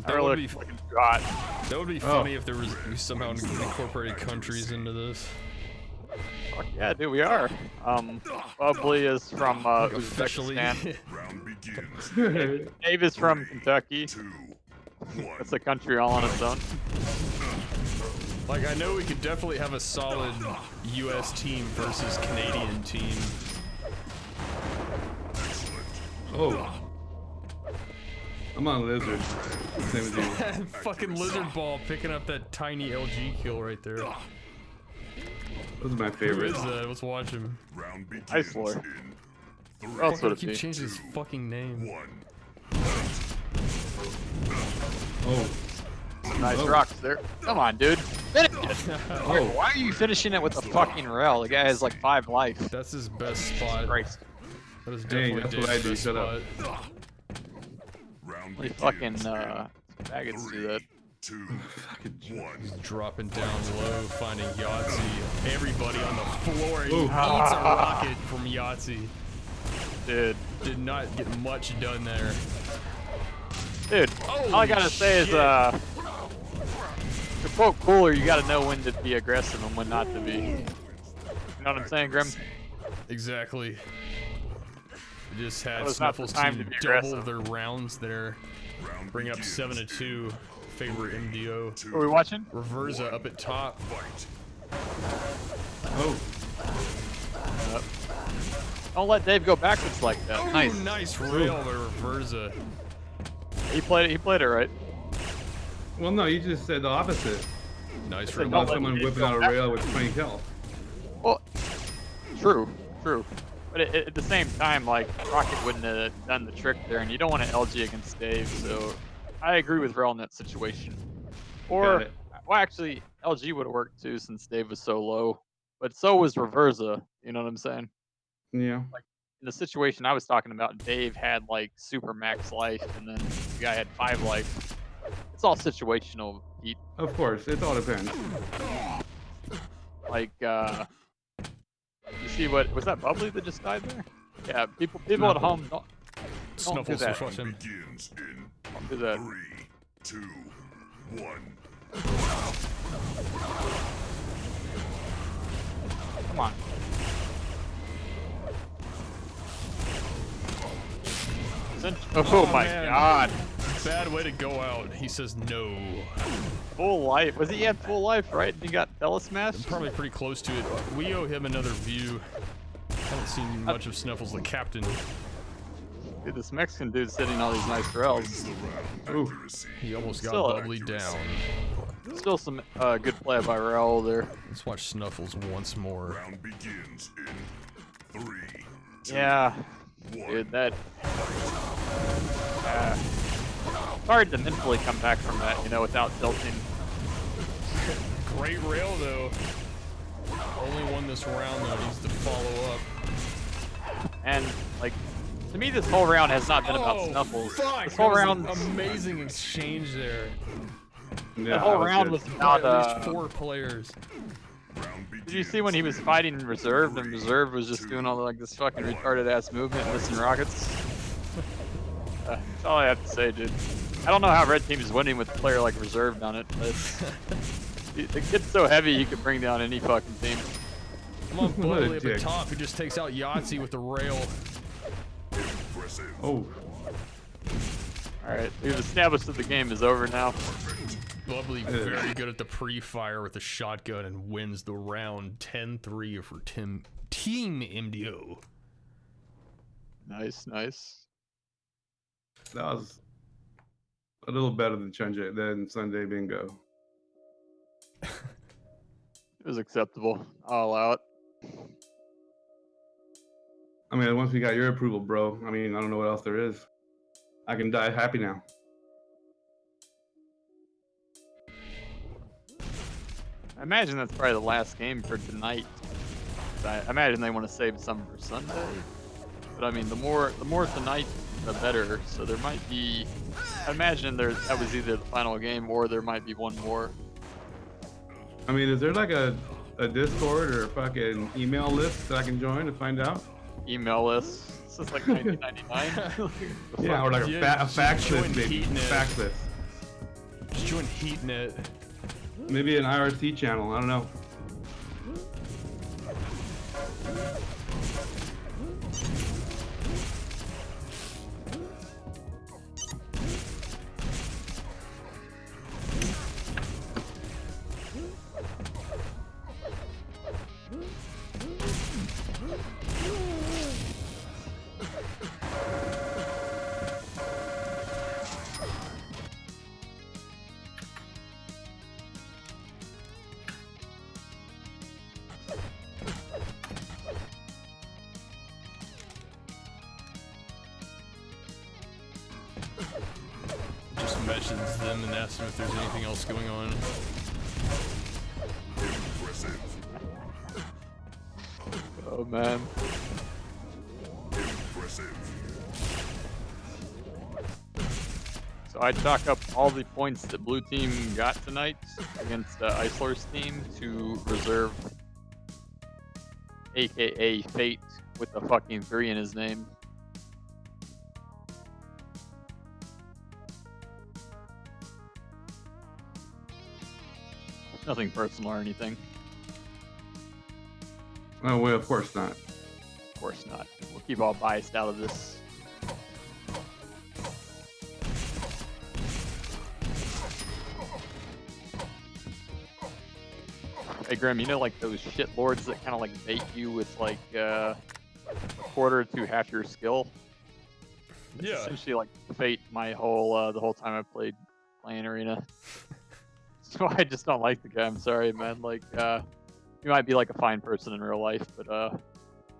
That really would be looking too hot. That would be funny if there was we somehow incorporated countries into this. Fuck yeah, dude, we are. Bubbly is from Officially. Uzbekistan. Round begins. Dave is from Kentucky. 2, 1. That's a country all on its own. Like, I know we could definitely have a solid U.S. team versus Canadian team. Oh. I'm on Lizard. Same as you. Fucking lizard ball picking up that tiny LG kill right there. Those are my Who favorite. is that? Let's watch him. Round begins Ice Lord. in 3, What else would it Keep be? changing his fucking name. 1. Oh. Nice Oh. rocks there. Come on, dude. Finish it. Oh. Why are you finishing it with the fucking rail? The guy has like 5 life. That's his best spot. Christ. That is Hey, definitely that's Dave's what I do, best shut up. spot. Round Only begins fucking in faggots do that. 2, 1. Dropping down low, finding Yahtzee. Everybody on the floor. He Ooh. eats a rocket from Yahtzee. Dude. Did not get much done there. Dude, all I gotta say is, shit. to quote Cooler, you gotta know when to be aggressive and when not to be. You know what I'm saying, Grim? Exactly. We just had That was not the Snuffles time team to be double aggressive. their rounds there. Round Bring up begins 7-2. Favorite MDO. Are we watching? Reversa up at top. Fight. Oh. Don't let Dave go backwards like that. Oh, Nice. nice rail by Reversa. He played it right. Well, no, you just said the opposite. Nice said rail. don't About let someone Dave whipping go out a back. rail with 20 kills. Well, true. But at the same time, like, Rocket wouldn't have done the trick there, and you don't want to LG against Dave, so I agree with Rel in that situation. Got Or, it. well, actually, LG would have worked too since Dave was so low, but so was Reversa, you know what I'm saying? Yeah. In the situation I was talking about, Dave had, like, super max life, and then the guy had 5 life. It's all situational, Pete. Of course, it all depends. Like, you see what, was that Bubbly that just died there? Yeah, people at Snuffles. home, don't do Snuffles, that. let's watch him. Begins in Don't do that. 3, 2, 1. Come on. Oh my man. god. Bad way to go out. He says no. Full life. Was he had full life, right? And he got telesmashed? Probably pretty close to it. We owe him another view. Haven't seen much of Snuffles the captain. Dude, this Mexican dude's hitting all these nice rails. Ooh. He almost got Still- Bubbly down. Still some good play by Raul there. Let's watch Snuffles once more. Round begins in 3, 2, Yeah. 1. Dude, that... it's hard to mentally come back from that, you know, without tilting. Great rail though. Only won this round though. Needs to follow up. And, like, to me, this whole round has not been about Snuffles. Fuck! This whole That was round... an amazing exchange there. Yeah, The whole that round good. was about, At least 4 players. Round begins Did you see when he was fighting in reserve, and reserve was just doing all like this fucking retarded ass movement, missing rockets? That's all I have to say, dude. I don't know how red team is winning with a player like reserve on it, but the kid's so heavy he could bring down any fucking team. Come on, What a Bubbly up at dick. top. He just takes out Yahtzee with the rail. impressive. Oh. All right, we've established that the game is over now. Bubbly very good at the pre-fire with the shotgun and wins the round 10-3 for Team MDO. Nice, nice. That was a little better than Sunday Bingo. It was acceptable. I'll allow it. I mean, once we got your approval, bro, I mean, I don't know what else there is. I can die happy now. I imagine that's probably the last game for tonight. I imagine they want to save some for Sunday. But I mean, the more tonight, the better. So there might be. I imagine that was either the final game or there might be one more. I mean, is there like a Discord or a fucking email list that I can join to find out? Email list. This is like 1999. Yeah, or like a, Yeah, a fax join list, maybe. Heatnet. Fax list. Just join Heatnet. Maybe an IRC channel. I don't know. messaged them and asked them if there's anything else going on. Impressive. Oh man. Impressive. So I chalk up all the points that blue team got tonight against Isler's team to reserve, aka Fate, with a fucking 3 in his name. Nothing personal or anything. Oh well, of course not. Of course not. We'll keep all biased out of this. Hey Grim, you know like those shit lords that kind of like bait you with like a quarter to half your skill? It's Yeah. essentially like Fate my whole the whole time I played playing Arena. So I just don't like the guy. I'm sorry, man. Like you might be like a fine person in real life, but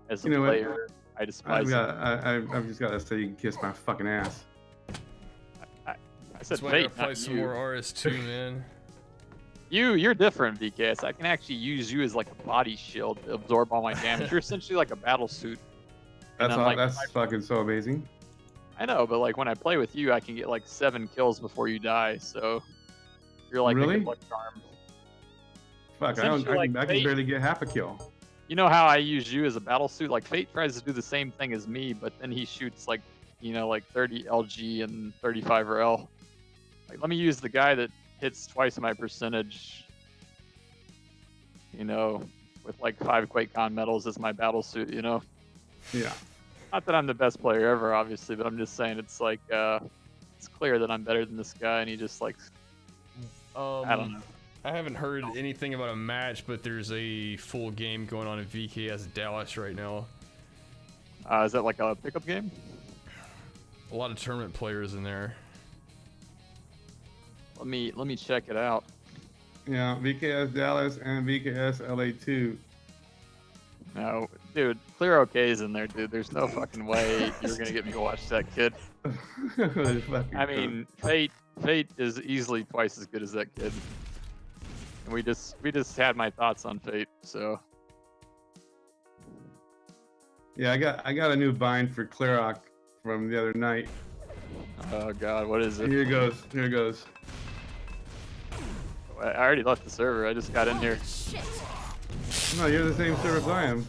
as a You know what? player, I despise him. I've just gotta say you can kiss my fucking ass. I said That's why I Fate, gotta play not some you. more RS2, man. You're different, VKS. I can actually use you as like a body shield to absorb all my damage. You're essentially like a battle suit. That's then, all, like, that's fucking so amazing. I know, but like when I play with you, I can get like 7 kills before you die. So you're like Really? a good luck charm. Fuck, Essentially, I like, can Fate- barely get half a kill. You know how I use you as a battle suit? Like Fate tries to do the same thing as me, but then he shoots like, you know, like 30 LG and 35 RL. Like let me use the guy that hits twice my percentage, you know, with like 5 QuakeCon medals as my battle suit, you know? Yeah. Not that I'm the best player ever, obviously, but I'm just saying it's like, it's clear that I'm better than this guy, and he just like, I don't know. I haven't heard anything about a match, but there's a full game going on in VKS Dallas right now. Is that like a pickup game? A lot of tournament players in there. Let me check it out. Yeah, VKS Dallas and VKS LA2. No, dude, Clear OK's in there, dude. There's no fucking way you're gonna get me to watch that kid. I mean, Fate is easily twice as good as that kid. And we just had my thoughts on Fate, so. Yeah, I got a new bind for Clearock from the other night. Oh god, what is it? Here goes. Here goes. I already left the server. I just got in here. No, you're the same server as I am.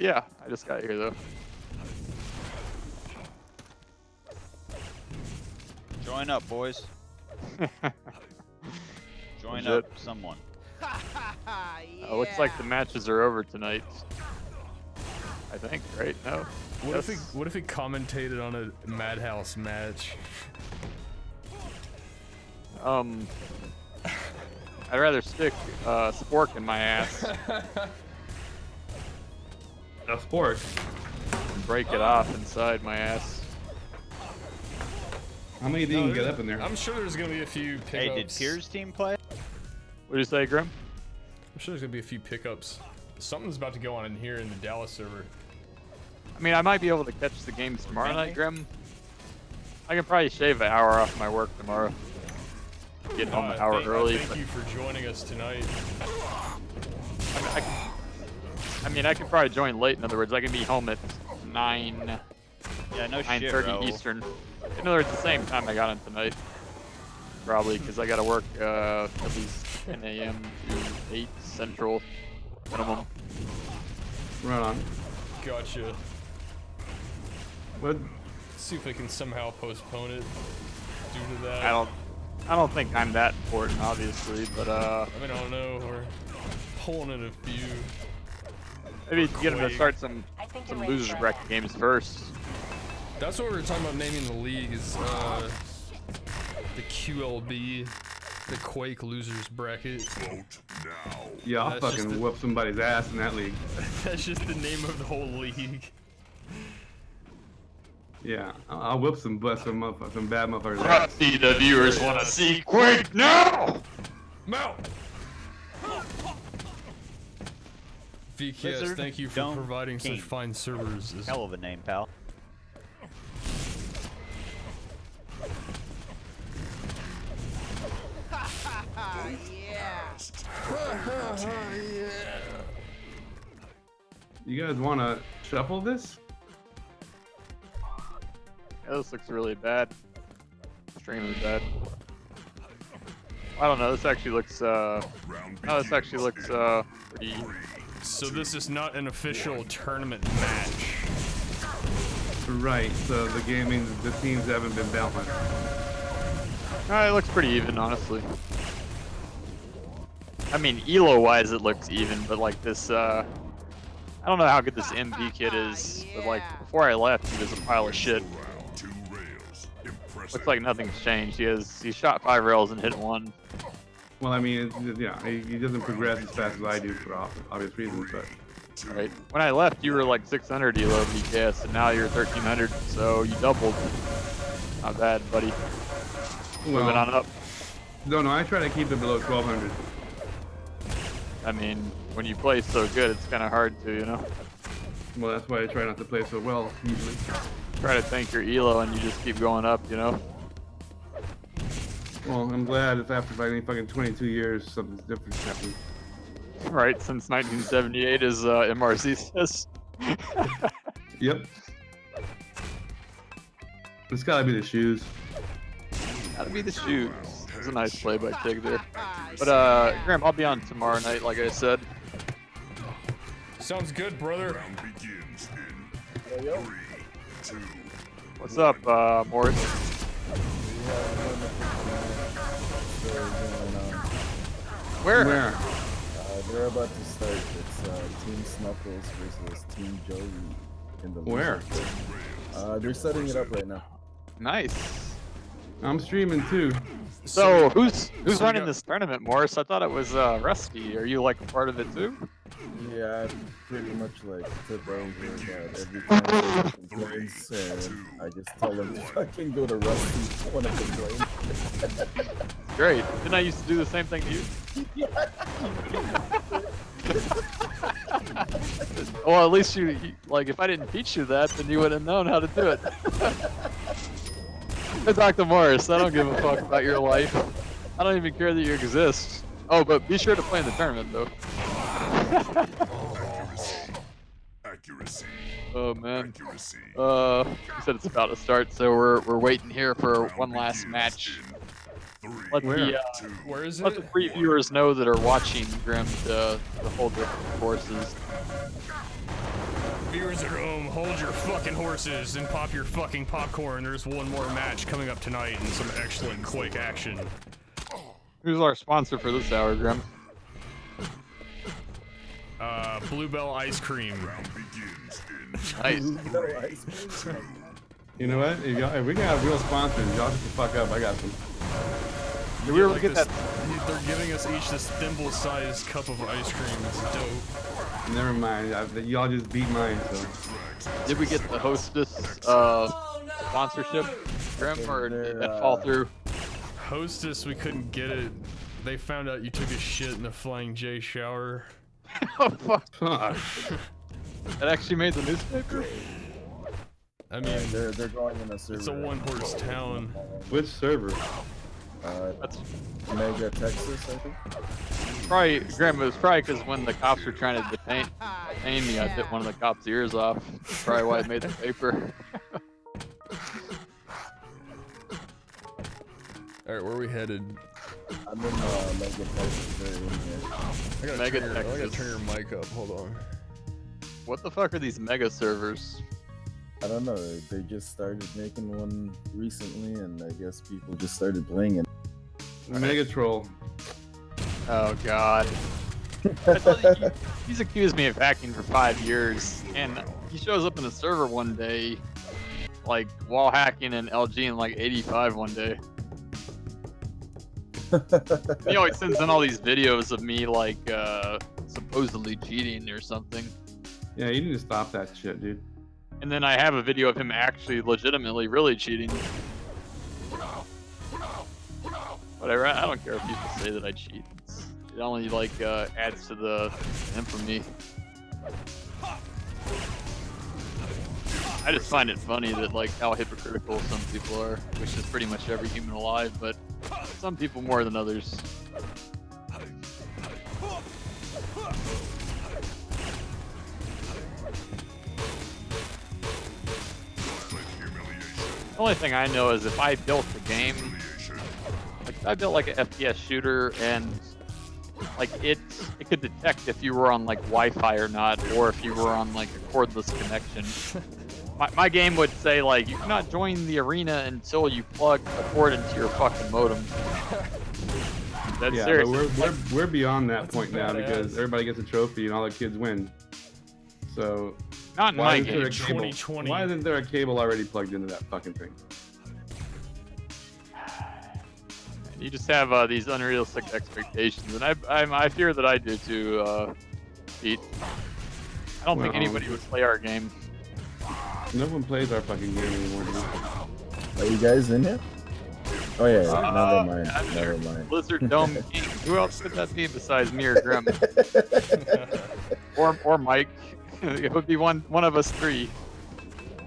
Yeah, I just got here though. Join up, boys. Join Legit. up, someone. Looks like the matches are over tonight. I think, right? No. What Yes. if he commentated on a Madhouse match? I'd rather stick spork in my ass A sport. and break it off inside my ass. How many do you can get up in there? I'm sure there's gonna be a few pickups. Hey, did Pier's team play? What do you say, Grim? I'm sure there's gonna be a few pickups. Something's about to go on in here in the Dallas server. I mean, I might be able to catch the games tomorrow night, Grim. I can probably shave an hour off my work tomorrow. Get home an hour early. Thank you for joining us tonight. I mean, I can probably join late. In other words, I can be home at 9. Yeah, no shit, 9:30 bro. Eastern. In other words, the same time I got in tonight. Probably because I got to work at least 10 a.m. to 8 Central minimum. Right on. Gotcha. What? See if I can somehow postpone it due to that. I don't think I'm that important, obviously, but I mean, I don't know. We're pulling in a few. maybe get him to Quake. start some losers bracket games first. That's what we were talking about naming the league is the QLB, the Quake Losers Bracket. Vote now. Yeah, I'll That's just fucking the- whoop somebody's ass in that league. That's just the name of the whole league. Yeah, I'll whip some bad motherfuckers' ass. See the viewers want to see Quake now! Mount! VKS, Blizzard, thank you for Dome, providing King. such fine servers. Hell of a name, pal. You guys want to shuffle this? Yeah, this looks really bad. Extremely bad. I don't know. This actually looks. No, this actually looks pretty. So this is not an official tournament match. Right. So the game means the teams haven't been balanced. It looks pretty even, honestly. I mean, Elo-wise, it looks even, but like this, I don't know how good this MB kid is, but like before I left, he was a pile of shit. Looks like nothing's changed. He shot 5 rails and hit 1. Well, I mean, yeah, he doesn't progress as fast as I do for obvious reasons, but. Right. When I left, you were like 600 Elo BKS, and now you're 1300, so you doubled. Not bad, buddy. Well, Moving on up. No, I try to keep it below 1200. I mean, when you play so good, it's kind of hard to, you know? Well, that's why I try not to play so well, usually. Try to tank your Elo and you just keep going up, you know? Well, I'm glad if after fighting fucking 22 years, something's different happened. Right, since 1978, as MRC says. Yep. It's gotta be the shoes. Gotta be the shoes. It's a nice play by Tig there. But, Graham, I'll be on tomorrow night, like I said. Sounds good, brother. What's up, Morris? Where? They're about to start. It's Team Snuffles versus Team Joey in the Where? They're setting it up right now. Nice. I'm streaming too. So who's running this tournament, Morris? I thought it was Rusty. Are you like a part of it too? Yeah, I pretty much like took over that every time they complains, and I just tell them to fucking go to Rusty when I complain. Great. Didn't I used to do the same thing to you? Well, at least you like if I didn't teach you that, then you would have known how to do it. Hey, Dr. Morris, I don't give a fuck about your life. I don't even care that you exist. Oh, but be sure to play in the tournament, though. Accuracy. Oh man. You said it's about to start, so we're waiting here for one last match. Let Where is let it? the free viewers know that are watching Grim to hold their horses. Viewers at home, hold your fucking horses and pop your fucking popcorn. There's one more match coming up tonight and some excellent Quake action. Who's our sponsor for this hour, Grim? Bluebell Ice Cream. Nice. You know what? If we got real sponsors, y'all shut the fuck up. I got some. Did we ever get that? They're giving us each this thimble-sized cup of ice cream. It's dope. Never mind. Y'all just beat mine, so. Did we get the Hostess sponsorship, Grim, or did that fall through? Hostess, we couldn't get it. They found out you took a shit in the Flying J shower. Oh fuck! Fuck. That actually made the newspaper. I mean, they're going in a server. it's a one-horse town. Which server? That's Mega Texas, I think. probably, Graham, it was probably because when the cops were trying to detain me, I bit one of the cops' ears off. That's probably why it made the paper. Alright, where are we headed? I'm in Mega Texas. They're in here. I gotta turn your mic up, hold on. What the fuck are these mega servers? I don't know. They just started making one recently, and I guess people just started playing it. Mega Troll. Oh god. He's accused me of hacking for 5 years, and he shows up in the server one day, like, while hacking in LG in like 85 one day. He always sends in all these videos of me, like, supposedly cheating or something. Yeah, you need to stop that shit, dude. And then I have a video of him actually legitimately really cheating. Whatever, I don't care if people say that I cheat. It only, like, adds to the infamy. I just find it funny that, like, how hypocritical some people are, which is pretty much every human alive, but some people more than others. The only thing I know is if I built the game, like if I built like an FPS shooter and like it could detect if you were on like Wi-Fi or not, or if you were on like a cordless connection. My game would say like you cannot join the arena until you plug a cord into your fucking modem. That's Yeah, serious. but we're beyond that point now badass. because everybody gets a trophy and all the kids win. So Not in my isn't there game. a cable? 2020. Why isn't there a cable already plugged into that fucking thing? You just have these unrealistic expectations, and I fear that I do too, Pete. I don't think Well, anybody would play our game. No one plays our fucking game anymore, dude. Are you guys in here? Oh yeah, Uh, never mind. yeah, Never mind. Blizzard Dome King. Who else could that be besides me or Grim? or Mike? It would be one of us three.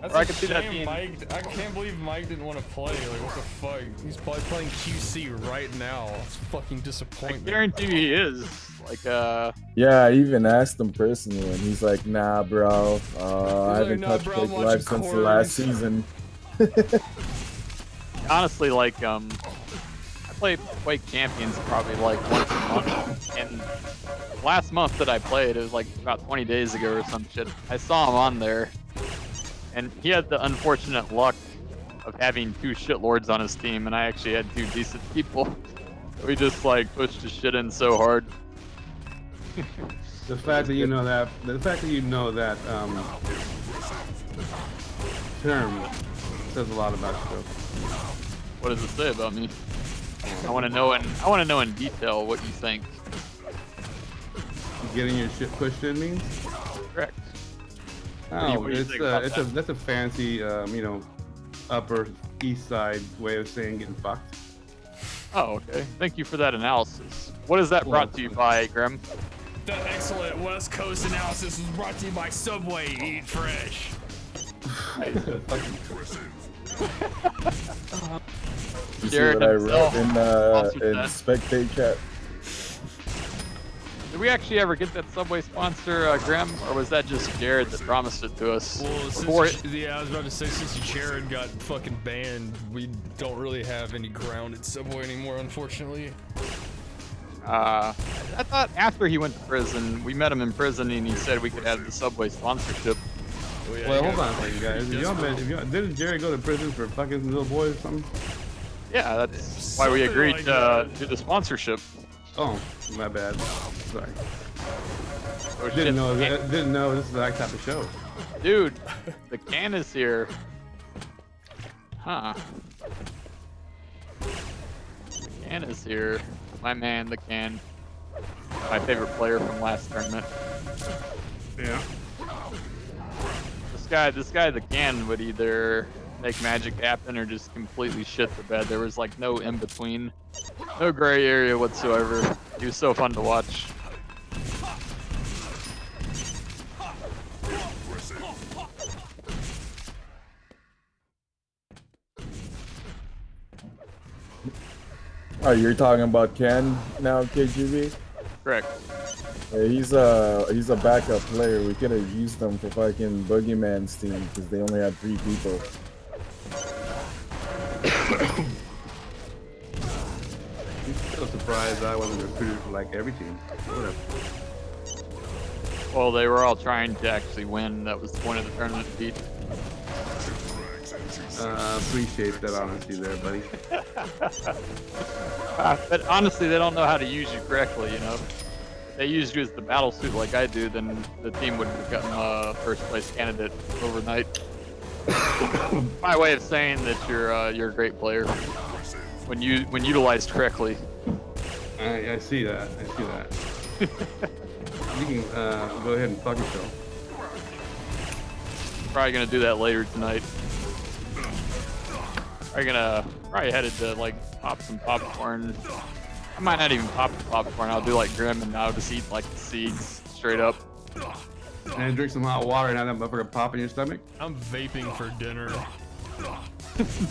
That's Or I a could see that shame, being- Mike. I can't believe Mike didn't want to play. Like, what the fuck? He's probably playing QC right now. It's fucking I disappointment. guarantee he is. Like, Yeah, I even asked him personally, and he's like, "Nah, bro. I haven't "Nah, touched bro, I'm Quake Live watching since the Corey's." last season." honestly, like, I play Quake Champions probably like once a month, and last month that I played, it was like about 20 days ago or some shit. I saw him on there, and he had the unfortunate luck of having 2 shitlords on his team, and I actually had 2 decent people. We just like pushed his shit in so hard. The fact that you know that, term says a lot about you. What does it say about me? I want to know in detail what you think. Getting your shit pushed in means? Correct. Oh, what do you think about that's a fancy, upper east side way of saying getting fucked. Oh, okay. Thank you for that analysis. What is that brought to you by, Grim? That excellent West Coast analysis was brought to you by Subway. Eat fresh. You see Jared what I himself wrote sponsored in that. spectate chat? Did we actually ever get that Subway sponsor, Grim, or was that just Jared that promised it to us? Well, Before yeah, I was about to say, since Jared got fucking banned, we don't really have any ground at Subway anymore, unfortunately. I thought after he went to prison, we met him in prison, and he said we could have the Subway sponsorship. Oh, yeah, Well, you hold on a guys- second, guys. Didn't Jerry go to prison for fucking little boys or something? Yeah, that's why we Something agreed like to that. do the sponsorship. Oh, my bad. Sorry. Oh, Didn't shit. know this is that type of show. Dude, the can is here. Huh. The can is here. My man, the can. My favorite player from last tournament. Yeah. This guy, the can would either make magic happen or just completely shit the bed. There was like no in between, no gray area whatsoever. He was so fun to watch. Oh, you're talking about Ken now, KGB? Correct. Yeah, he's a backup player. We could have used him for fucking Boogeyman's team because they only had 3 people. I'm so surprised I wasn't recruited for like every team. Whatever. Well, they were all trying to actually win. That was the point of the tournament, Pete. Appreciate that honesty there, buddy. But honestly, they don't know how to use you correctly, you know? If they used you as the battle suit like I do, then the team would have gotten first place candidate overnight. My way of saying that you're a great player when utilized correctly. I see that. I see that. You can go ahead and fuck yourself. Probably gonna do that later tonight. Probably headed to like pop some popcorn. I might not even pop the popcorn. I'll do like Grim and I'll just eat like the seeds straight up. And then drink some hot water and have that motherfucker pop in your stomach. I'm vaping for dinner.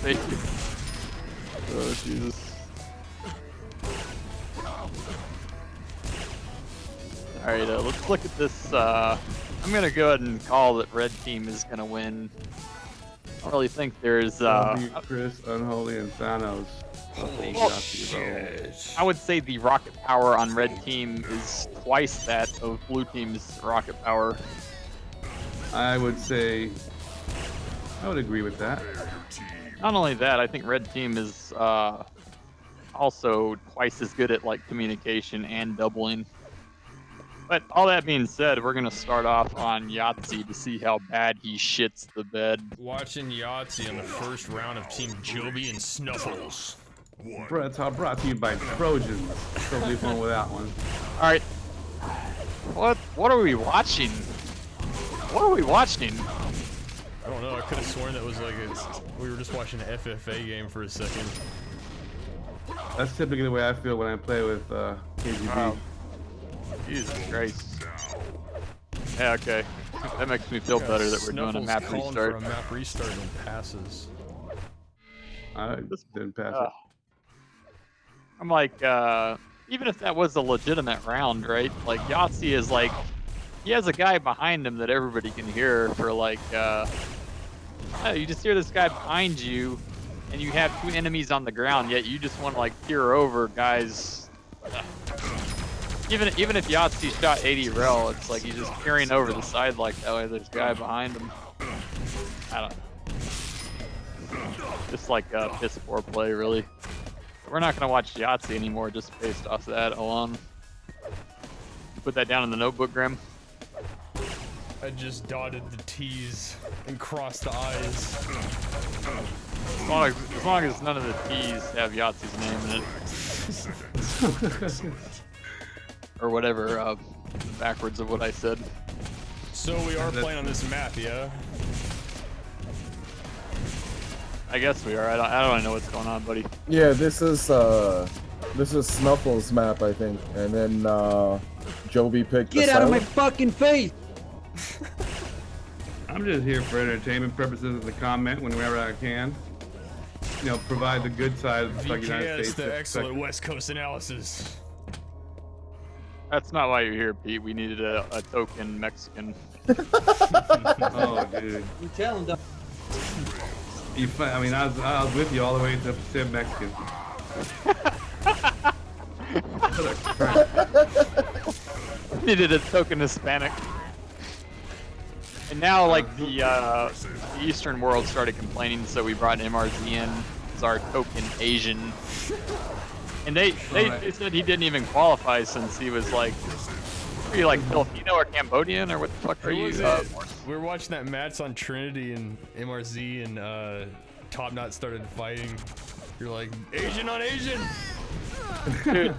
Thank you. Oh Jesus. Alright, let's look at this. I'm gonna go ahead and call that red team is gonna win. don't really think there's. Bobby, Chris, Unholy, and Thanos. Holy Well, shit. I would say the rocket power on red team is twice that of blue team's rocket power. I would say, I would agree with that. Not only that, I think red team is also twice as good at like communication and doubling. But all that being said, we're gonna start off on Yahtzee to see how bad he shits the bed. Watching Yahtzee on the first round of Team Joby and Snuffles. Brought to you by Trojans. Totally fun with that one. All right, what are we watching? What are we watching? I don't know. I could have sworn that was like we were just watching an FFA game for a second. That's typically the way I feel when I play with KGB. Wow. Jesus Christ. Yeah, okay. That makes me feel better that we're doing a map calling restart. for a map restart and passes. I didn't pass it. I'm like, even if that was a legitimate round, right? Like, Yahtzee is like, he has a guy behind him that everybody can hear for like, you just hear this guy behind you, and you have two enemies on the ground, yet you just want to like peer over guys. Even if Yahtzee shot 80 rel, it's like he's just peering over the side like that way. There's a guy behind him. I don't know. Just like piss poor play, really. We're not gonna watch Yahtzee anymore just based off that alone. Put that down in the notebook, Grim. I just dotted the T's and crossed the I's. As long as none of the T's have Yahtzee's name in it. Or whatever, backwards of what I said. So we are playing on this map, yeah? I guess we are. I don't really know what's going on, buddy. Yeah, this is Snuffles map, I think, and then Joby picked. Get out of my fucking face! I'm just here for entertainment purposes as a comment whenever I can. You know, provide the good side of the United VKS, States. the excellent West Coast analysis. That's not why you're here, Pete. We needed a token Mexican. Oh, dude. You tell him, dog. I mean, I was with you all the way to Sim Mexican. What a crap. Needed a token Hispanic. And now, like, the Eastern world started complaining, so we brought MRZ in as our token Asian. And they said he didn't even qualify since he was like, are you like Filipino or Cambodian or what the fuck are you? We were watching that match on Trinity and MRZ and Top Knot started fighting. You're like, Asian on Asian! Dude,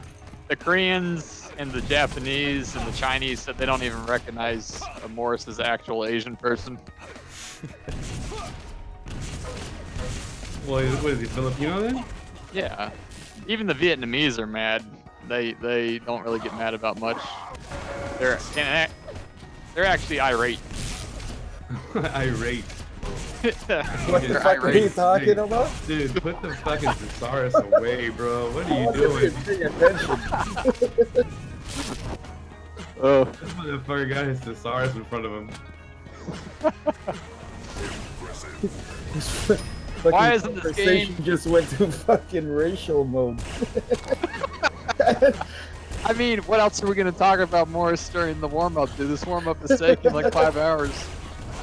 the Koreans and the Japanese and the Chinese said they don't even recognize Morris as an actual Asian person. Well, what is he, Filipino then? Yeah. Even the Vietnamese are mad. They don't really get mad about much. They're actually irate. Irate. What the fuck are you talking about? Dude, put the fucking thesaurus away, bro. What are you doing? Pay attention. Oh. This motherfucker got his thesaurus in front of him. Why isn't this conversation game just went to fucking racial mode? I mean, what else are we gonna talk about, Morris, during the warm-up? Dude, this warm-up is taking like 5 hours.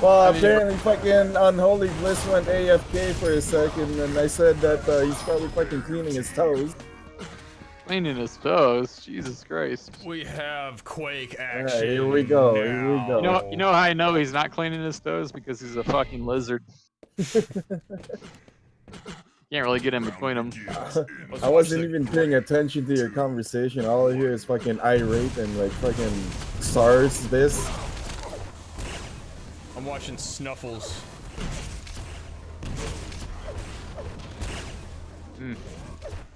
Well, I mean, apparently fucking Unholy Bliss went AFK for a second, and I said that he's probably fucking cleaning his toes. Cleaning his toes? Jesus Christ. We have Quake action. Alright, here we go, now. here we go. You know how I know he's not cleaning his toes? Because he's a fucking lizard. Can't really get in between them. I wasn't even paying attention to your conversation. All I hear is fucking irate and like fucking SARS this. I'm watching Snuffles.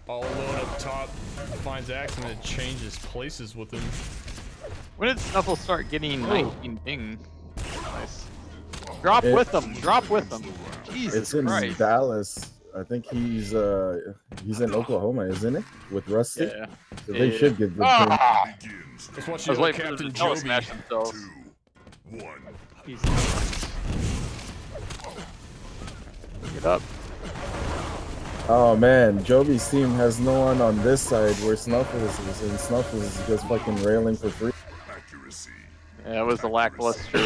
All alone up top, finds Axe and it changes places with him. When did Snuffle start getting 19 ping? Nice. Drop with them. Drop with them. Jesus It's in Christ. Dallas. I think he's in Oklahoma, isn't it? With Rusty. Yeah. So they should get good Ah! Let's watch I was the waiting for Captain them to tell us Joby. smash themselves. Get up. Oh man, Joby's team has no one on this side where Snuffles is, and Snuffles is just fucking railing for free. Yeah, it was a lackluster.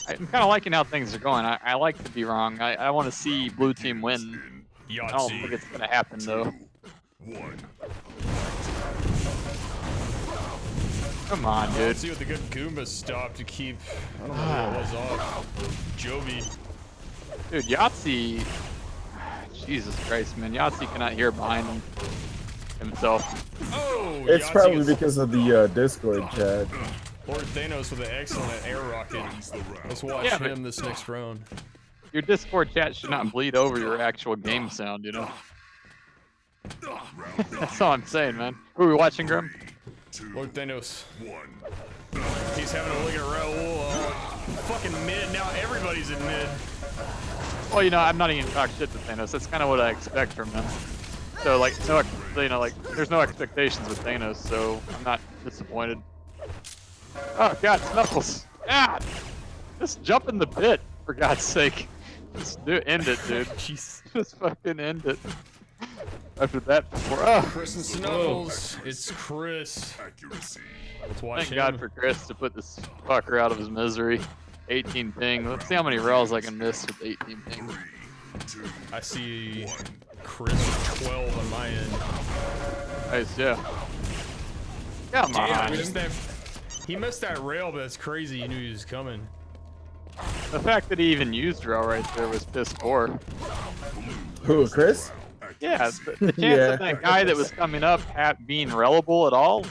I'm kind of liking how things are going. I like to be wrong. I want to see blue team win. I don't think it's gonna happen though. Come on, dude. Let's see what the good Goomba stopped to keep. I don't know what was off. Joby. Dude, Yahtzee. Jesus Christ, man. Yahtzee cannot hear behind himself. Oh, It's Yahtzee probably gets because of the Discord chat. Lord Thanos with an excellent air rocket. Let's watch Yeah, but- him this next round. Your Discord chat should not bleed over your actual game sound, you know? That's all I'm saying, man. Who are we watching, Grim? Lord Thanos. He's having a look at Raoul. Fucking mid. Now everybody's in mid. Well, you know, I'm not even talking shit to Thanos. That's kind of what I expect from him. So, like, no, you know, like, there's no expectations with Thanos, so I'm not disappointed. Oh, God, Snuffles. Ah! Just jump in the pit, for God's sake. Just end it, dude. Jeez. Just fucking end it. After that, before. Oh. Chris and Snuffles. It's Chris. Let's watch Thank him. God for Chris to put this fucker out of his misery. 18 ping. Let's see how many rails I can miss with 18 ping. I see Chris with 12 on my end. Nice, yeah. Come Damn, on. he missed that rail, but it's crazy. He knew he was coming. The fact that he even used rail right there was piss poor. Who, Chris? Yeah, the chance of that guy that was coming up being railable at all,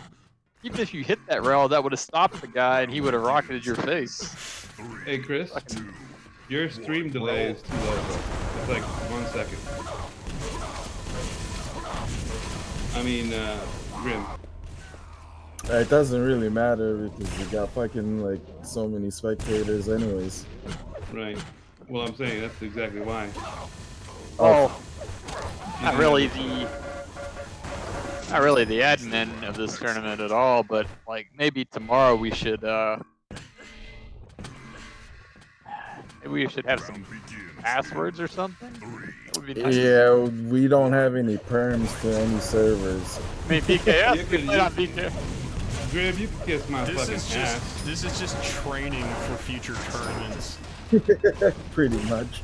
even if you hit that rail, that would have stopped the guy and he would have rocketed your face. Hey, Chris, your stream delay is too low, bro. It's like 1 second. I mean, Grim. It doesn't really matter because you got fucking like so many spectators anyways. Right. Well, I'm saying that's exactly why. Oh, not really the admin of this tournament at all, but like maybe tomorrow we should maybe we should have some passwords or something. That would be nice. Yeah, we don't have any perms to any servers. I mean, BKS, we played on BKS. Grim, you can kiss my fucking ass. This is just training for future tournaments. Pretty much.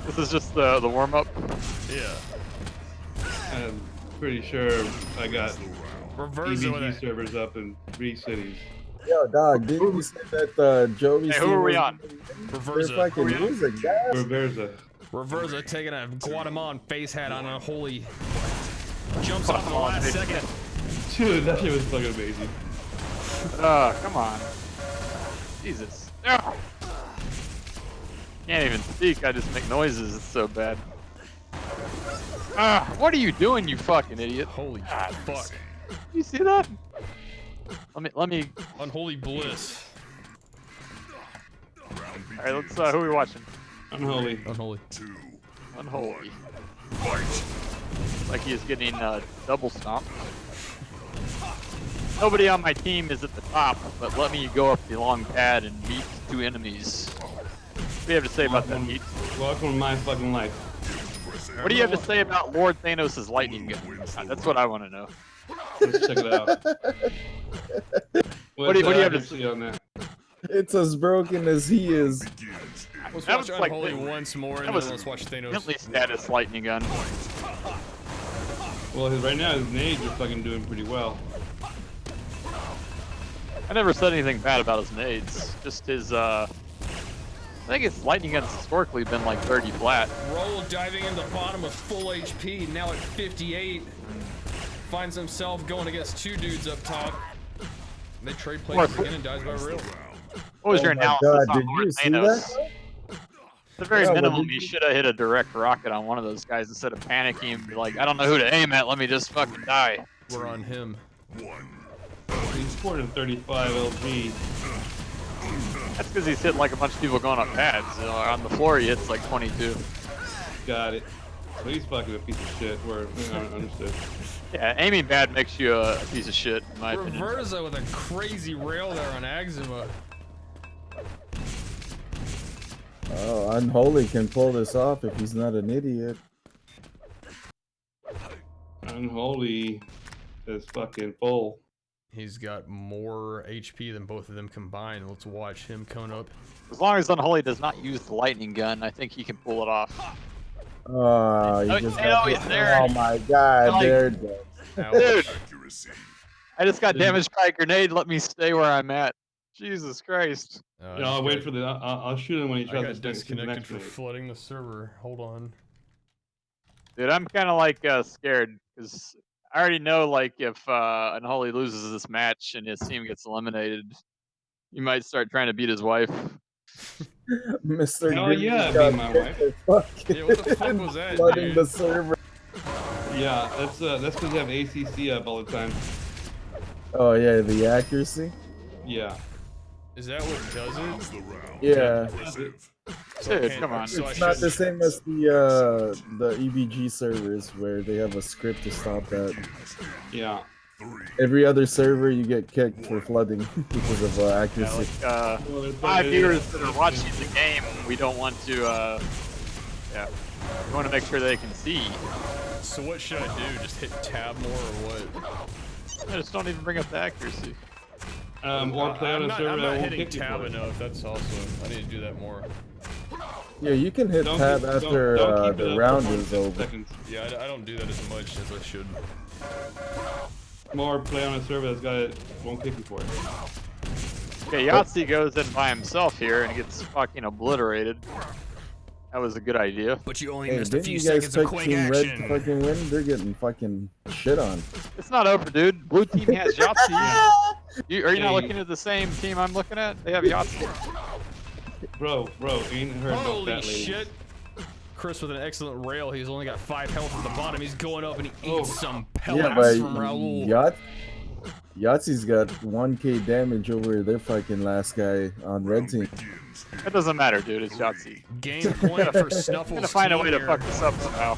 This is just the warm-up. Yeah. I'm pretty sure I got Reverse EVG servers up in 3 cities. Yo, dog, didn't you say that Joey's Hey, who are we on? Reversa. They're fucking losing, guys. Reversa taking a Guatemalan face hat on a holy. Jumps off in the last second. Dude, that shit was fucking amazing. Come on. Jesus. Ugh. Can't even speak, I just make noises, it's so bad. What are you doing, you fucking idiot? Holy fuck. You see that? Let me... Unholy bliss. Alright, let's, who are we watching? Unholy. Unholy. Unholy. Like he is getting, double stomped. Nobody on my team is at the top, but let me go up the long pad and meet 2 enemies. What do you have to say about that, Heat? Welcome to my fucking life. What do you have to say about Lord Thanos' lightning gun? That's what I want to know. Let's check it out. What do you have to say on that? It's as broken as he is. Let's That watch was like Unholy the- once more, that and was then let's watch Thanos. Bentley status lightning gun. Well, right now his nades are fucking doing pretty well. I never said anything bad about his nades. Just his, I think his lightning gun's historically been like 30 flat. Roll diving in the bottom with full HP, now at 58. Finds himself going against 2 dudes up top. They trade places again and dies by real. What was your Oh my analysis God, on did Lord you see Thanos? that? At the very Yeah, what minimum, did he you- should have hit a direct rocket on one of those guys instead of panicking and be like, I don't know who to aim at, let me just fucking die. We're on him. He's scoring 35 LG. That's because he's hitting like a bunch of people going up pads. You know, on the floor, he hits like 22. Got it. So he's fucking a piece of shit. We're understood. Yeah, aiming bad makes you a piece of shit, in my opinion. Reversa with a crazy rail there on Axima. Oh, Unholy can pull this off if he's not an idiot. Unholy is fucking full. He's got more HP than both of them combined. Let's watch him coming up. As long as Unholy does not use the lightning gun, I think he can pull it off. Oh, you Oh, just oh, got he's there. Oh my god, Like- they're dead. Dude, Accuracy. I just got damaged by a grenade. Let me stay where I'm at. Jesus Christ. Yeah, I'll wait for the. I'll shoot him when he I tries got to shoot the disconnected next for grenade. flooding the server. Hold on. Dude, I'm kind of like scared because I already know like if Unholy loses this match and his team gets eliminated, he might start trying to beat his wife. Mr. Hell Green yeah, got be my hit wife. for fucking Yeah, what the fuck was that, flooding dude? the server. Yeah, that's because you have ACC up all the time. Oh yeah, the accuracy. Yeah. Is that what does it? Ends the round. Yeah. Impressive. Dude, come on. So I It's not the shouldn't- same as the EBG servers where they have a script to stop that. Yeah. 3. Every other server you get kicked for flooding because of Yeah, accuracy. like Well, they're 5 putting it viewers in- that are watching the game, we don't want to. Yeah, we want to make sure they can see. So what should I do? Just hit tab more or what? I just don't even bring up the accuracy. Or play on I'm a not, server I'm that not won't hitting kick you tab for it. enough. That's also I need to do that more. Yeah, you can hit Don't tab keep- after don't keep it the up round for is 10 over. seconds. Yeah, I don't do that as much as I should. More play on a server that's got it won't kick you for it. Okay, Yahtzee goes in by himself here and gets fucking obliterated. That was a good idea. But you only Hey, didn't you guys pick Team Red to fucking win? They're getting fucking shit on. It's not over, dude. Blue team has Yahtzee. Are you Hey. not looking at the same team I'm looking at? They have Yahtzee. Bro, ain't heard about Holy that lady. shit! Chris with an excellent rail. He's only got 5 health at the bottom. He's going up and he Oh. eats some Yeah, pellets but from Raul. Yahtzee's got 1k damage over their fucking last guy on red team. That doesn't matter, dude. It's Yahtzee. Game point for I'm Snuffles. gonna find a team way to here. fuck this up somehow.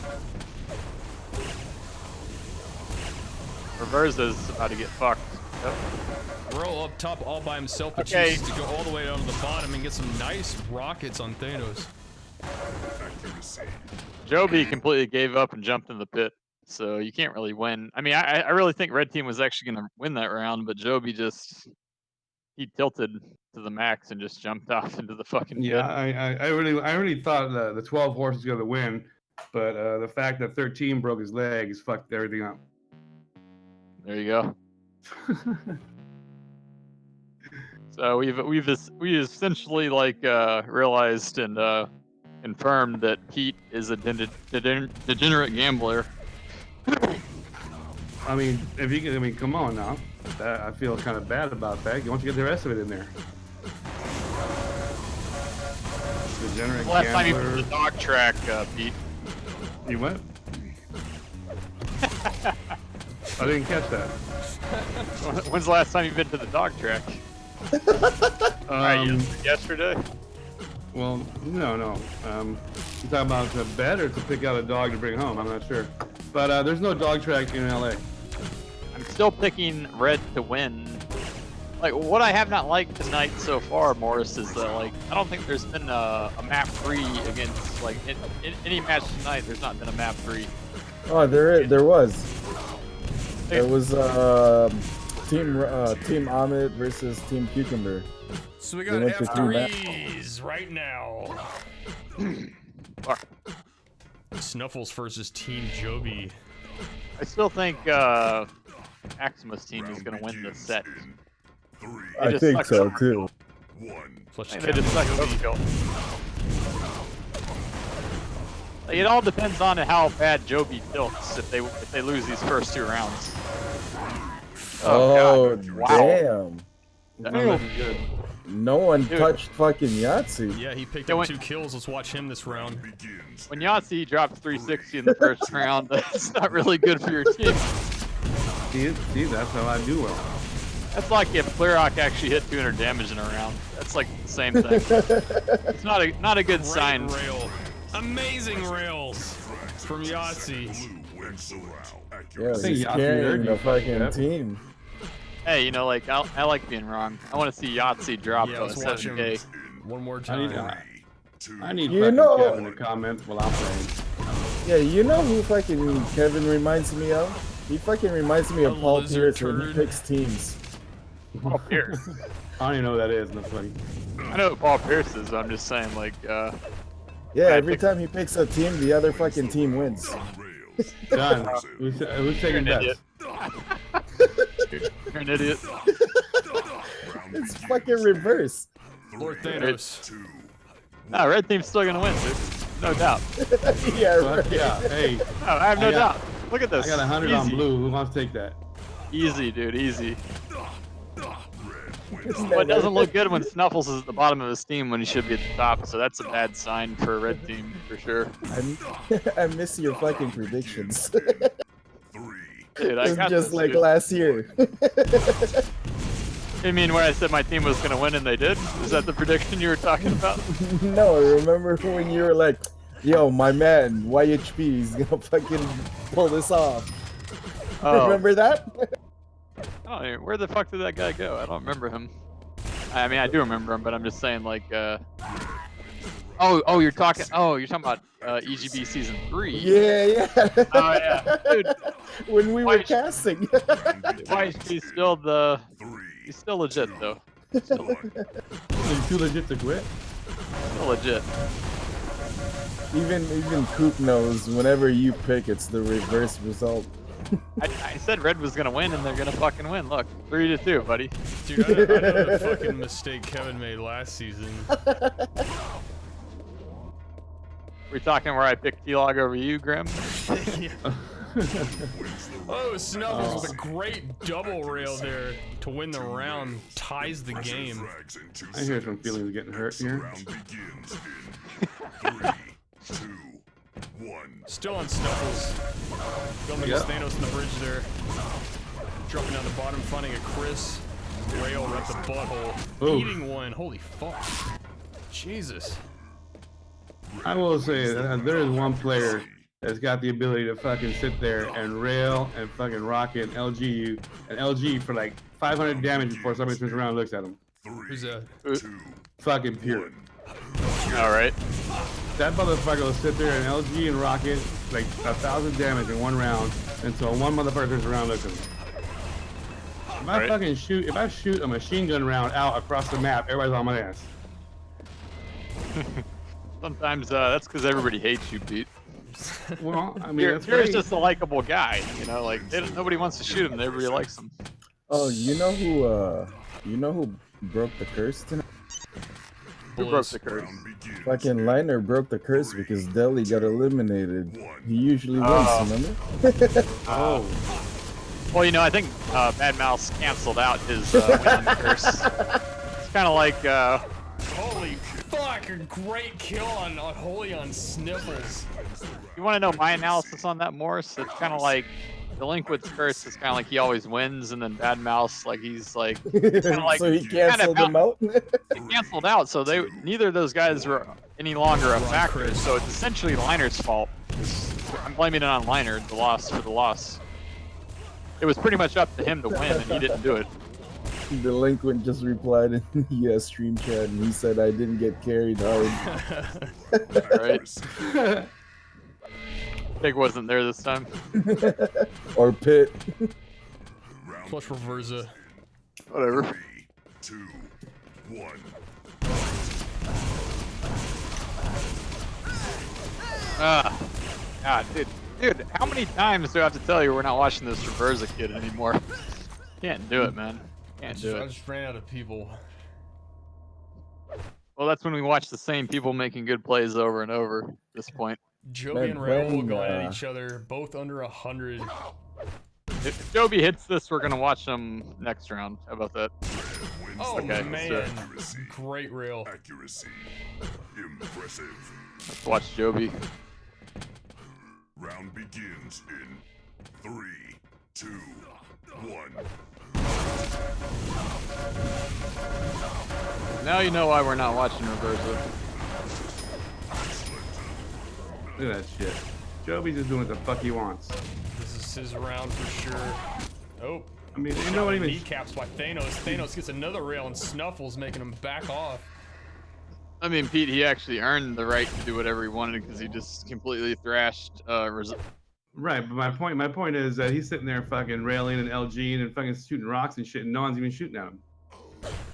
Reversa's about to get fucked. Yep. Roll up top all by himself, but Okay. chooses to go all the way down to the bottom and get some nice rockets on Thanos. Accuracy. Joby completely gave up and jumped in the pit, so you can't really win. I mean, I really think red team was actually gonna win that round, but Joby just he tilted to the max and just jumped off into the fucking Yeah, pit. I really thought the 12 horse was gonna win, but the fact that 13 broke his legs fucked everything up. There you go. So we've essentially like realized and confirmed that Pete is a degenerate gambler. I mean, if you can, I mean, come on now. I feel kind of bad about that. You want to get the rest of it in there. Degenerate Last time you gambler. put the dog track, Pete. You what? I didn't catch that. When's the last time you've been to the dog track? Yesterday. Well, no. You talking about to bed or to pick out a dog to bring home? I'm not sure. But there's no dog track in LA. I'm still picking red to win. Like, what I have not liked tonight so far, Morris, is that, like, I don't think there's been a map 3 against, like, in any match tonight, there's not been a map 3. Oh, there was. There was Team Ahmed versus Team Cucumber. So we They got went to three F3s right now. Fuck. Snuffles versus Team Joby. I still think Maximus team is going to win this set. I just think suck so at too. Plus They just suck at overkill. Like, it all depends on how bad Joby tilts if they lose these first 2 rounds. Oh, God. Wow. damn. It's not looking good. No one Dude. touched fucking Yahtzee. Yeah, he picked Yeah, up when- 2 kills. Let's watch him this round. When Yahtzee drops 360 in the first round, that's not really good for your team. See, that's how I do well. That's like if Clearrock actually hit 200 damage in a round. That's like the same thing. It's not a good Great sign. rail. Amazing rails from Yahtzee. Blue wins the round. Yeah, Accuracy. he's Yahtzee carrying the Nurkic, fucking yeah. team. Hey, you know, like I like being wrong. I want to see Yahtzee drop Yeah, a let's watch him 7K. one more I need time. I need You fucking know- Kevin to comment while I'm playing. Yeah, you know who fucking Kevin reminds me of? He fucking reminds me of A Paul lizard Pierce when he turd. picks teams. Paul Pierce. I don't even know who that is. No funny. I know who Paul Pierce is. I'm just saying, like, Yeah, I every pick- time he picks a team, the other fucking team wins. Done. Who's you're taking an bets? idiot. You're an idiot. It's fucking reverse. Lord Thanos. Nah, red team's still gonna win, dude. No doubt. Yeah, Fuck right. yeah. Hey, No, I have no I got- doubt. Look at this. I got 100 easy. on blue. Who wants to take that? Easy, dude. Easy. Isn't Well, it that doesn't right? look good when Snuffles is at the bottom of his team when he should be at the top, so that's a bad sign for a red team for sure. I miss your fucking predictions. Dude, I It's got just this, like dude. last year. You mean where I said my team was gonna win and they did? Is that the prediction you were talking about? No, remember when you were like, yo, my man, YHP is gonna fucking pull this off. Oh, Remember that? I don't even, where the fuck did that guy go? I don't remember him. I mean, I do remember him, but I'm just saying, like, you're talking about EGB season 3. Yeah, yeah. Oh yeah, dude. When we were Why- casting. Why is he still the? He's still legit though. Still, Are you too legit to quit? still legit. Even Coop knows whenever you pick, it's the reverse result. I said red was gonna win, and they're gonna fucking win. Look, 3-2, buddy. Dude, I know the fucking mistake Kevin made last season. We're talking where I picked T-Log over you, Grim. Oh, Snuffles with a great double rail there to win the round, ties the game. I hear some feelings getting hurt here. Still on Snuffles. Going against Thanos in the bridge there. Dropping down the bottom, finding a Chris. Rail right the butthole. Oof. Eating one. Holy fuck. Jesus. I will say that there is one player that's got the ability to fucking sit there and rail and fucking rocket and LG you and LG for like 500 damage before somebody turns around and looks at him. Who's that? Fucking pure. All right. That motherfucker will sit there and LG and rocket like 1,000 damage in one round until one motherfucker turns around and looks at him. If I fucking shoot a machine gun round out across the map, everybody's on my ass. Sometimes that's because everybody hates you, Pete. Well, I mean, that's You're great. just a likable guy, you know. Like nobody wants to shoot him, and everybody likes him. Oh, you know who broke the curse tonight? Who broke the curse? Fucking Liner broke the curse because Deli got eliminated. He usually wins, remember? Oh. Well, you know, I think Bad Mouse canceled out his winning curse. It's kind of like, Holy fuck, a great kill on Holy on Sniffles. you want to know my analysis on that, Morris? It's kind of like Delinquent's curse is kind of like he always wins, and then Bad Mouse, like he's like, kinda like So he canceled him out? He canceled out, so neither of those guys were any longer a factor. So it's essentially Liner's fault. I'm blaming it on Liner, the loss for the loss. It was pretty much up to him to win, and he didn't do it. Delinquent just replied in the stream chat and he said, I didn't get carried hard. Alright. Pig wasn't there this time. Or Pit. Clutch for Verza. Whatever. 3, 2, 1. God, dude, how many times do I have to tell you we're not watching this Reversa kid anymore? Can't do it, man. Can't do I it. just ran out of people. Well, that's when we watch the same people making good plays over and over at this point. Joby and Rail going at each other, both under 100. If Joby hits this, we're gonna watch him next round. How about that? Oh Okay, man, great rail. Accuracy. Impressive. Let's watch Joby. Round begins in 3, 2, 1. Now you know why we're not watching Reversa. Look at that shit. Joby's just doing what the fuck he wants. This is his round for sure. Oh. I mean, you know what even... Kneecaps by Thanos. Thanos gets another rail and Snuffles making him back off. I mean, Pete, he actually earned the right to do whatever he wanted because he just completely thrashed. Right, but my point is that he's sitting there fucking railing and LGing and fucking shooting rocks and shit, and no one's even shooting at him.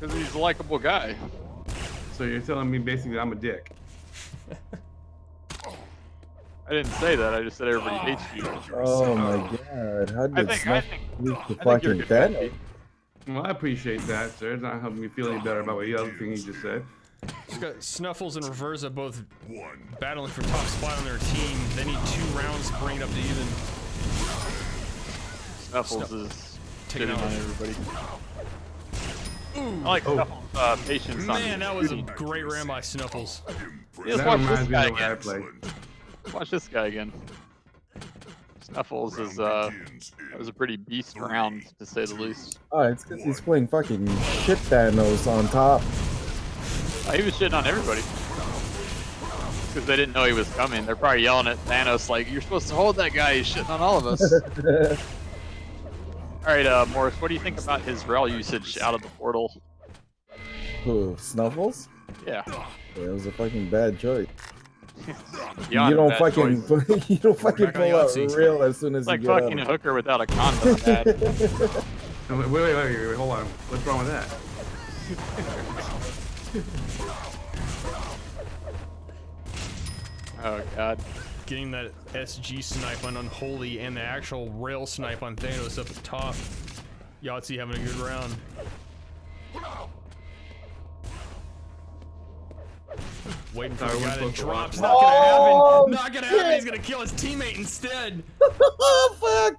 Because he's a likable guy. So you're telling me basically I'm a dick. I didn't say that. I just said everybody hates you. Oh my god, how did Snuff lose to I think you're fucking good, Thanos? Well, I appreciate that, sir. It's not helping me feel any better about what the other thing you just said. He's got Snuffles and Reversa both battling for top spot on their team. They need 2 rounds to bring it up to even. Snuffles is taking shitting out on everybody. Ooh. I like Snuffles' patience on Man, that was a great round by Snuffles. Yeah, That watch reminds this me guy of the way I again. play. Watch this guy again. Snuffles is that was a pretty beast round to say the least. Oh, it's because he's playing fucking shit Thanos on top. He was shitting on everybody because they didn't know he was coming. They're probably yelling at Thanos like, "You're supposed to hold that guy. He's shitting on all of us." All right, Morris, what do you think about his rel usage out of the portal? Who, Snuffles? Yeah. Yeah, it was a fucking bad choice. Beyond You don't bad fucking choice. you don't fucking Back on pull out Yahtzee. real as soon as It's like you get fucking a up. hooker without a condom. Bad. Wait, hold on. What's wrong with that? Oh god. Getting that SG snipe on Unholy and the actual rail snipe on Thanos up at top. Yahtzee having a good round. Waiting for the guy that drops. Not gonna happen. Not gonna happen. He's gonna kill his teammate instead. Oh fuck!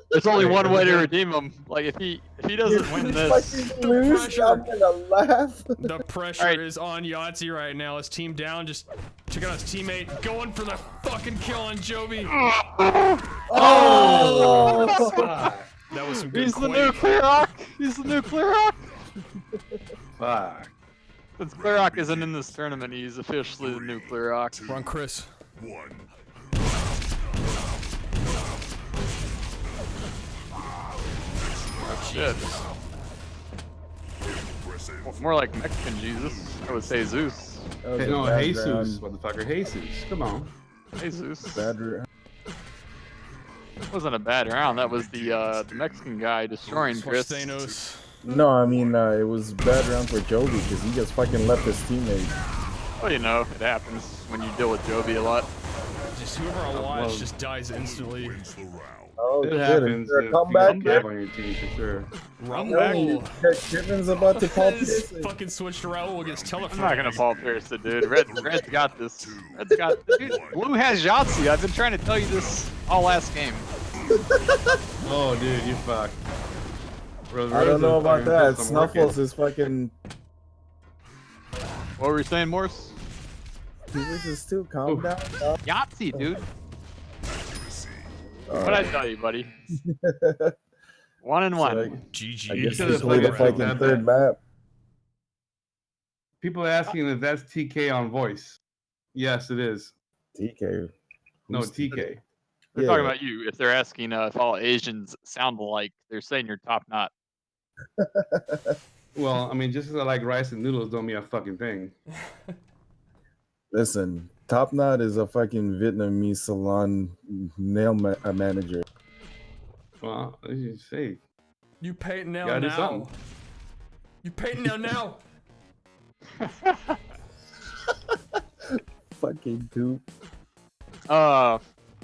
There's only one way to redeem him. Like if he doesn't win this, Fucking lose, I'm gonna laugh. The pressure is on Yahtzee right now. His team down. Just took out his teammate. Going for the fucking kill on Joby. Oh! That was some good he's the Quake. new Clearrock. He's the new Clearrock. Fuck. Since Clearrock isn't in this tournament, he's officially the new Clearrock. We're on Chris. Oh shit. More like Mexican Jesus. I would say Zeus. That was Hey, a no, bad Jesus, round. motherfucker. Jesus. Come on. Jesus. Bad round. That wasn't a bad round. That was the Mexican guy destroying Chris. Thanos. No, I mean it was a bad round for Joby because he just fucking left his teammate. Well, you know, it happens when you deal with Joby a lot. Just whoever I watch just dies instantly. Oh, It shit, happens. is there a if comeback you here? have on your team for sure. Raul. Kevin's about to Paul Just Pierce. fucking switch to Raul against Telephone. I'm not gonna Paul Pierce it, dude. Red's got this. Red's got dude, Blue has Yahtzee. I've been trying to tell you this all last game. Oh, dude, you fucked. I don't know about that. Snuffles is fucking. What were you saying, Morse? This is too calm down. Yahtzee, dude. What'd I tell you, buddy? 1 and 1. So I GG. guess You we should've play the played fucking that. third map. People are asking if that's TK on voice. Yes, it is. TK. No, Who's TK. They're Yeah. talking about you. If they're asking if all Asians sound alike, they're saying you're top knot. Well, I mean, just because I like rice and noodles don't mean a fucking thing. Listen, Top Knot is a fucking Vietnamese salon nail manager. Well, as you say, You pay it now. gotta do something. You pay it now. Fucking Coop.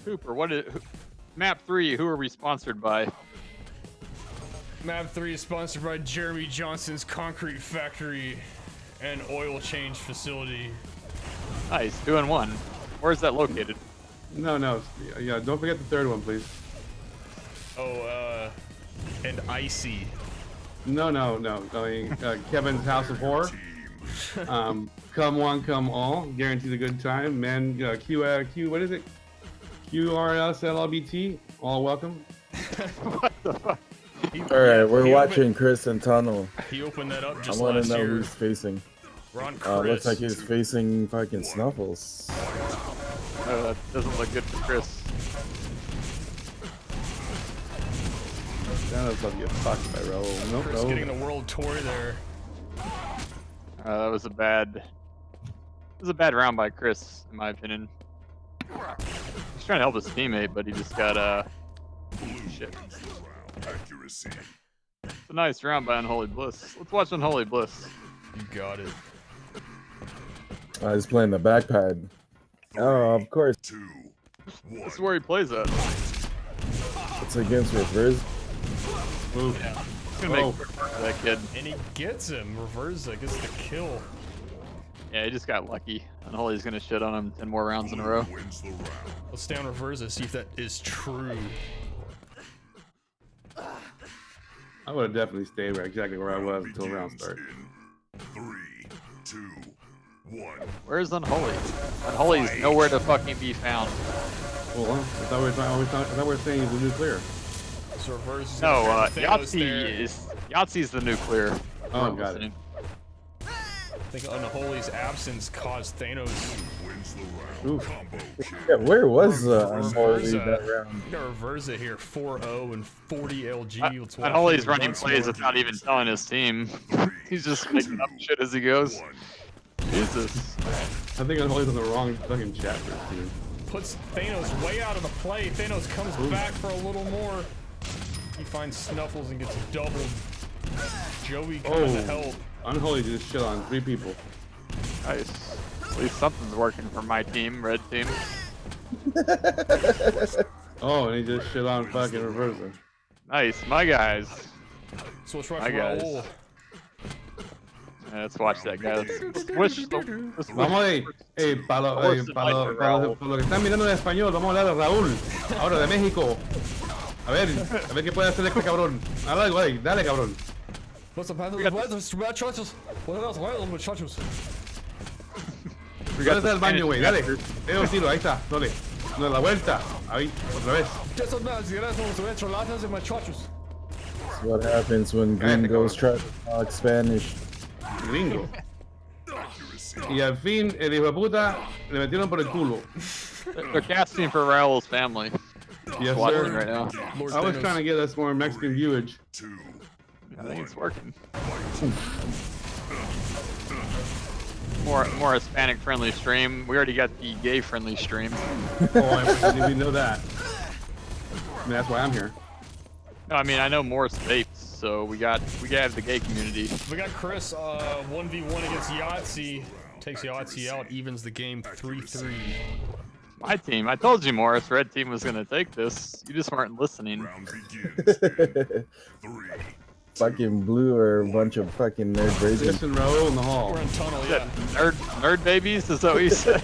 Cooper, map 3, who are we sponsored by? Map 3 is sponsored by Jeremy Johnson's Concrete Factory and Oil Change Facility. Nice, 2 and 1. Where's that located? No. Yeah, don't forget the third one, please. Oh, and Icy. No. I mean, Kevin's House of Horror. Come one, come all. Guaranteed a good time. Man, Q, what is it? QRSLBT. All welcome. What the fuck? Alright, we're watching Chris and Tunnel. He opened that up just I want last to know year. who's facing. We're on Chris. Looks like he's facing fucking Snuffles. Doesn't look good for Chris. That looks like you get fucked by Raul. Nope. Chris getting the world tour there. That was a bad. It was a bad round by Chris, in my opinion. He's trying to help his teammate, but he just got shit. Accuracy. It's a nice round by Unholy Bliss. Let's watch Unholy Bliss. You got it. He's playing the backpad. Oh, of course. 2, 1. This is where he plays at. It's against reverse. Ooh. Yeah. He's gonna make that kid. And he gets him. Reversa gets the kill. Yeah, he just got lucky. Unholy's gonna shit on him 10 more rounds in a row. Wins the round. Let's stay on Reversa, see if that is true. I would have definitely stayed exactly where I was until round start. 3, 2, 1. Where's Unholy? Unholy's nowhere to fucking be found. Well, I thought we were saying he's the nuclear. So Reversa's No, gonna trap Thanos there. Yahtzee's the nuclear. Oh, got it. I think Unholy's absence caused Thanos. Wins the round. Combo kill. Yeah, where was Unholy Reversa. that round? We got Reversa here, 4-0 and 40 LG. Let's watch Unholy's him running once plays more. without even telling his team. He's just making up shit as he goes. Jesus. I think Unholy's on the wrong fucking chat for his team. Puts Thanos way out of the play. Thanos comes back for a little more. He finds Snuffles and gets doubled. Joey coming to help. Unholy just shit on 3 people. Nice. At least something's working for my team, red team. Oh, and he just shit on fucking Reversa. Nice, my guys. So let's watch My guys. Raul. Yeah, let's watch that guy. Let's wish. Vamos ahí, para lo que están mirando en español, vamos a hablar de Raúl, ahora de México. A ver qué puede hacer este cabrón. Haz algo ahí, dale cabrón. What's up, muchachos? Muchachos? ¿Dónde está el baño, güey? Dale, dale un tiro, ahí está, dale. No, la vuelta, ahí, otra vez. Muchachos. That's what happens when gringos try to talk Spanish. Gringo. Y al fin, el hijo de puta, le metieron por el culo. They're casting for Raul's family. Yes, Watching sir. right now. I was trying to get us more Mexican viewage. I think it's working. More Hispanic friendly stream. We already got the gay friendly stream. Oh, we know that. I mean, that's why I'm here. No, I mean I know Morris vapes, so we got the gay community. We got Chris 1v1 against Yahtzee. Takes Yahtzee out, evens the game 3-3. My team. I told you Morris, red team was gonna take this. You just weren't listening. Round begins in 3. Fucking blue are a bunch of fucking nerd brazen. Chris and Raul in the hall. We're in tunnel, yeah. Nerd babies? Is that what you said?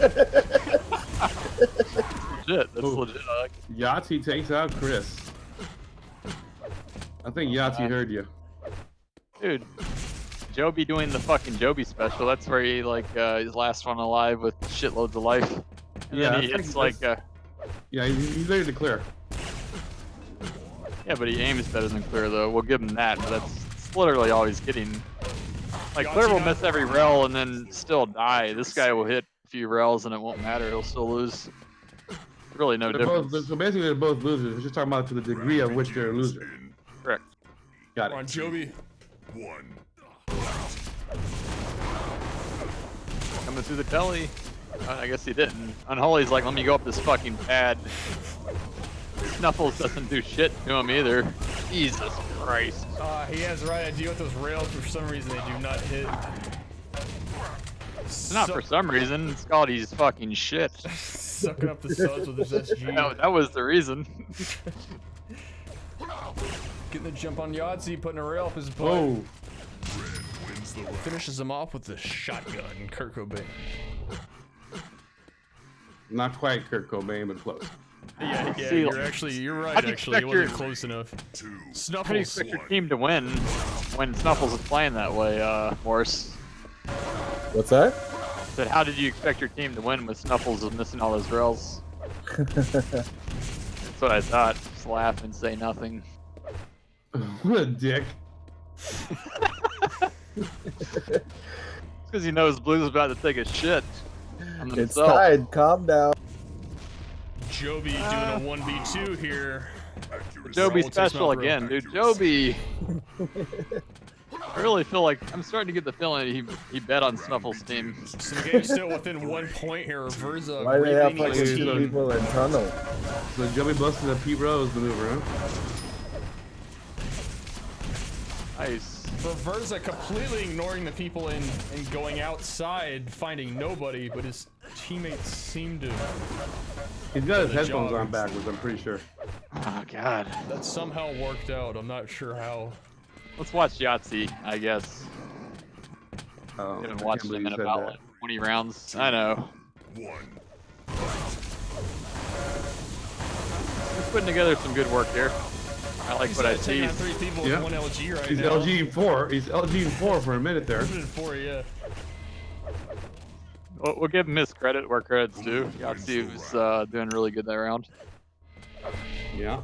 Legit. That's legit. I like it. Yahtzee takes out Chris. I think Yahtzee heard you. Dude, Joby doing the fucking Joby special. That's where he his last one alive with shitloads of life. And Yeah, then he hits yeah, he's ready to clear. yeah, but he aims better than Clear though. We'll give him that, but that's literally all he's getting. Like Clear will miss every rail and then still die. This guy will hit a few rails and it won't matter. He'll still lose. Really no difference. So basically, they're both losers. We're just talking about to the degree of which they're a loser. Correct. Got We're on it. Joby. 1. Coming through the telly. I guess he didn't. Unholy's like, let me go up this fucking pad. Snuffles doesn't do shit to him either. Jesus Christ. He has the right idea with those rails, but for some reason they do not hit. It's not for some reason. It's called he's fucking shit. Sucking up the subs with his SG. That was the reason. Getting the jump on Yahtzee, putting a rail up his butt. Oh, Finishes him off with the shotgun, Kurt Cobain. not quite Kurt Cobain, but close. Yeah, See, you're right, how do you actually. It expect wasn't your- close enough. How do you Snuffles. expect your team to win when Snuffles is playing that way, Morris? What's that? But how did you expect your team to win with Snuffles is missing all those rails? That's what I thought. Just laugh and say nothing. What a dick. It's because he knows Blue's about to take a shit on It's himself. tied. Calm down. Joby doing a 1v2 here. Joby Raul takes special him out real again, dude. Joby! I really feel like I'm starting to get the feeling he bet on Snuffle's team. So the game's still within 1 point here. Verza Why do they have reading fucking his 2 team. people in tunnel? So Joey busted the Pete Rose maneuver, huh? Nice. Verza completely ignoring the people in and going outside, finding nobody, but his teammates seem to. He's got his do the headphones job. on backwards, I'm pretty sure. Oh god. That somehow worked out. I'm not sure how. Let's watch Yahtzee, I guess. Oh, I haven't I watched can't him believe in you said about that. like 20 rounds. I know. He's putting together some good work here. I like what I see. Taking on 3 people with Yeah. 1 LG right He's now. LG4. He's LG4 for a minute there. 104, yeah. We'll give him his credit where credit's due. Yahtzee was doing really good that round. Yeah.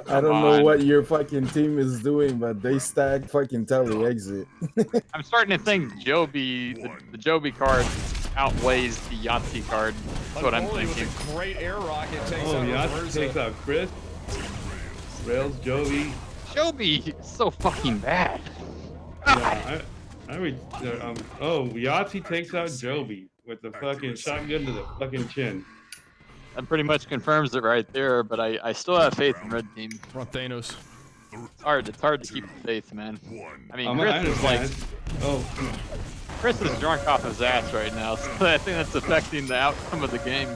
I don't know what your fucking team is doing, but they stack fucking tele exit. I'm starting to think Joby, the Joby card outweighs the Yahtzee card. That's what I'm Unholy thinking. with a great air rocket takes Oh, out yeah, Verza. takes out Chris. Rails, Joey. Joby is so fucking bad. Yeah, oh, Yahtzee takes out Joby with the fucking shotgun to the fucking chin. That pretty much confirms it right there, but I still have faith in Red Team. Run Thanos. It's hard to keep the faith, man. I mean, I Chris is like, understand. Chris is drunk off his ass right now, so I think that's affecting the outcome of the game.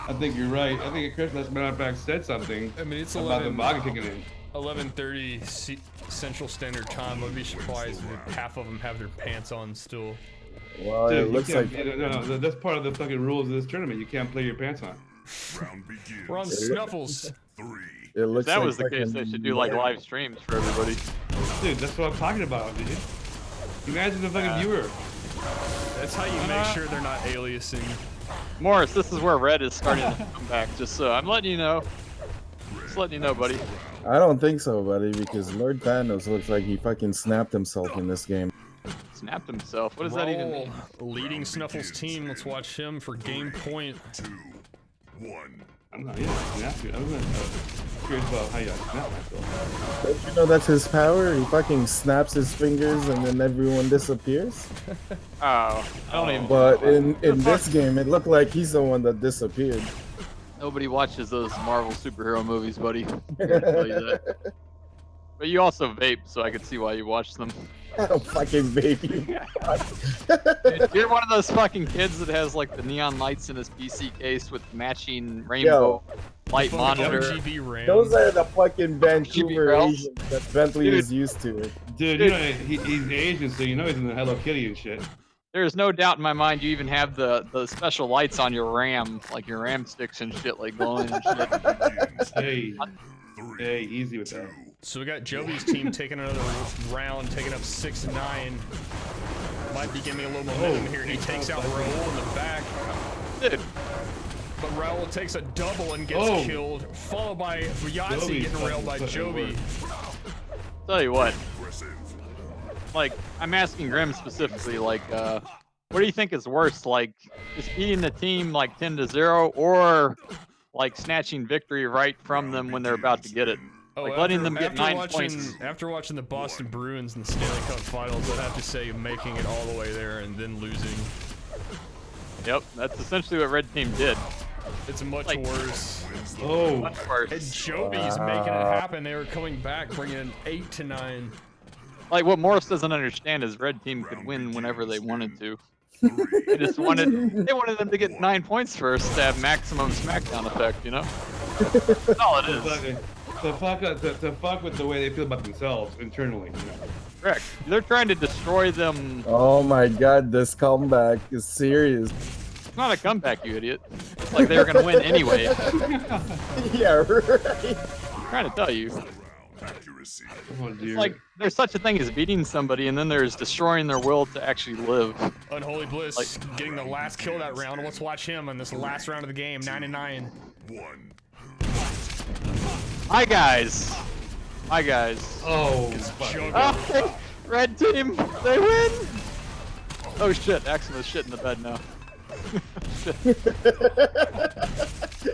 I think you're right. I think Chris, as a matter of fact, said something I mean, it's about the 11. Maga kicking in. 11:30 Central Standard Time. I'd be surprised if half of them have their pants on still. Well, Dude, it looks like no, that's part of the fucking rules of this tournament. You can't play your pants on. We're on Snuffles. it looks If that like was the case, they fucking- should do like live streams for everybody. Dude, that's what I'm talking about, dude. Imagine the fucking viewer. That's how you make sure they're not aliasing. Morris, this is where Red is starting to come back. Just so I'm letting you know. Just letting you know, buddy. I don't think so, buddy, because Lord Thanos looks like he fucking snapped himself in this game. Snapped himself. What does that even mean? Leading Snuffles team. Let's watch him for game point. I'm not snap you. I'm curious about how you snap myself. Don't you know that's his power? He fucking snaps his fingers and then everyone disappears. Oh, I don't even. But in this game, it looked like he's the one that disappeared. Nobody watches those Marvel superhero movies, buddy. I can tell you that. But you also vape, so I could see why you watch them. I don't fucking baby. You're one of those fucking kids that has like the neon lights in his PC case with matching rainbow light monitor. RGB RAM. Those are the fucking Vancouver rails. Asians that Bentley Dude. is used to. Dude, you know, he's Asian, so you know he's in the Hello Kitty and shit. There's no doubt in my mind you even have the special lights on your RAM, like your RAM sticks and shit, like glowing and shit. Hey, easy with that. So we got Joby's team taking another round, taking up 6-9. Might be giving me a little momentum here. He takes out Raul in the back. Dude. But Raul takes a double and gets killed, followed by Yahtzee getting railed by Joby. Tell you what. Like, I'm asking Grim specifically, like, what do you think is worse? Like, just beating the team like 10-0 or like snatching victory right from them when they're about to get it? Like letting them get 9 points. After watching the Boston Bruins in the Stanley Cup Finals, I'd have to say making it all the way there and then losing. Yep, that's essentially what Red Team did. It's much Like, worse. Oh, much worse. And Joby's making it happen. They were coming back, bringing in 8-9. Like what Morris doesn't understand is Red Team could win whenever they wanted to. They just wanted them to get 9 points first to have maximum SmackDown effect, you know? That's all it is. To fuck with the way they feel about themselves internally. You know? Correct. They're trying to destroy them. Oh my god, this comeback is serious. It's not a comeback, you idiot. It's like they were gonna win anyway. Yeah, right. I'm trying to tell you. Oh, It's dear. like there's such a thing as beating somebody, and then there's destroying their will to actually live. Unholy Bliss getting the last kill that round. Let's watch him on this last round of the game, 9-9. Hi guys. Hi guys. Oh, Oh, Red Team, they win. Oh shit, Axel is shit in the bed now.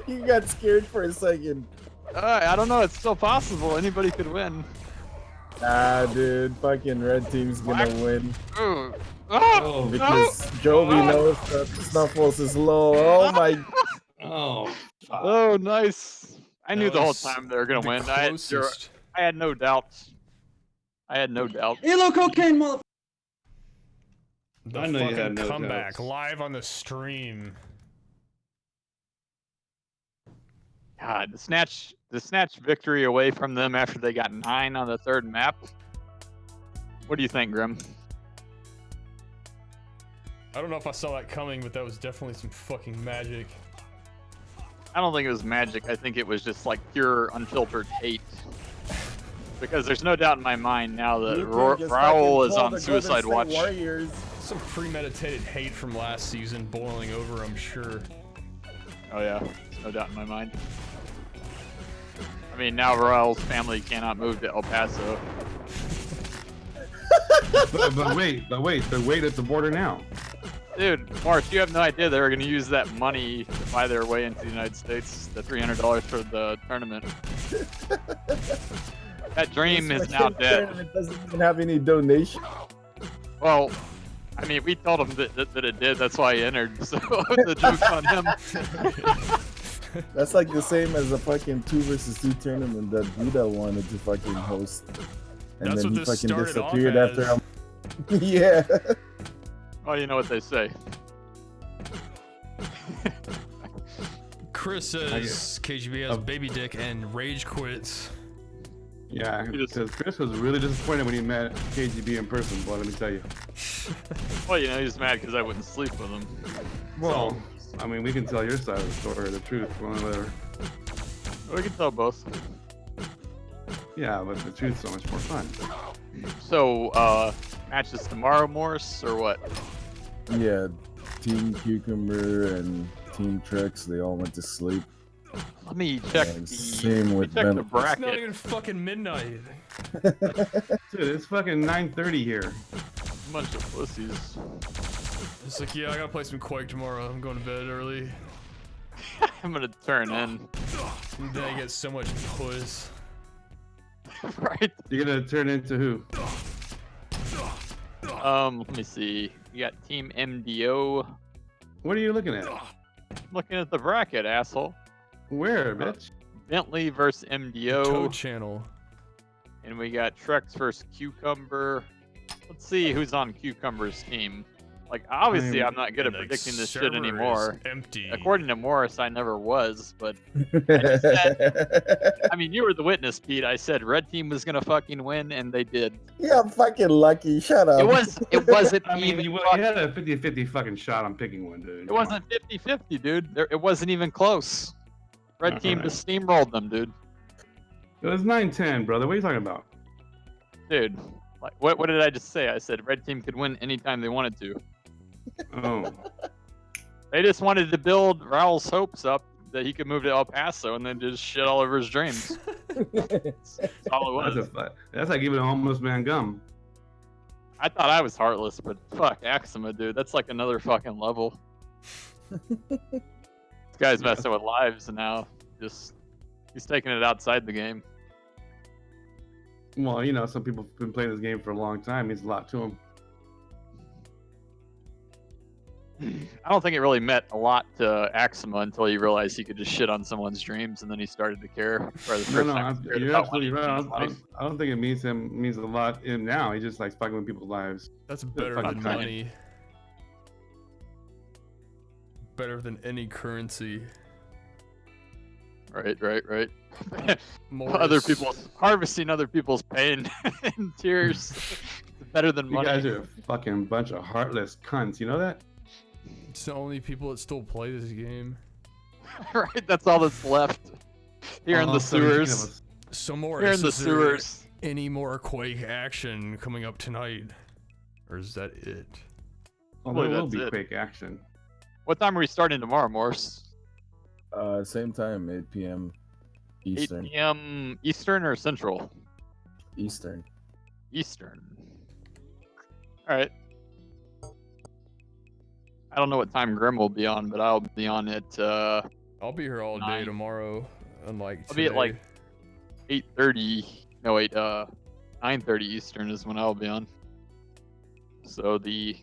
You got scared for a second. I don't know, it's still possible. Anybody could win. Ah, dude, fucking red team's gonna win Oh, because Jovi knows that Snuffles is low. Oh my! oh, fuck. Oh, nice. I knew That the whole was time they were gonna the win. closest. I had no doubts. I had no doubts. Elo cocaine, mother. The I know you fucking had no comeback doubts. live on the stream. God, the snatch victory away from them after they got 9 on the 3rd map. What do you think, Grim? I don't know if I saw that coming, but that was definitely some fucking magic. I don't think it was magic. I think it was just like pure unfiltered hate. Because there's no doubt in my mind now that Raul is on suicide watch. Warriors. Some premeditated hate from last season boiling over, I'm sure. Oh yeah, there's no doubt in my mind. I mean, now Raul's family cannot move to El Paso. but wait, they're waiting at the border now. Dude, Mark, you have no idea they were going to use that money to buy their way into the United States, the $300 for the tournament. That dream is now dead. It doesn't even have any donation. Well, I mean, we told him that it did, that's why he entered, so the joke's on him. That's like the same as a fucking 2 versus 2 tournament that Buddha wanted to fucking host. And That's then what he this fucking started off disappeared as. after Yeah. Oh, you know what they say. Chris says KGB has baby dick and rage quits. Yeah, because Chris was really disappointed when he met KGB in person, boy, let me tell you. Well, you know, he's mad because I wouldn't sleep with him. Well, I mean, we can tell your side of the story, the truth, well, whatever. We can tell both. Yeah, but the truth's so much more fun. So, matches tomorrow, Morris, or what? Yeah, Team Cucumber and Team Trex, they all went to sleep. Let me check And the, same with check the Bennett. It's not bracket. even fucking midnight. Dude, it's fucking 9:30 here. Bunch of pussies. It's like, yeah, I gotta play some Quake tomorrow. I'm going to bed early. I'm gonna turn in. And then I get so much puss. Right? You're gonna turn into who? Let me see. You got Team MDO. What are you looking at? Looking at the bracket, asshole. Where, bitch? Bentley versus MDO. Toad channel. And we got Trex versus Cucumber. Let's see who's on Cucumber's team. Like, obviously, I'm not good at And the predicting this shit server anymore. is empty. According to Morris, I never was, but I just said, I mean, you were the witness, Pete. I said red team was gonna fucking win, and they did. Yeah, I'm fucking lucky. Shut up. It wasn't I mean, even. you had a 50-50 fucking shot on picking one, dude. It wasn't 50-50, dude. It wasn't even close. Red team just steamrolled them, dude. It was 9-10, brother. What are you talking about? Dude, like, what did I just say? I said red team could win anytime they wanted to. Oh. They just wanted to build Raul's hopes up that he could move to El Paso and then just shit all over his dreams. That's all it was. That's like giving a homeless man gum. I thought I was heartless, but fuck, Axima, dude. That's like another fucking level. This guy's messing with lives now. He's taking it outside the game. Well, you know, some people have been playing this game for a long time. Means a lot to them. I don't think it really meant a lot to Axima until he realized he could just shit on someone's dreams, and then he started to care. For the first time he cared You're about absolutely money in right. his life. I don't think it means a lot to him now. He just likes fucking with people's lives. That's better fucking than time. money. Better than any currency. Right. Morris. Other people's harvesting other people's pain and tears is better than You money. guys are a fucking bunch of heartless cunts. You know that? It's the only people that still play this game. Right, that's all that's left here in All the 17 of sewers. us. So more. Here in the is there sewers. any more Quake action coming up tonight, or is that it? Oh, Boy, there will that's be it. quick action. What time are we starting tomorrow, Morse? Same time, 8 p.m. Eastern. 8 p.m. Eastern or Central? Eastern. Eastern. All right. I don't know what time Grim will be on, but I'll be on at I'll be here all day 9. tomorrow. Unlike I'll be at like 8:30. No, wait. 9:30 Eastern is when I'll be on. So the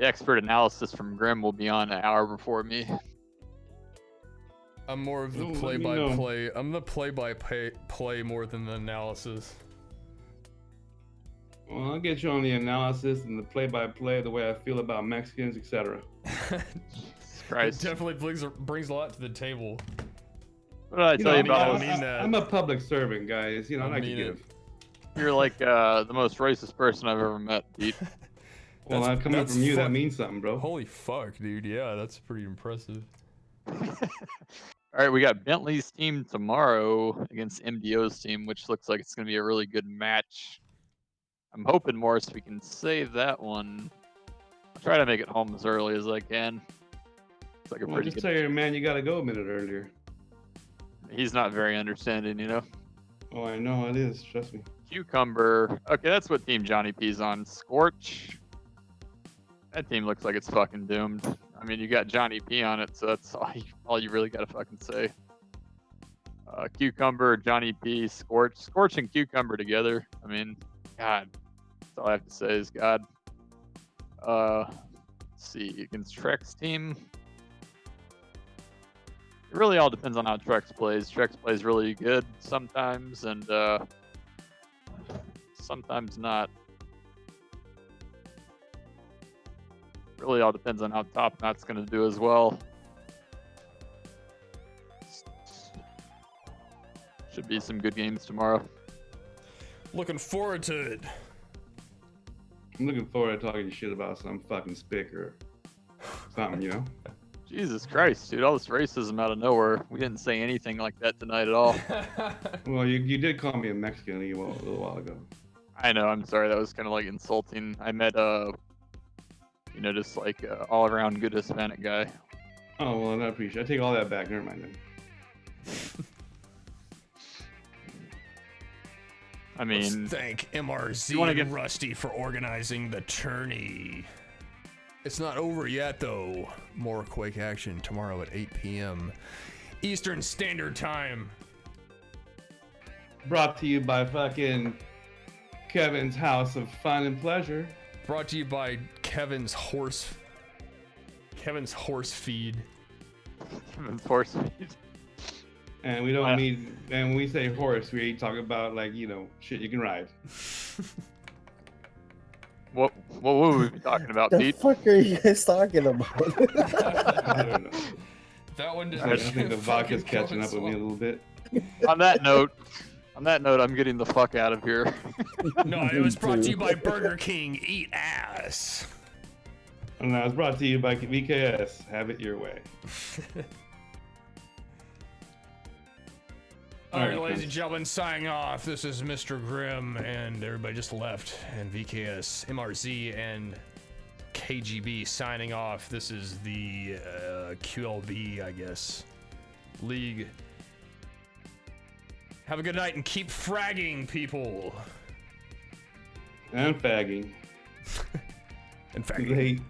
expert analysis from Grim will be on an hour before me. I'm more of the Oh, let me play-by-play. I'm the play-by-play more than the analysis. Well, I'll get you on the analysis and the play-by-play, the way I feel about Mexicans, etc. Jesus Christ. It definitely brings a lot to the table. What did I tell you about? I'm a public servant, guys. You know, I like to mean give. You're like the most racist person I've ever met, Pete. Well, I'm coming from you. That means something, bro. Holy fuck, dude. Yeah, that's pretty impressive. All right, we got Bentley's team tomorrow against MDO's team, which looks like it's going to be a really good match. I'm hoping, Morris, we can save that one. I'll try to make it home as early as I can. It's like a Well, pretty just good... tell your man you got to go a minute earlier. He's not very understanding, you know? Oh, I know it is. Trust me. Cucumber. Okay, that's what team Johnny P's on. Scorch. That team looks like it's fucking doomed. I mean, you got Johnny P on it, so that's all you really gotta fucking say. Cucumber, Johnny P, Scorch. Scorch and Cucumber together. I mean, God. That's all I have to say is God. Let's see. Against Trek's team. It really all depends on how Trex plays. Trex plays really good sometimes, and sometimes not. Really all depends on how Top Knot's going to do as well. Should be some good games tomorrow. Looking forward to it. I'm looking forward to talking shit about some fucking spicker. Something, you know? Jesus Christ, dude, all this racism out of nowhere. We didn't say anything like that tonight at all. Well, you did call me a Mexican a little while ago. I know, I'm sorry, that was kind of like insulting. I met you know, just like all around good Hispanic guy. Oh, well, I appreciate it. I take all that back. Never mind then. I mean, let's thank MRZ and Rusty for organizing the tourney. It's not over yet, though. More Quake action tomorrow at 8 p.m. Eastern Standard Time. Brought to you by fucking Kevin's House of Fun and Pleasure. Brought to you by Kevin's horse feed. Kevin's horse feed. And we don't mean, and when we say horse, we talk about, like, you know, shit you can ride. What would we be talking about, The Pete? fuck are you guys talking about? I don't know. That one I think the vodka's catching up with me a little bit. On that note, I'm getting the fuck out of here. No, it was brought to you by Burger King. Eat ass. And that was brought to you by VKS. Have it your way. All right, ladies and gentlemen, signing off. This is Mr. Grimm, and everybody just left, and VKS, MRZ, and KGB signing off. This is the QLB, I guess, league. Have a good night and keep fragging, people. And fagging. And fagging. Late.